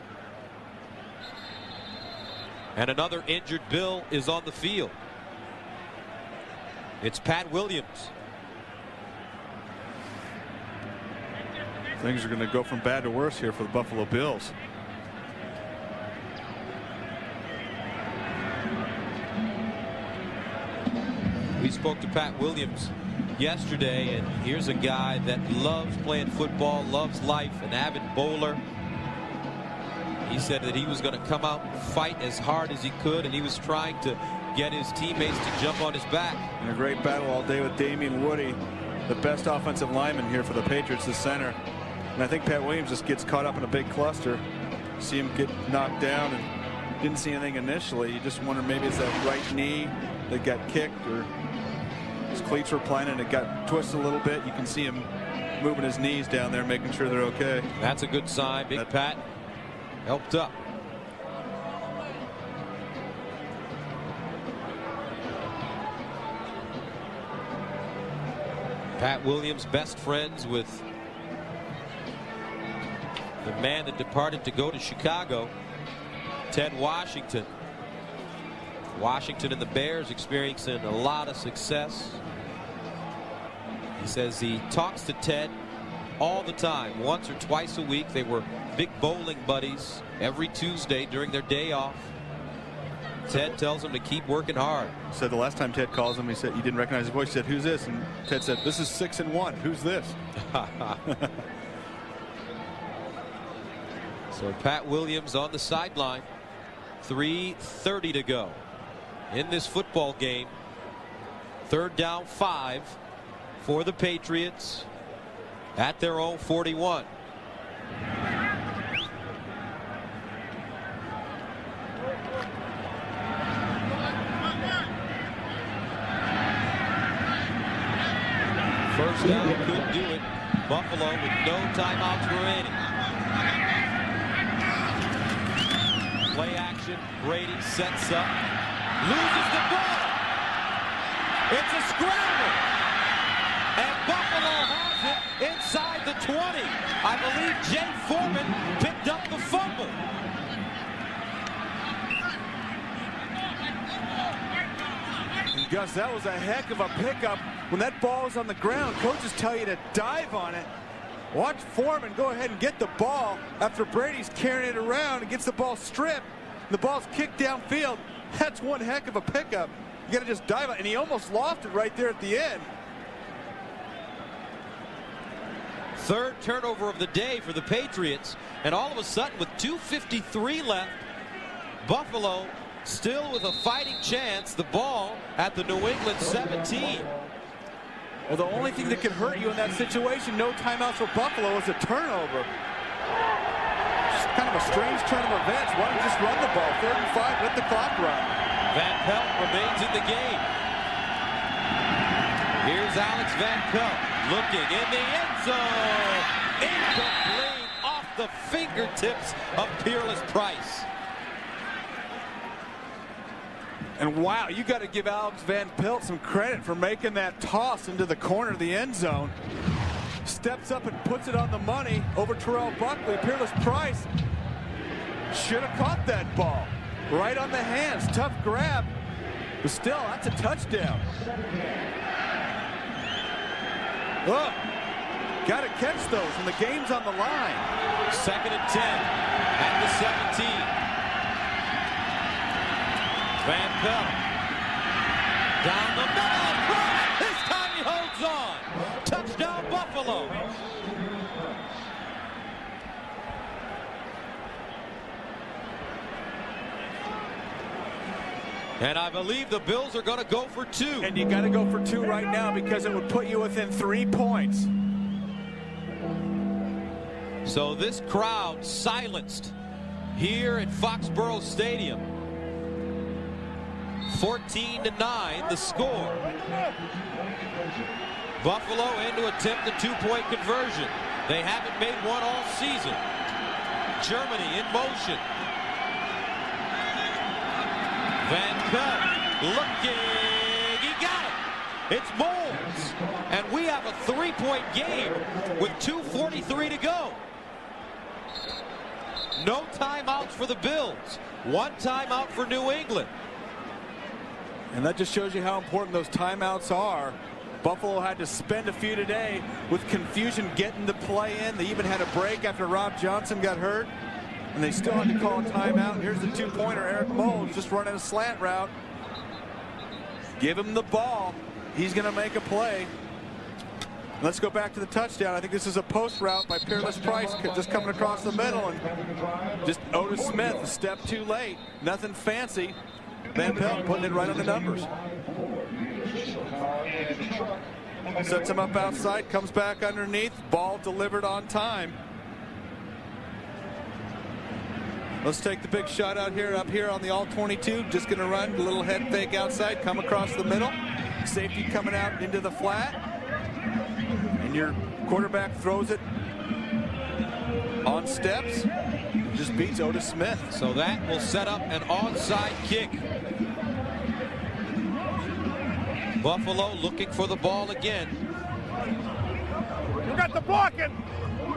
And another injured Bill is on the field. It's Pat Williams. Things are going to go from bad to worse here for the Buffalo Bills. We spoke to Pat Williams yesterday, and here's a guy that loves playing football, loves life, an avid bowler. He said that he was going to come out and fight as hard as he could, and he was trying to get his teammates to jump on his back. And a great battle all day with Damian Woody, the best offensive lineman here for the Patriots, the center. And I think Pat Williams just gets caught up in a big cluster. See him get knocked down and didn't see anything initially. You just wonder maybe it's that right knee that got kicked, or his cleats were planted and it got twisted a little bit. You can see him moving his knees down there, making sure they're okay. That's a good sign. Big Pat helped up. Pat Williams, best friends with the man that departed to go to Chicago, Ted Washington. Washington and the Bears experiencing a lot of success. He says he talks to Ted all the time, once or twice a week. They were big bowling buddies every Tuesday during their day off. Ted tells him to keep working hard. Said the last time Ted calls him, he said, you didn't recognize his voice. He said, who's this? And Ted said, this is 6-1. Who's this? So Pat Williams on the sideline. 3:30 to go in this football game. 3rd down 5 for the Patriots at their own 41. First down, couldn't do it. Buffalo with no timeouts remaining. Play action. Brady sets up. Loses the ball. It's a scramble. And Buffalo has it inside the 20. I believe Jay Foreman picked up the fumble. And Gus, that was a heck of a pickup. When that ball is on the ground, coaches tell you to dive on it. Watch Foreman go ahead and get the ball after Brady's carrying it around and gets the ball stripped. The ball's kicked downfield. That's one heck of a pickup. You got to just dive on it, and he almost lost it right there at the end. 3rd turnover of the day for the Patriots, and all of a sudden with 2:53 left, Buffalo still with a fighting chance. The ball at the New England 17. Well, the only thing that can hurt you in that situation, no timeouts for Buffalo, is a turnover. Just kind of a strange turn of events. Why don't you just run the ball? 3rd and 5, let the clock run. Van Pelt remains in the game. Here's Alex Van Pelt looking in the end zone. Incomplete off the fingertips of Peerless Price. And wow, you got to give Alex Van Pelt some credit for making that toss into the corner of the end zone. Steps up and puts it on the money over Terrell Buckley. Peerless Price should have caught that ball. Right on the hands, tough grab. But still, that's a touchdown. Oh, got to catch those, and the game's on the line. 2nd and 10 at the 17. Van Pelt down the middle. This time he holds on. Touchdown Buffalo. And I believe the Bills are going to go for 2. And you got to go for 2 right now because it would put you within 3 points. So this crowd silenced here at Foxborough Stadium. 14-9 the score. Buffalo in to attempt a 2-point conversion. They haven't made one all season. Germany in motion. Van Pelt looking. He got it. It's Moles. And we have a 3-point game with 2:43 to go. No timeouts for the Bills. 1 timeout for New England. And that just shows you how important those timeouts are. Buffalo had to spend a few today with confusion getting the play in. They even had a break after Rob Johnson got hurt. And they still had to call a timeout. And here's the 2-pointer, Eric Moles, just running a slant route. Give him the ball. He's going to make a play. Let's go back to the touchdown. I think this is a post route by Peerless Price, just coming across the middle. And just Otis Smith a step too late. Nothing fancy. Van Pelt putting it right on the numbers. Sets him up outside, comes back underneath, ball delivered on time. Let's take the big shot out here, up here on the all-22. Just going to run a little head fake outside, come across the middle. Safety coming out into the flat. And your quarterback throws it on steps. Just beats Otis Smith. So that will set up an onside kick. Buffalo looking for the ball again. You got the blocking.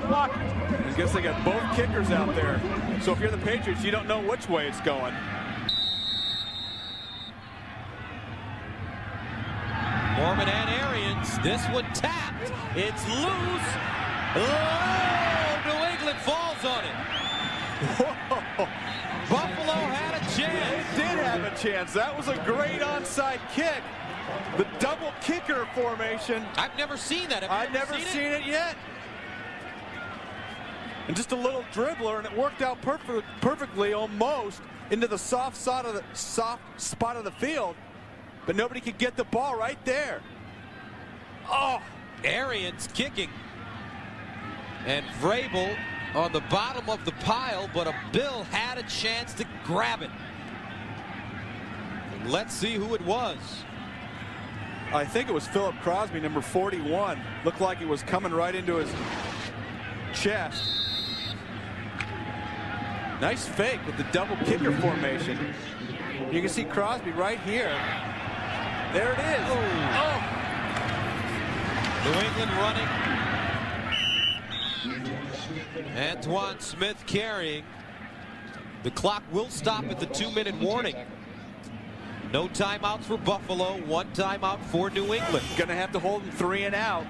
Blocking. I guess they got both kickers out there. So if you're the Patriots, you don't know which way it's going. Mormon and Arians. This one tapped. It's loose. Oh, New England falls on it. Whoa. Buffalo had a chance. They did have a chance. That was a great onside kick. The double kicker formation. I've never seen that. I've never seen it yet. And just a little dribbler, and it worked out perfectly almost. into the soft spot of the field, but nobody could get the ball right there. Oh, Arians kicking. And Vrabel on the bottom of the pile, but a Bill had a chance to grab it. And let's see who it was. I think it was Philip Crosby, number 41. Looked like it was coming right into his chest. Nice fake with the double kicker formation. You can see Crosby right here. There it is. Oh. New England running. Antoine Smith carrying. The clock will stop at the 2-minute warning. No timeouts for Buffalo, 1 timeout for New England. Gonna have to hold them 3 and out.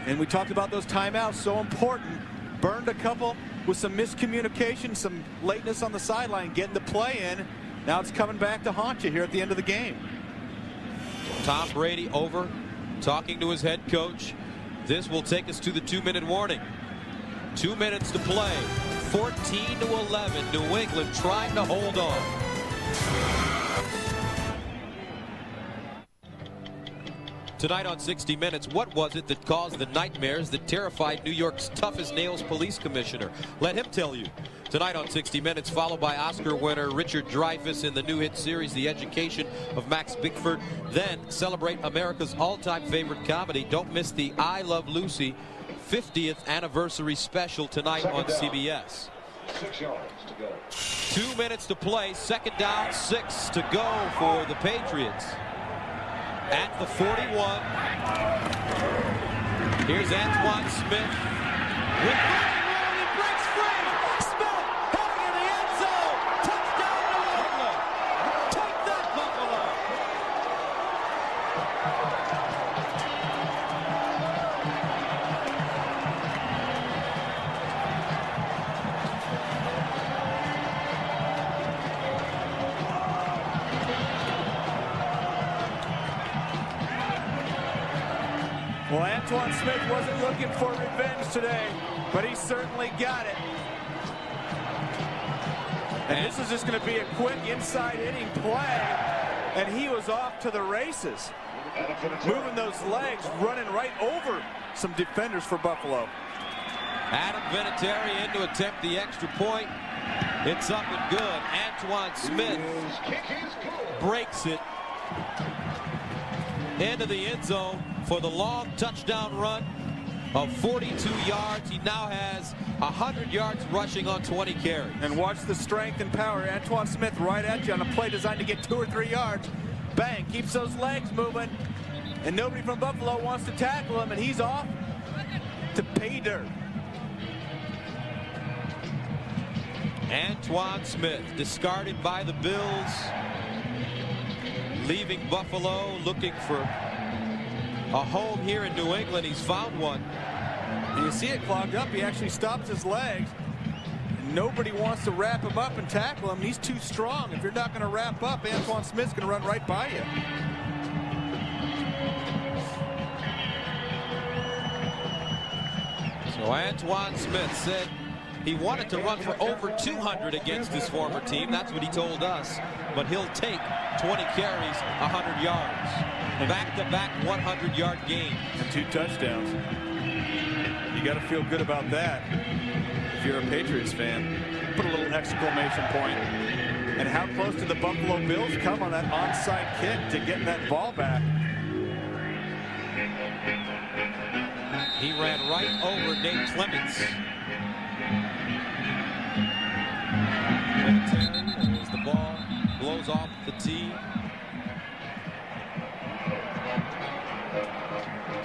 And we talked about those timeouts, so important. Burned a couple with some miscommunication, some lateness on the sideline, getting the play in. Now it's coming back to haunt you here at the end of the game. Tom Brady over, talking to his head coach. This will take us to the 2-minute warning. 2 minutes to play. 14-11. New England trying to hold on. Tonight on 60 Minutes, what was it that caused the nightmares that terrified New York's tough-as-nails police commissioner? Let him tell you. Tonight on 60 Minutes, followed by Oscar winner Richard Dreyfuss in the new hit series, The Education of Max Bickford. Then celebrate America's all-time favorite comedy. Don't miss the I Love Lucy 50th anniversary special tonight on CBS. 6 yards to go. 2 minutes to play. 2nd down, 6 to go for the Patriots. At the 41. Here's Antoine Smith. With running room, he breaks free. Smith heading in the end zone. Touchdown New England. Take that, Buffalo. Well, Antoine Smith wasn't looking for revenge today, but he certainly got it. And this is just going to be a quick inside hitting play, and he was off to the races. Moving those legs, running right over some defenders for Buffalo. Adam Vinatieri in to attempt the extra point. It's up and good. Antoine Smith breaks it into the end zone for the long touchdown run of 42 yards. He now has 100 yards rushing on 20 carries. And watch the strength and power. Antoine Smith right at you on a play designed to get 2 or 3 yards. Bang, keeps those legs moving. And nobody from Buffalo wants to tackle him, and he's off to pay dirt. Antoine Smith discarded by the Bills, leaving Buffalo, looking for a home here in New England. He's found one. And you see it clogged up. He actually stops his legs. Nobody wants to wrap him up and tackle him. He's too strong. If you're not going to wrap up, Antoine Smith's going to run right by you. So Antoine Smith said he wanted to run for over 200 against his former team. That's what he told us. But he'll take 20 carries, 100 yards. Back-to-back 100-yard game. And 2 touchdowns. You got to feel good about that if you're a Patriots fan. Put a little exclamation point. And how close did the Buffalo Bills come on that onside kick to getting that ball back? He ran right over Nate Clements. As the ball blows off the tee.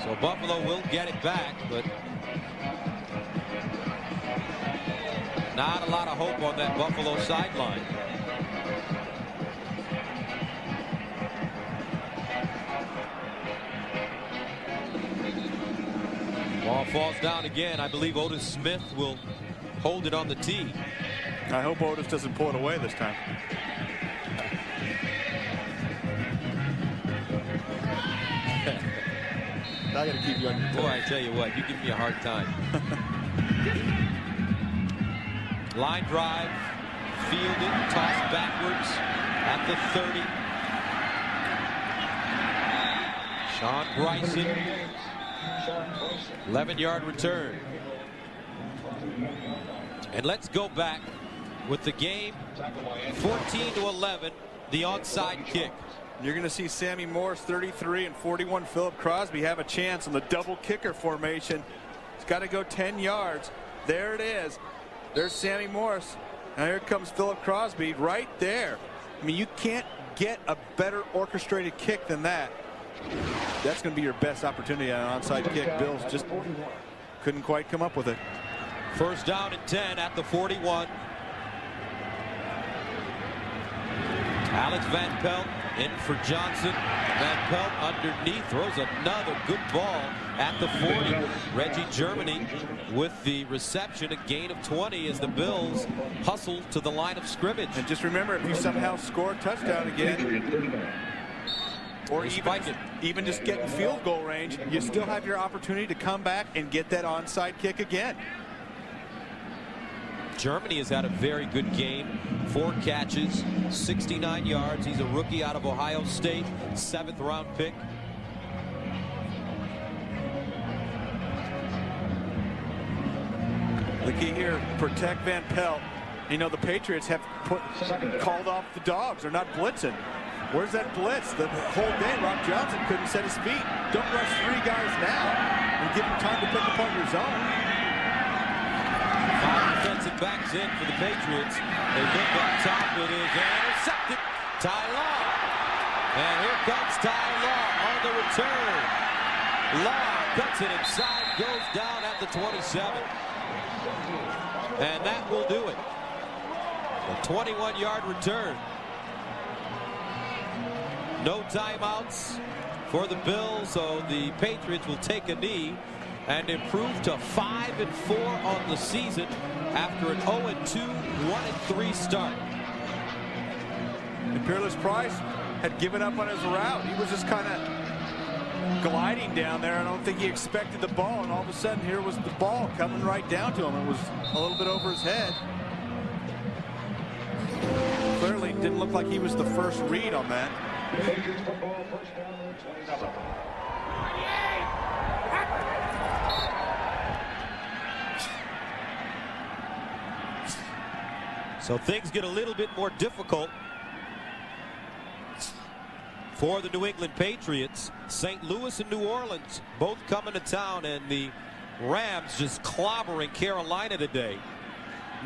So Buffalo will get it back, but not a lot of hope on that Buffalo sideline. Ball falls down again. I believe Otis Smith will hold it on the tee. I hope Otis doesn't pull it away this time. I got to keep you on your toes. Boy, I tell you what, you give me a hard time. Line drive, fielded, tossed backwards at the 30. Sean Bryson, 11-yard return. And let's go back with the game 14-11, the onside kick. You're going to see Sammy Morris, 33, and 41 Philip Crosby have a chance on the double kicker formation. It's got to go 10 yards. There it is. There's Sammy Morris. Now here comes Philip Crosby right there. I mean, you can't get a better orchestrated kick than that. That's going to be your best opportunity at an onside kick. Bills just couldn't quite come up with it. First down and 10 at the 41. Alex Van Pelt in for Johnson. Van Pelt underneath, throws another good ball at the 40. Reggie Germany with the reception, a gain of 20 as the Bills hustle to the line of scrimmage. And just remember, if you somehow score a touchdown again, or even just get in field goal range, you still have your opportunity to come back and get that onside kick again. Germany has had a very good game. 4 catches, 69 yards. He's a rookie out of Ohio State, 7th round pick. The key here, protect Van Pelt. You know, the Patriots have called off the dogs. They're not blitzing. Where's that blitz? The whole day, Rob Johnson couldn't set his feet. Don't rush 3 guys now and give him time to pick apart your zone. 5 defensive backs in for the Patriots. They look up top. It is intercepted. Ty Law. And here comes Ty Law on the return. Law cuts it inside, goes down at the 27. And that will do it. A 21-yard return. No timeouts for the Bills, so the Patriots will take a knee and improve to 5-4 on the season after an 0-2, 1-3 start. And Peerless Price had given up on his route. He was just kind of gliding down there. I don't think he expected the ball, and all of a sudden here was the ball coming right down to him. It was a little bit over his head. Clearly didn't look like he was the first read on that. So things get a little bit more difficult for the New England Patriots. St. Louis and New Orleans both coming to town, and the Rams just clobbering Carolina today.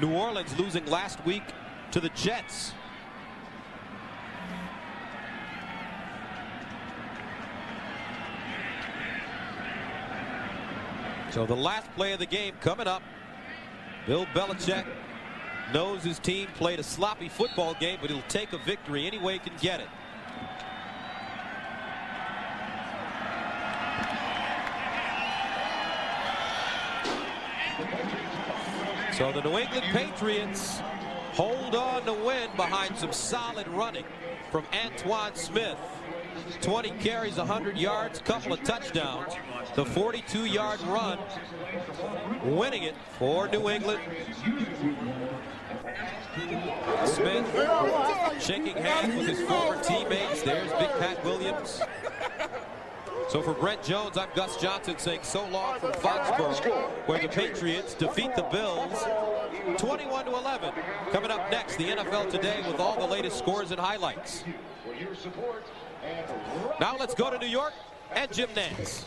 New Orleans losing last week to the Jets. So the last play of the game coming up. Bill Belichick knows his team played a sloppy football game, but he'll take a victory any way he can get it. So the New England Patriots hold on to win behind some solid running from Antoine Smith. 20 carries, 100 yards, couple of touchdowns. The 42-yard run, winning it for New England. Smith shaking hands with his former teammates. There's Big Pat Williams. So for Brent Jones, I'm Gus Johnson saying so long from Foxborough, where the Patriots defeat the Bills 21-11. Coming up next, the NFL Today with all the latest scores and highlights. Now let's go to New York and Jim Nantz.